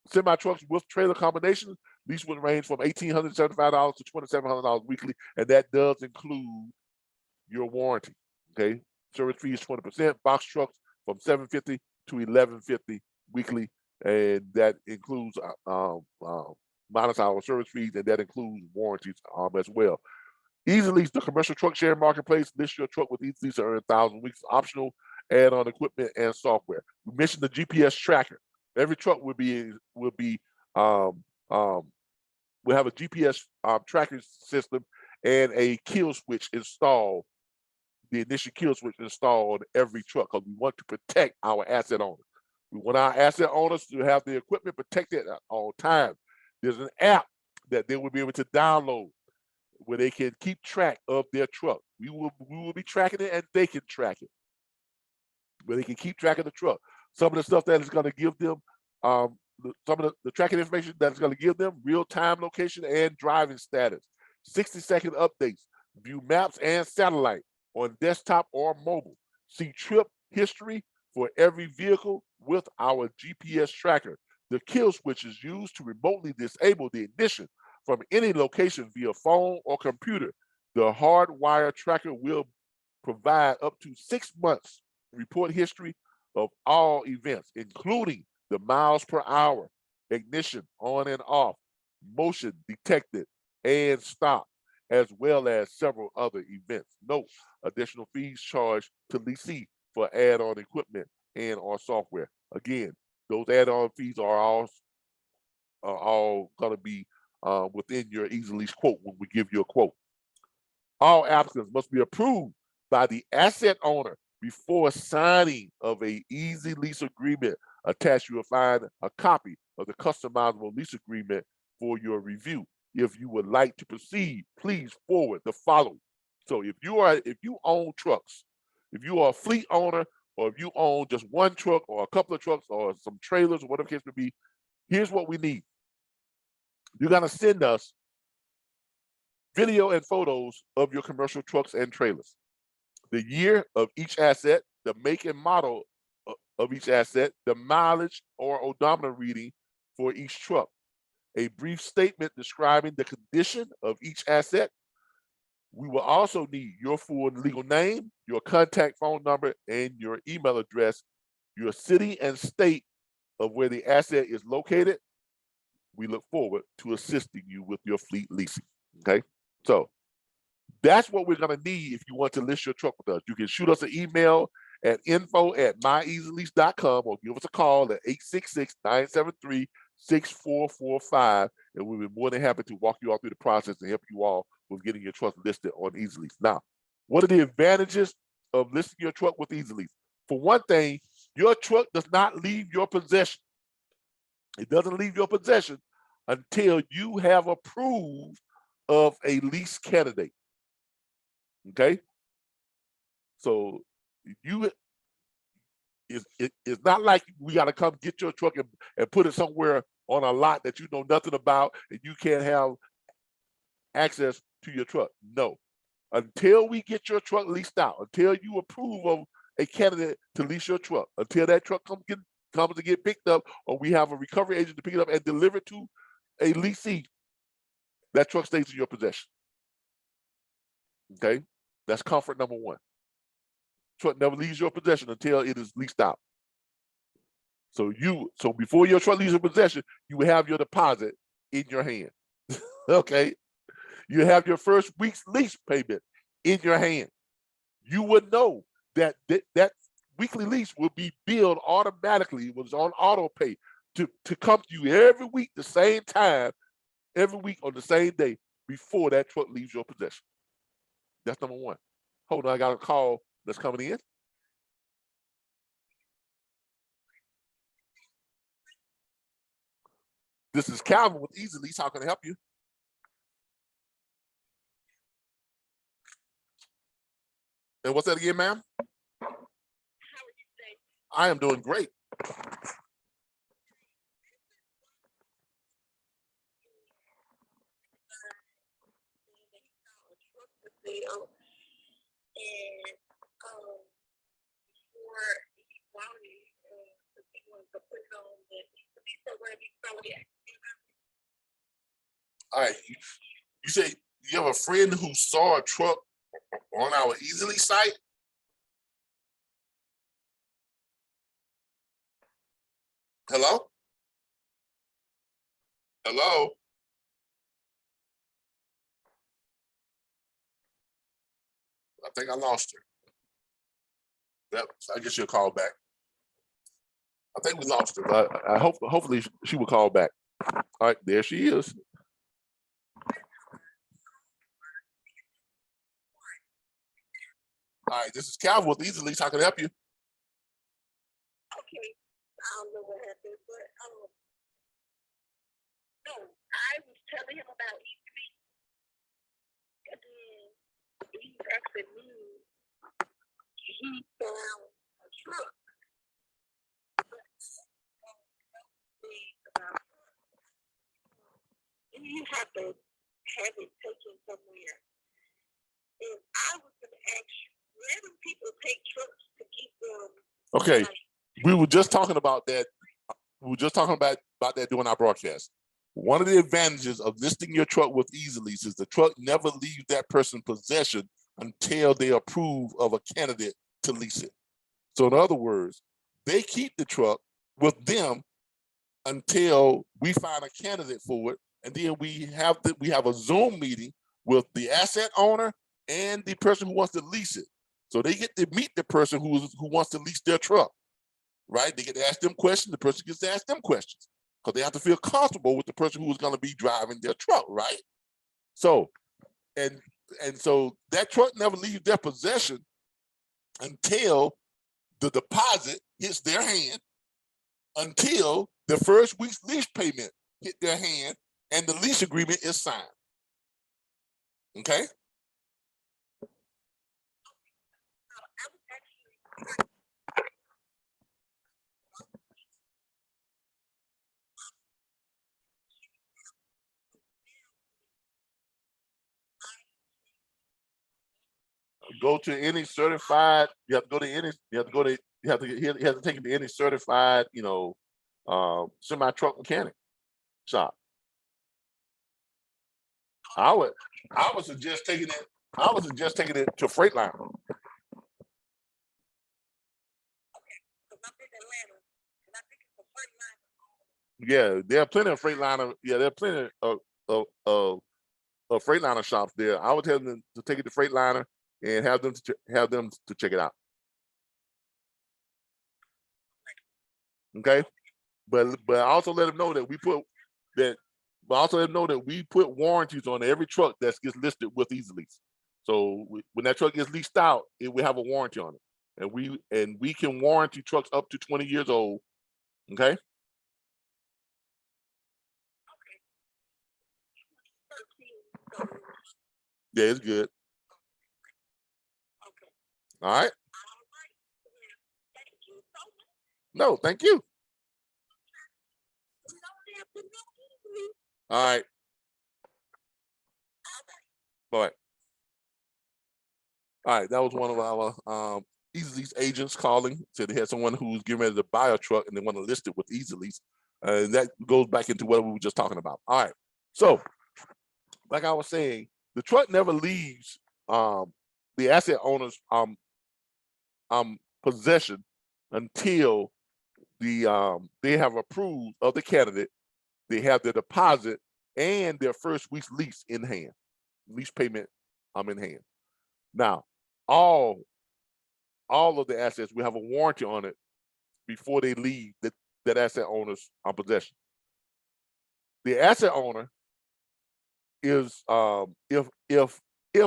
Semi-trucks with trailer combinations, lease would range from $1,875 to $2,700 weekly, and that does include your warranty. Okay, service fee is 20%. Box trucks from $750 to $1,150 weekly, and that includes minus our service fees, and that includes warranties as well. Easy Lease, the commercial truck sharing marketplace. List your truck with Easy Lease to earn 1,000 weeks. Optional add-on equipment and software. We mentioned the GPS tracker. Every truck will have a GPS tracking system and a kill switch installed. The initial kill switch installed on every truck because we want to protect our asset owners. We want our asset owners to have the equipment protected at all times. There's an app that they will be able to download where they can keep track of their truck. We will be tracking it, and they can track it, where they can keep track of the truck. Some of the stuff that is going to give them, some of the tracking information that is going to give them real-time location and driving status, 60-second updates, view maps and satellite on desktop or mobile. See trip history for every vehicle with our GPS tracker. The kill switch is used to remotely disable the ignition from any location via phone or computer. The hardwire tracker will provide up to 6 months report history of all events, including the miles per hour, ignition on and off, motion detected and stopped, as well as several other events. Note, additional fees charged to leasee for add-on equipment and or software. Again, those add-on fees are all going to be within your Easy Lease quote when we give you a quote. All applicants must be approved by the asset owner before signing of a Easy Lease agreement. Attached, you will find a copy of the customizable lease agreement for your review. If you would like to proceed, please forward the following. So if you own trucks, if you are a fleet owner, or if you own just one truck or a couple of trucks or some trailers or whatever the case may be, here's what we need. You're going to send us video and photos of your commercial trucks and trailers, the year of each asset, the make and model of each asset, the mileage or odometer reading for each truck, a brief statement describing the condition of each asset. We will also need your full legal name, your contact phone number, and your email address, your city and state of where the asset is located. We look forward to assisting you with your fleet leasing, okay? So that's what we're gonna need if you want to list your truck with us. You can shoot us an email at info@myeasylease.com or give us a call at 866-973-6445, and we'll be more than happy to walk you all through the process and help you all with getting your truck listed on Easy Lease. Now, what are the advantages of listing your truck with Easy Lease? For one thing, your truck does not leave your possession. It doesn't leave your possession until you have approved of a lease candidate. Okay, so it's not like we got to come get your truck and put it somewhere on a lot that you know nothing about and you can't have access to your truck. No, until we get your truck leased out, until you approve of a candidate to lease your truck, until that truck comes to get picked up, or we have a recovery agent to pick it up and deliver it to a leasee, that truck stays in your possession. Okay, that's comfort number one. Truck never leaves your possession until it is leased out. So before your truck leaves your possession, you will have your deposit in your hand. Okay, you have your first week's lease payment in your hand. You would know that weekly lease will be billed automatically. It was on auto pay to come to you every week, the same time, every week on the same day before that truck leaves your possession. That's number one. Hold on, I got a call that's coming in. This is Calvin with Easy Lease. How can I help you? And what's that again, ma'am? How are you today? I am doing great. And for people to put it on the program, he saw it. All right, you say you have a friend who saw a truck on our Easy Lease site? Hello? Hello? I think I lost her. Yep, I guess she'll call back. I think we lost her, but I hopefully she will call back. All right, there she is. All right, this is Calvin with Easy Lease. How can I help you? Okay, I don't know what happened, but no, I was telling him about Easy Lease, and then he's asking me, he found a truck. And you have to have it taken somewhere. And I was going to ask you, where do people take trucks to keep them? Okay, we were just talking about that. We were just talking about that during our broadcast. One of the advantages of listing your truck with Easy Lease is the truck never leaves that person's possession until they approve of a candidate to lease it. So in other words, they keep the truck with them until we find a candidate for it, and then we have a Zoom meeting with the asset owner and the person who wants to lease it. So they get to meet the person who wants to lease their truck, right? They get to ask them questions. The person gets to ask them questions because they have to feel comfortable with the person who is going to be driving their truck, right? So, and so that truck never leaves their possession until the deposit hits their hand, until the first week's lease payment hit their hand, and the lease agreement is signed. Okay? Go to any certified, you have to go to he has to take it to any certified, semi truck mechanic shop. I would suggest taking it. I would suggest taking it to Freightliner. Because I'm in Atlanta, and I think it's a Freightliner. Yeah, there are plenty of Freightliner. Yeah, there are plenty of Freightliner shops there. I would tell them to take it to Freightliner and have them to check it out. Okay, but also let them know that we put that. But also let them know that we put warranties on every truck that gets listed with Easy Lease. So when that truck gets leased out, we have a warranty on it, and we can warranty trucks up to 20 years old. Okay. 13, so Yeah, it's good. okay. All right. All right. Yeah. Thank you so much. No, thank you. You don't have to know easily. All right. Bye. All right. That was one of our Easy Lease agents calling. Said they had someone who's getting ready to buy a truck and they want to list it with Easy Lease. And that goes back into what we were just talking about. All right. So, like I was saying, the truck never leaves the asset owner's possession until they have approved of the candidate. They have their deposit and their first week's lease in hand, lease payment in hand. Now, all of the assets, we have a warranty on it before they leave that asset owner's possession. The asset owner is if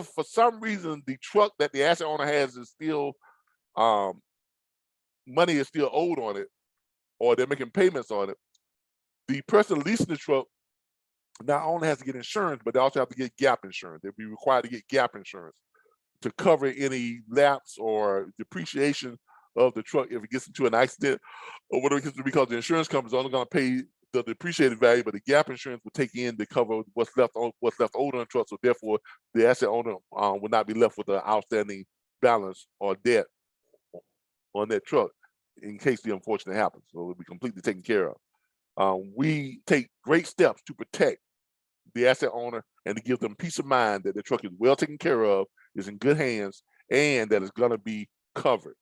for some reason the truck that the asset owner has is still money is still owed on it, or they're making payments on it, the person leasing the truck not only has to get insurance, but they also have to get gap insurance. They'll be required to get gap insurance to cover any lapse or depreciation of the truck if it gets into an accident or whatever, because the insurance company is only going to pay the depreciated value, but the gap insurance will take in to cover what's left owed on the truck. So therefore, the asset owner will not be left with an outstanding balance or debt on that truck in case the unfortunate happens. So it'll be completely taken care of. We take great steps to protect the asset owner and to give them peace of mind that the truck is well taken care of, is in good hands, and that it's going to be covered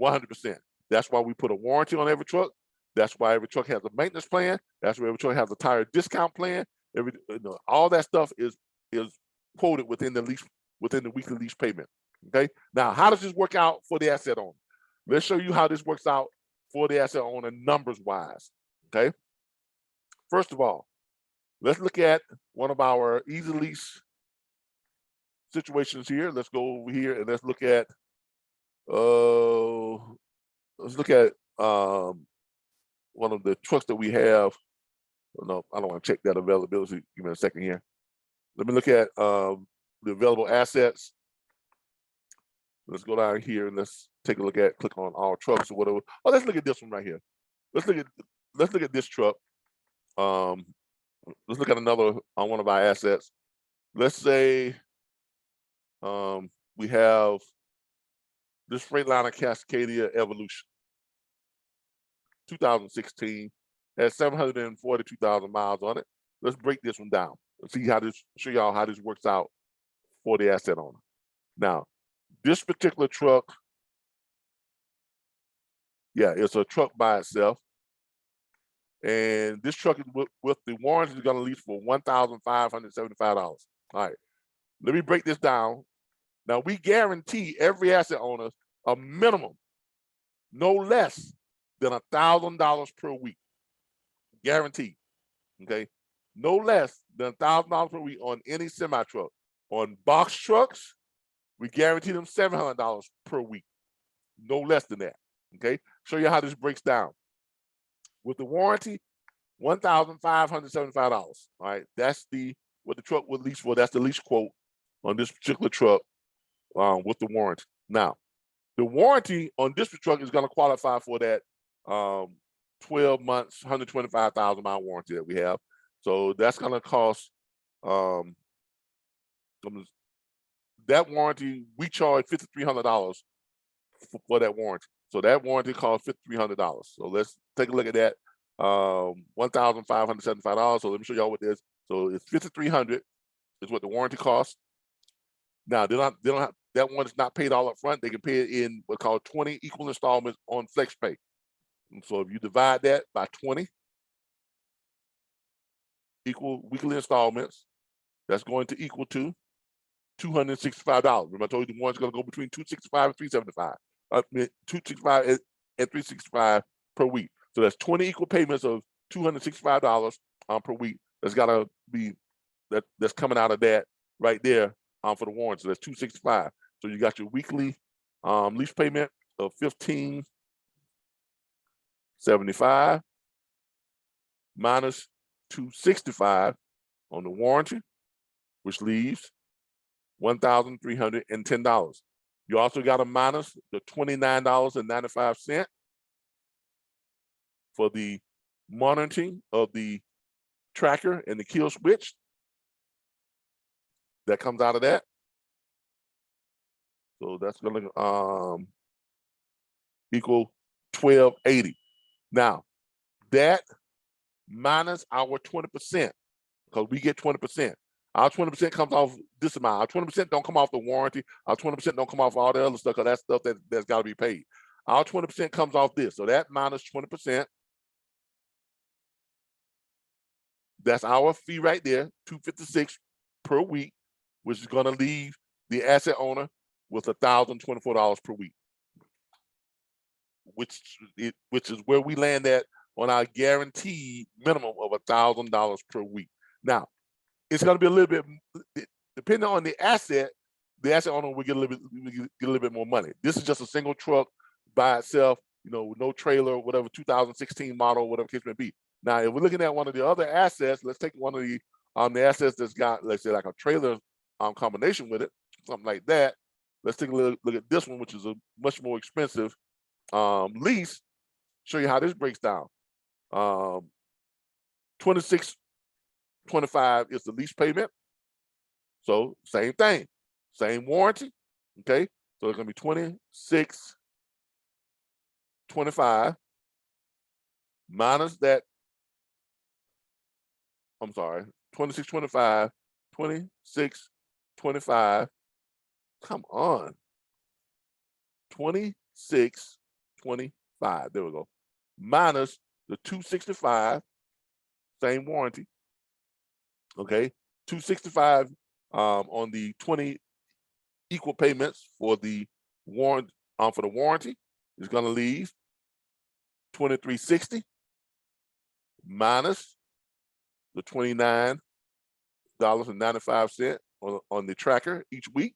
100%. That's why we put a warranty on every truck. That's why every truck has a maintenance plan. That's why every truck has a tire discount plan. All that stuff is quoted within the weekly lease payment. Okay. Now, how does this work out for the asset owner? Let's show you how this works out for the asset owner numbers wise. Okay. First of all, let's look at one of our Easy Lease situations here. Let's go over here and let's look at one of the trucks that we have. No, I don't want to check that availability. Give me a second here. Let me look at the available assets. Let's go down here and let's take a look at, click on all trucks or whatever. Oh, let's look at this one right here. Let's look at this truck. Let's look at another on one of our assets. Let's say we have this Freightliner Cascadia Evolution, 2016, has 742,000 miles on it. Let's break this one down. Let's see show y'all how this works out for the asset owner. Now, this particular truck, yeah, it's a truck by itself. And this truck is with the warranty is going to lease for $1,575. All right, let me break this down. Now, we guarantee every asset owner a minimum, no less than $1,000 per week. Guaranteed. Okay, no less than $1,000 per week on any semi truck. On box trucks, we guarantee them $700 per week, no less than that. Okay, show you how this breaks down. With the warranty, $1,575. All right, that's what the truck would lease for. That's the lease quote on this particular truck with the warranty. Now, the warranty on this truck is going to qualify for that 12 months, 125,000 mile warranty that we have. So that's going to cost that warranty. We charge $5,300 for that warranty. So that warranty costs $5,300. So let's take a look at that. $1,575. So let me show y'all what this. So it's $5,300 is what the warranty costs. Now they don't have, that one is not paid all up front. They can pay it in what's called 20 equal installments on FlexPay. And so if you divide that by 20 equal weekly installments, that's going to equal to $265. Remember I told you the one's going to go between $265 and $375. $265 and $365 per week. So that's 20 equal payments of $265 per week. That's got to be that's coming out of that right there for the warranty. So that's $265. So you got your weekly lease payment of $1,575 minus $265 on the warranty, which leaves $1,310. You also got to minus the $29.95 for the monitoring of the tracker and the kill switch. That comes out of that. So that's going to equal $1,280. Now, that minus our 20%, because we get 20%. Our 20% comes off this amount. Our 20% don't come off the warranty. Our 20% don't come off all the other stuff, because that's stuff that's got to be paid. Our 20% comes off this. So that minus 20%, that's our fee right there, $256 per week, which is going to leave the asset owner with $1,024 per week, which is where we land at on our guaranteed minimum of $1,000 per week. Now, it's going to be a little bit, depending on the asset owner will get a little bit more money. This is just a single truck by itself, you know, with no trailer, whatever, 2016 model, whatever case may be. Now, if we're looking at one of the other assets, let's take one of the assets that's got, let's say, like a trailer combination with it, something like that. Let's take a look at this one, which is a much more expensive lease. Show you how this breaks down. $26.25 is the lease payment. So same thing, same warranty. Okay, so it's gonna be $26.25 minus that. I'm sorry, $26.25. $26.25. Come on. $26.25. There we go. Minus the $265, same warranty. Okay, $265 on the 20 equal payments for the warrant for the warranty is going to leave $23.60 minus the $29.95 on the tracker each week.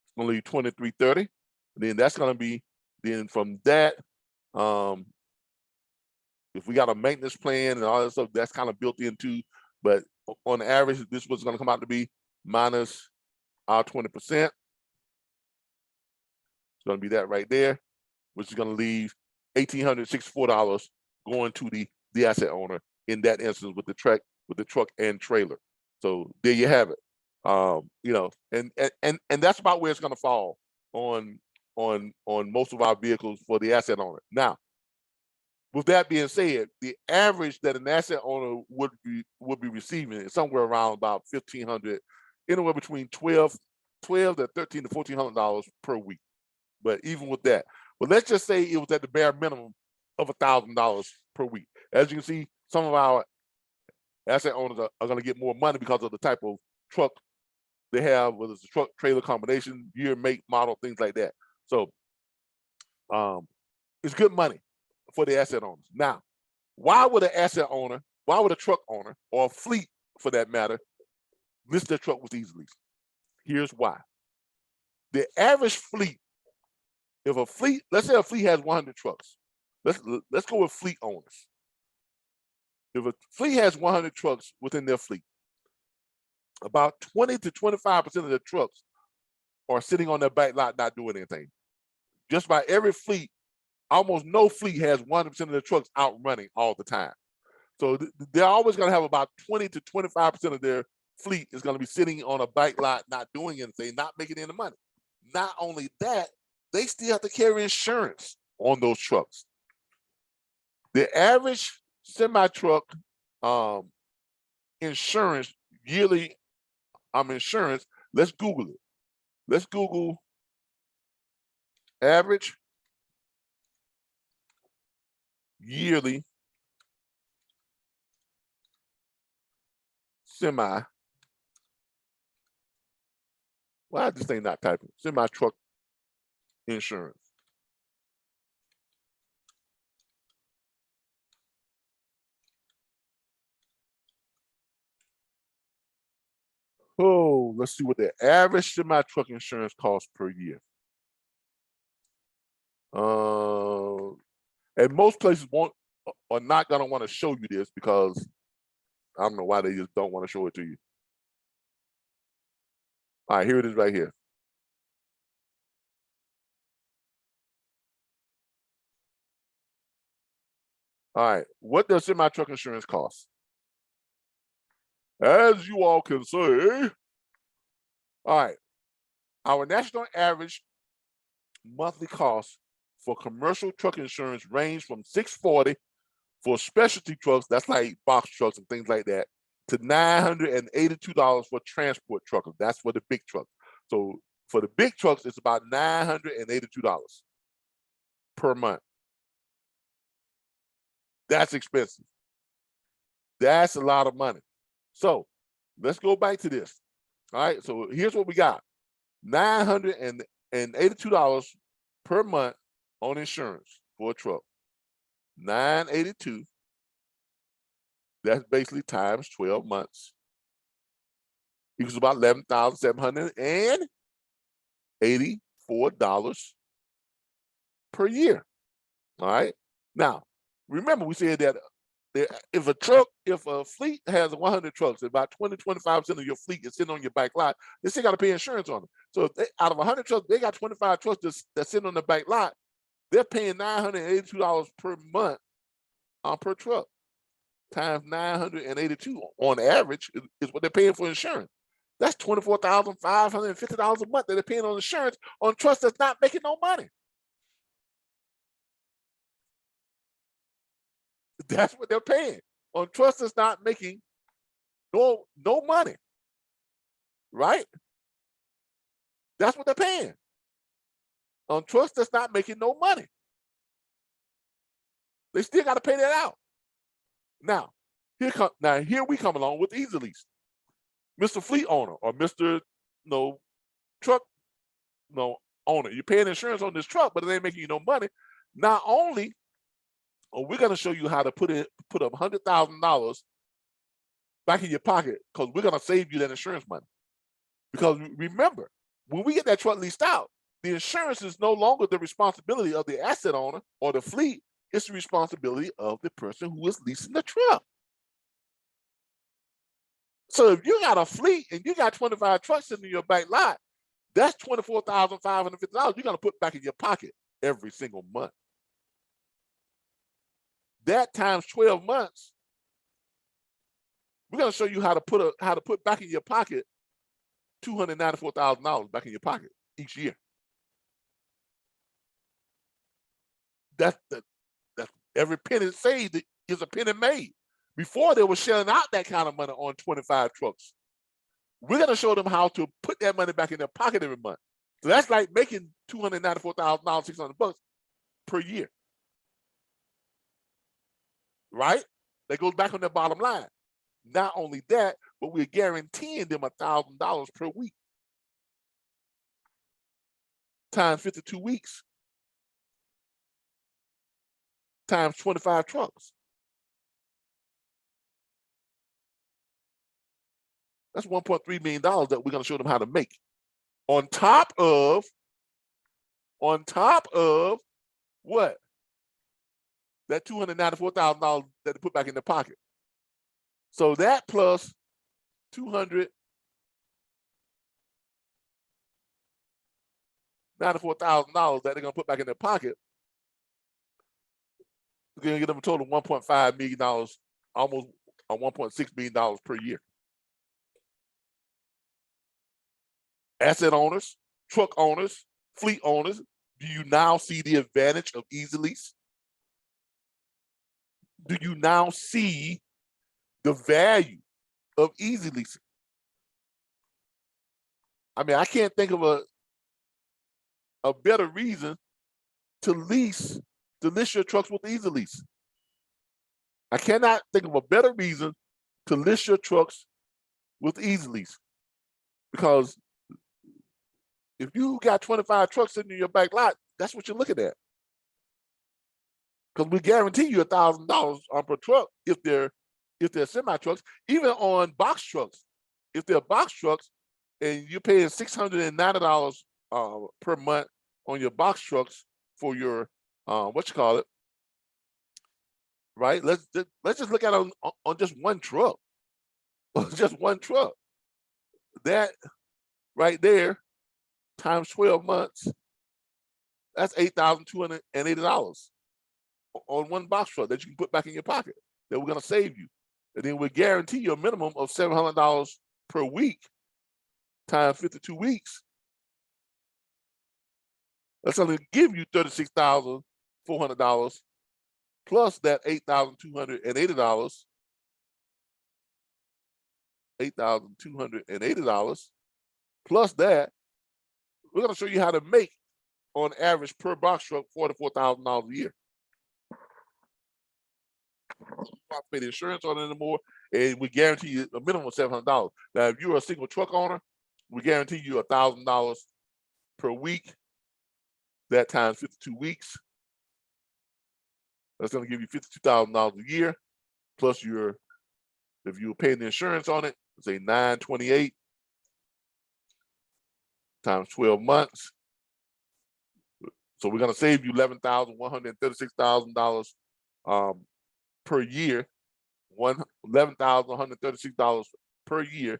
It's going to leave $23.30. And then that's going to be, then from that, if we got a maintenance plan and all that stuff, that's kind of built into, but on average, this was going to come out to be minus our 20%. It's going to be that right there, which is going to leave $1,864 going to the asset owner in that instance with the truck and trailer. So there you have it. You know, and that's about where it's going to fall on most of our vehicles for the asset owner. Now, with that being said, the average that an asset owner would be receiving is somewhere around about $1,500, anywhere between $1,200 to $1,300 to $1,400 per week. But even with that, but let's just say it was at the bare minimum of $1,000 per week. As you can see, some of our asset owners are going to get more money because of the type of truck they have, whether it's a truck trailer combination, year, make, model, things like that. So it's good money for the asset owners. Now, why would a truck owner or a fleet for that matter list their truck with Easy Lease? Here's why. The average fleet, let's say a fleet has 100 trucks. Let's go with fleet owners. If a fleet has 100 trucks within their fleet, about 20 to 25% of the trucks are sitting on their back lot not doing anything. Just about every fleet, almost no fleet has 100% of the trucks out running all the time. So they're always going to have about 20 to 25% of their fleet is going to be sitting on a bike lot not doing anything, not making any money. Not only that, they still have to carry insurance on those trucks. The average semi-truck insurance, yearly insurance, let's Google it. Let's Google average yearly semi. Why is this thing not typing? Semi-truck insurance. Oh, let's see what the average semi-truck insurance costs per year. And most places are not going to want to show you this because I don't know why they just don't want to show it to you. All right, here it is right here. All right, what does semi-truck insurance cost? As you all can see, all right, our national average monthly cost for commercial truck insurance range from $640 for specialty trucks, that's like box trucks and things like that, to $982 for transport truckers. That's for the big trucks. So for the big trucks, it's about $982 per month. That's expensive. That's a lot of money. So let's go back to this. All right, so here's what we got. $982 per month on insurance for a truck. 982. That's basically times 12 months. Equals about $11,784 per year. All right. Now, remember we said that if a fleet has 100 trucks, about 20-25% of your fleet is sitting on your back lot, they still got to pay insurance on them. So if out of 100 trucks, they got 25 trucks that's sitting on the back lot, they're paying $982 per month per truck. Times 982 on average is what they're paying for insurance. That's $24,550 a month that they're paying on insurance on trucks that's not making no money. That's what they're paying on trucks that's not making no money, right? That's what they're paying on trucks that's not making no money. They still got to pay that out. Now, here we come along with Easy Lease. Mr. Fleet owner or Mr. Truck owner, you're paying insurance on this truck, but it ain't making you no money. Not only are we going to show you how to put up $100,000 back in your pocket, because we're going to save you that insurance money. Because remember, when we get that truck leased out, the insurance is no longer the responsibility of the asset owner or the fleet. It's the responsibility of the person who is leasing the truck. So if you got a fleet and you got 25 trucks sitting in your back lot, that's $24,550 you're going to put back in your pocket every single month. That times 12 months, we're going to show you how to put back in your pocket $294,000 back in your pocket each year. That's every penny saved is a penny made. Before they were shelling out that kind of money on 25 trucks. We're going to show them how to put that money back in their pocket every month. So that's like making $294,000, $600 per year. Right? That goes back on their bottom line. Not only that, but we're guaranteeing them $1,000 per week. Times 52 weeks. Times 25 trucks. That's $1.3 million that we're going to show them how to make. On top of what? That $294,000 that they put back in their pocket. So that plus $294,000 that they're going to put back in their pocket, we're going to get them a total of $1.5 million, almost $1.6 million per year. Asset owners, truck owners, fleet owners, Do you now see the advantage of Easy Lease? Do you now see the value of Easy Leasing? I mean, I can't think of a better reason to list your trucks with Easy Lease. I cannot think of a better reason to list your trucks with Easy Lease, because if you got 25 trucks sitting in your back lot, that's what you're looking at. Because we guarantee you $1,000 per truck if they're semi trucks, even on box trucks. If they're box trucks and you're paying $690 per month on your box trucks for your right? Let's just look at it on just one truck. Just one truck. That right there times 12 months, that's $8,280 on one box truck that you can put back in your pocket that we're going to save you. And then we guarantee you a minimum of $700 per week times 52 weeks. That's going to give you $36,400 plus that $8,280. $8,280 plus that. We're going to show you how to make, on average per box truck, $44,000 a year. Not pay the insurance on it anymore, and we guarantee you a minimum of $700. Now, if you're a single truck owner, we guarantee you $1,000 per week. That times 52 weeks. That's going to give you $52,000 a year. Plus if you're paying the insurance on it, say $928 times 12 months. So we're going to save you $11,136,000 per year. $11,136 per year.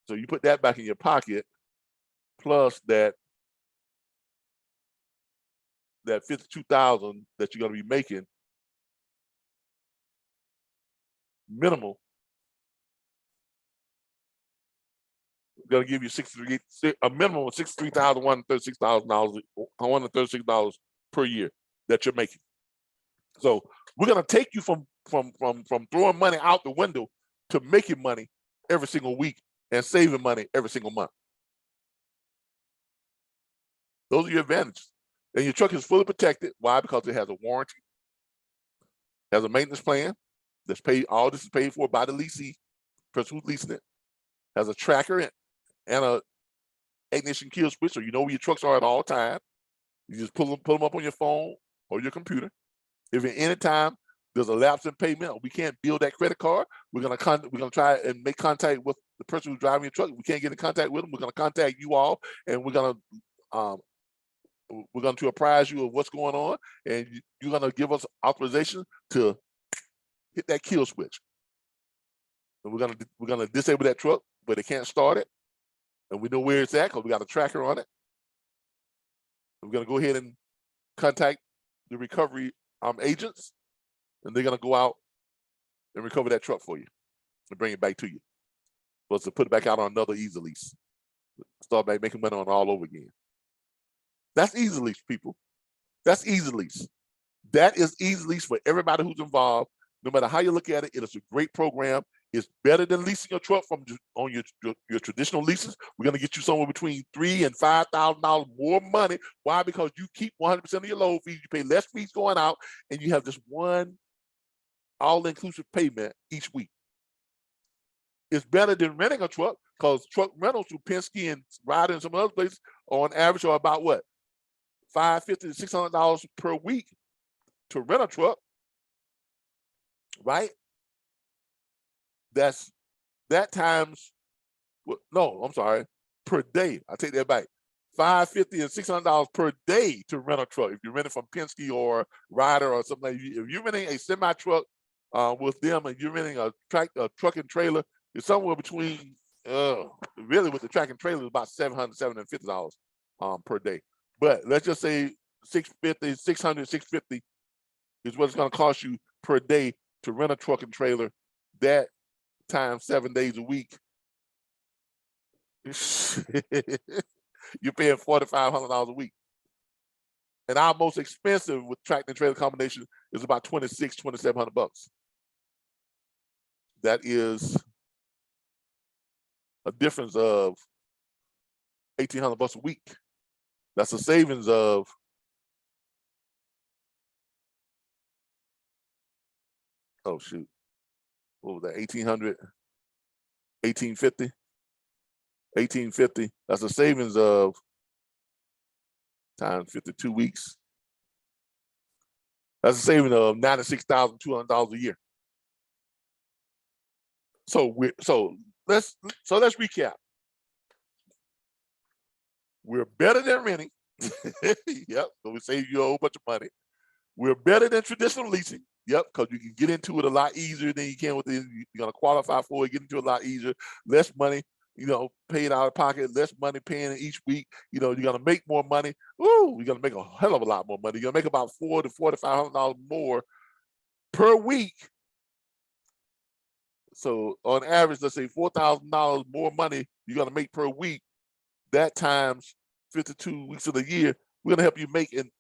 So you put that back in your pocket, plus that $52,000 that you're going to be making minimal. Going to give you a minimum of $136,000 per year that you're making. So we're going to take you from throwing money out the window to making money every single week and saving money every single month. Those are your advantages. And your truck is fully protected. Why? Because it has a warranty, has a maintenance plan that's paid. All this is paid for by the leasee, person who's leasing it. Has a tracker and a ignition kill switch, so you know where your trucks are at all times. You just pull them up on your phone or your computer. If at any time there's a lapse in payment or we can't bill that credit card, we're gonna try and make contact with the person who's driving your truck. If we can't get in contact with them, we're gonna contact you all, and we're going to apprise you of what's going on, and you're going to give us authorization to hit that kill switch. And we're going to disable that truck, but it can't start it, and we know where it's at because we got a tracker on it. We're going to go ahead and contact the recovery agents, and they're going to go out and recover that truck for you and bring it back to you. Plus, to put it back out on another Easy Lease. Start back making money on it all over again. That's Easy Lease, people. That's Easy Lease. That is Easy Lease for everybody who's involved. No matter how you look at it, it is a great program. It's better than leasing your truck on your traditional leases. We're going to get you somewhere between $3,000 and $5,000 more money. Why? Because you keep 100% of your load fees. You pay less fees going out, and you have just one all-inclusive payment each week. It's better than renting a truck, because truck rentals through Penske and Ryder and some other places on average are about what? $550 to $600 per week to rent a truck, right? That times, no, I'm sorry, per day. I take that back. $550 and $600 per day to rent a truck. If you're renting from Penske or Ryder or something, like if you're renting a semi truck with them, and you're renting a truck and trailer, it's somewhere between really with the track and trailer, about $700, $750 per day. But let's just say $650 is what it's going to cost you per day to rent a truck and trailer. That times 7 days a week, you're paying $4,500 a week. And our most expensive with tractor and trailer combination is about $2,700. That is a difference of $1,800 a week. That's a savings of oh shoot, what was that? 1,800, 1,850, 1,850. That's a savings of times 52 weeks. That's a saving of $96,200 a year. So let's recap. We're better than renting. Yep, so we save you a whole bunch of money. We're better than traditional leasing. Yep, because you can get into it a lot easier than you can with it. You're gonna qualify for it, get into it a lot easier, less money, paid out of pocket, less money paying each week. You're gonna make more money. Ooh, you're gonna make a hell of a lot more money. You're gonna make about $400 to $4,500 more per week. So on average, let's say $4,000 more money you're gonna make per week. That times 52 weeks of the year, we're gonna help you make an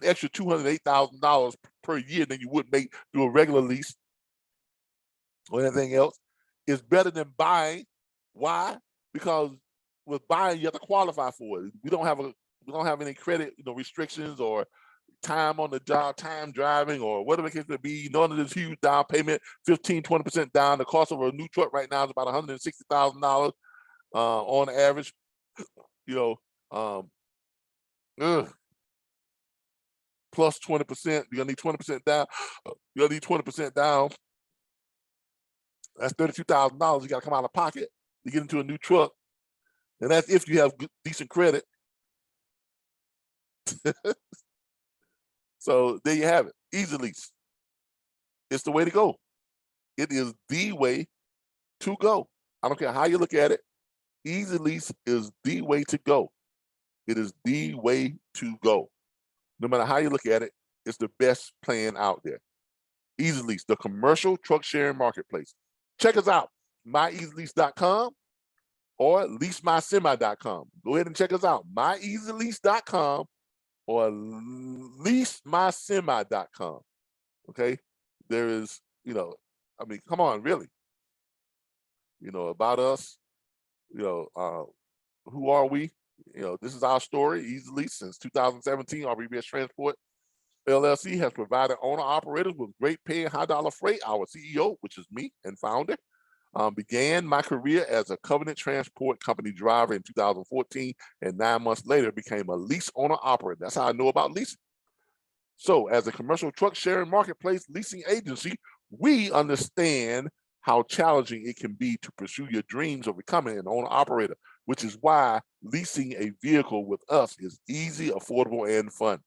extra $208,000 per year than you would make through a regular lease or anything else. It's better than buying. Why? Because with buying, you have to qualify for it. We don't have any credit, restrictions or time on the job, time driving, or whatever it case may be. None of this huge down payment, 15, 20% down. The cost of a new truck right now is about $160,000 on average. Plus 20%, you're gonna need 20% down. You're gonna need 20% down. That's $32,000 you gotta come out of pocket to get into a new truck. And that's if you have decent credit. So there you have it. Easy Lease. It's the way to go. It is the way to go. I don't care how you look at it. Easy Lease is the way to go. It is the way to go. No matter how you look at it, it's the best plan out there. Easy Lease, the commercial truck sharing marketplace. Check us out, myeasylease.com or leasemysemi.com. Go ahead and check us out, myeasylease.com or leasemysemi.com. Okay, there is, come on, really. About us, who are we? This is our story, Easy Lease. Since 2017, RBBS Transport LLC has provided owner-operators with great paying high-dollar freight. Our CEO, which is me and founder, began my career as a Covenant Transport Company driver in 2014, and 9 months later became a lease owner-operator. That's how I know about leasing. So as a commercial truck sharing marketplace leasing agency, we understand how challenging it can be to pursue your dreams of becoming an owner-operator, which is why leasing a vehicle with us is easy, affordable, and fun.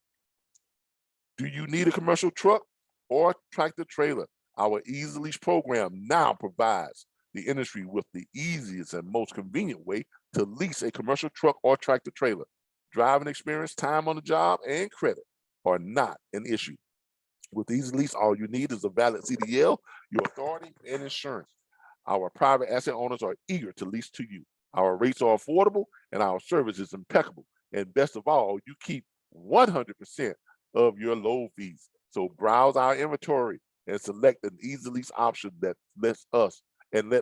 Do you need a commercial truck or tractor trailer? Our Easy Lease program now provides the industry with the easiest and most convenient way to lease a commercial truck or tractor trailer. Driving experience, time on the job, and credit are not an issue. With Easy Lease, all you need is a valid CDL, your authority, and insurance. Our private asset owners are eager to lease to you. Our rates are affordable and our service is impeccable. And best of all, you keep 100% of your load fees. So browse our inventory and select an Easy Lease option that let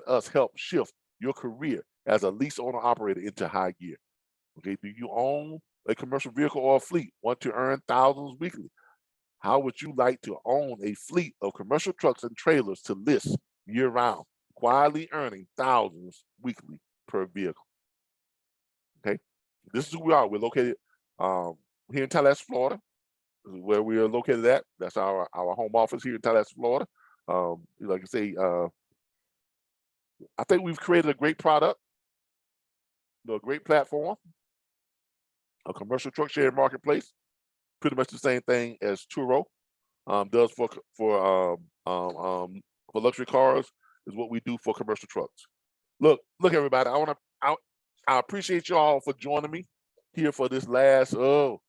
us help shift your career as a lease owner operator into high gear. Okay, do you own a commercial vehicle or a fleet? Want to earn thousands weekly? How would you like to own a fleet of commercial trucks and trailers to list year-round, quietly earning thousands weekly per vehicle? Okay, this is who we are. We're located here in Tallahassee, Florida. This is where we are located at. That's our home office here in Tallahassee, Florida. Like I say, I think we've created a great product, a great platform, a commercial truck sharing marketplace. Pretty much the same thing as Turo does for luxury cars is what we do for commercial trucks. Look, everybody. I appreciate y'all for joining me here for this last 2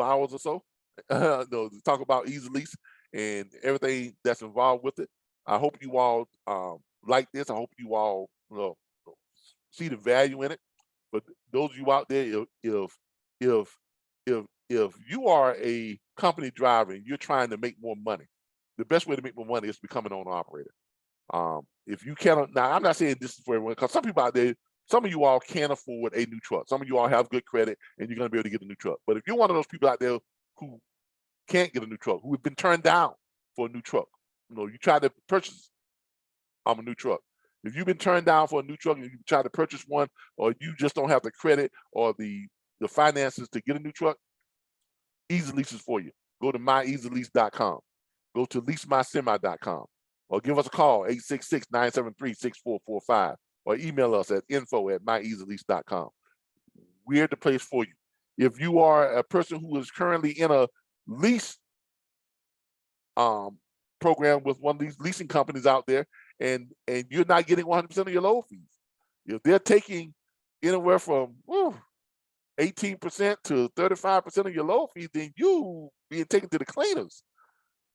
hours or so to talk about Easy Lease and everything that's involved with it. I hope you all like this. I hope you all see the value in it. But those of you out there, if if you are a company driver and you're trying to make more money, the best way to make more money is to become an owner operator. If you cannot, now I'm not saying this is for everyone, because some people out there, some of you all can't afford a new truck. Some of you all have good credit and you're going to be able to get a new truck. But if you're one of those people out there who can't get a new truck, who have been turned down for a new truck, you try to purchase a new truck. If you've been turned down for a new truck and you try to purchase one, or you just don't have the credit or the finances to get a new truck, Easy Lease is for you. Go to myeasylease.com. Go to leasemysemi.com, or give us a call, 866-973-6445, or email us at info@myeasylease.com. We're the place for you. If you are a person who is currently in a lease program with one of these leasing companies out there, and you're not getting 100% of your load fees, if they're taking anywhere from 18% to 35% of your load fees, then you being taken to the cleaners.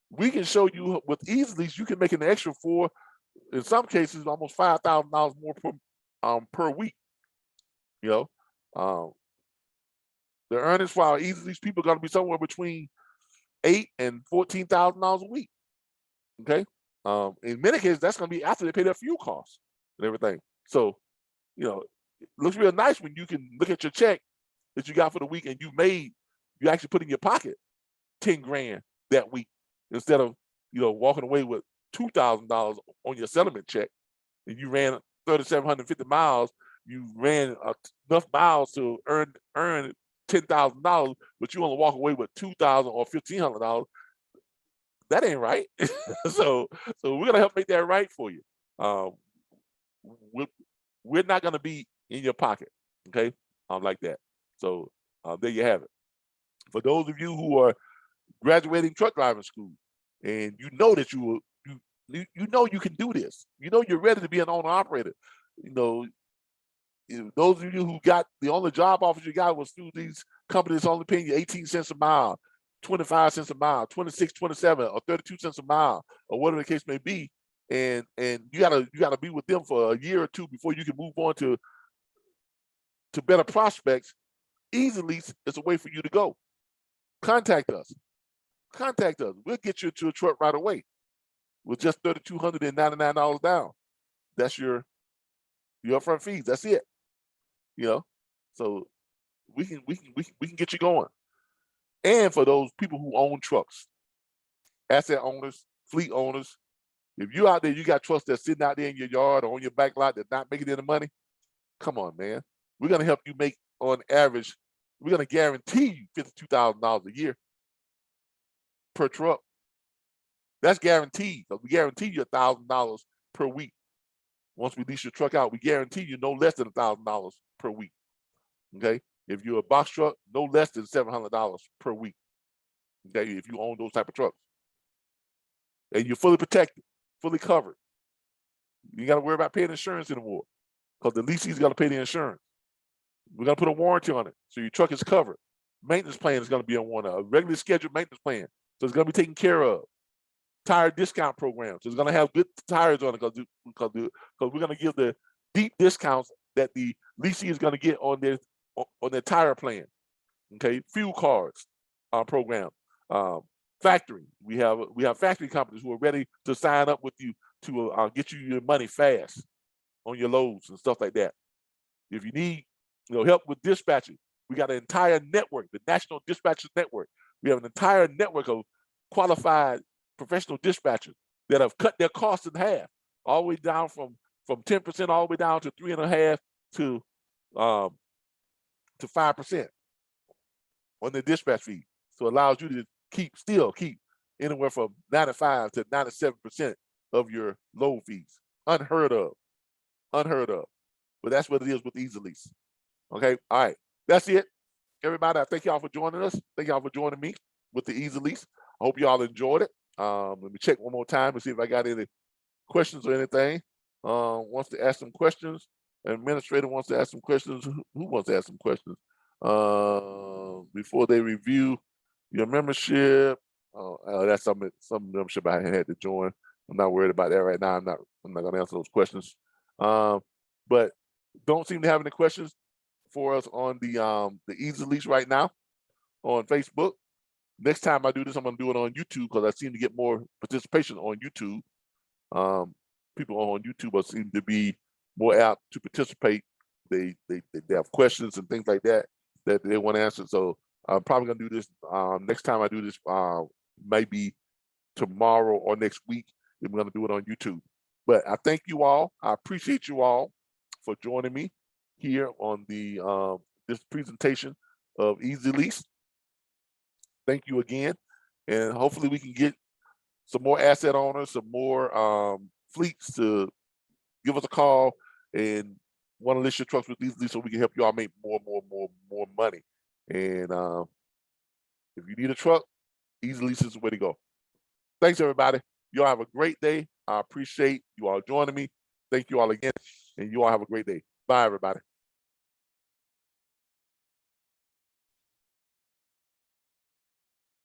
We can show you with Easy Lease, you can make an extra in some cases, almost $5,000 more per week. The earnings for our Easy Lease people are going to be somewhere between $8,000 and $14,000 a week. Okay. In many cases, that's going to be after they pay their fuel costs and everything. So, it looks real nice when you can look at your check that you got for the week and you actually put in your pocket 10 grand that week, instead of, walking away with $2,000 on your settlement check, and you ran 3,750 miles, you ran enough miles to earn $10,000, but you only walk away with $2,000 or $1,500. That ain't right. So we're gonna help make that right for you. We're not gonna be in your pocket, okay? Like that. So there you have it. For those of you who are graduating truck driving school, and you know that you can do this, you're ready to be an owner operator. Those of you who got the only job offers you got was through these companies only paying you 18 cents a mile, 25 cents a mile, 26, 27, or 32 cents a mile, or whatever the case may be, and you gotta be with them for a year or two before you can move on to better prospects. Easy Lease is a way for you to go. Contact us. We'll get you to a truck right away with just $3,299 down. That's your upfront fees. That's it. So we can get you going. And for those people who own trucks, asset owners, fleet owners, if you out there, you got trucks that's sitting out there in your yard or on your back lot that's not making any money, come on, man. We're gonna help you make, on average, we're gonna guarantee you $52,000 a year per truck. That's guaranteed. We guarantee you $1,000 per week. Once we lease your truck out, we guarantee you no less than $1,000 per week. Okay. If you're a box truck, no less than $700 per week. Okay. If you own those type of trucks, and you're fully protected, fully covered, you got to worry about paying insurance anymore, because the leasee's got to pay the insurance. We're going to put a warranty on it, so your truck is covered. Maintenance plan is going to be on one, a regularly scheduled maintenance plan, so it's going to be taken care of. Tire discount program, so it's going to have good tires on it, because we're going to give the deep discounts that the leasing is going to get on their tire plan. Okay, fuel cards program. Factory, we have factory companies who are ready to sign up with you to get you your money fast on your loads and stuff like that. If you need help with dispatching, we got an entire network, the National Dispatchers Network. We have an entire network of qualified professional dispatchers that have cut their costs in half, all the way down from 10% all the way down to 3.5% to 5% on the dispatch fee. So it allows you to still keep anywhere from 95 to 97% of your load fees. Unheard of. But that's what it is with Easy Lease. Okay, all right, that's it. Everybody, I thank y'all for joining us. Thank y'all for joining me with the Easy Lease. I hope y'all enjoyed it. Let me check one more time and see if I got any questions or anything. Wants to ask some questions. Administrator wants to ask some questions. Who wants to ask some questions? Before they review your membership. That's some membership I had to join. I'm not worried about that right now. I'm not gonna answer those questions. But don't seem to have any questions for us on the Easy Lease right now. on Facebook. Next time I do this, I'm gonna do it on YouTube because I seem to get more participation on YouTube. People on YouTube seem to be more apt to participate. They have questions and things like that they want to answer. So I'm probably gonna do this next time I do this, maybe tomorrow or next week. I'm gonna do it on YouTube. But I thank you all. I appreciate you all for joining me here on the this presentation of Easy Lease. Thank you again, and hopefully we can get some more asset owners, some more fleets to give us a call and want to list your trucks with Easy Lease so we can help you all make more money. And if you need a truck, Easy Lease is the way to go. Thanks, everybody. You all have a great day. I appreciate you all joining me. Thank you all again, and you all have a great day. Bye, everybody.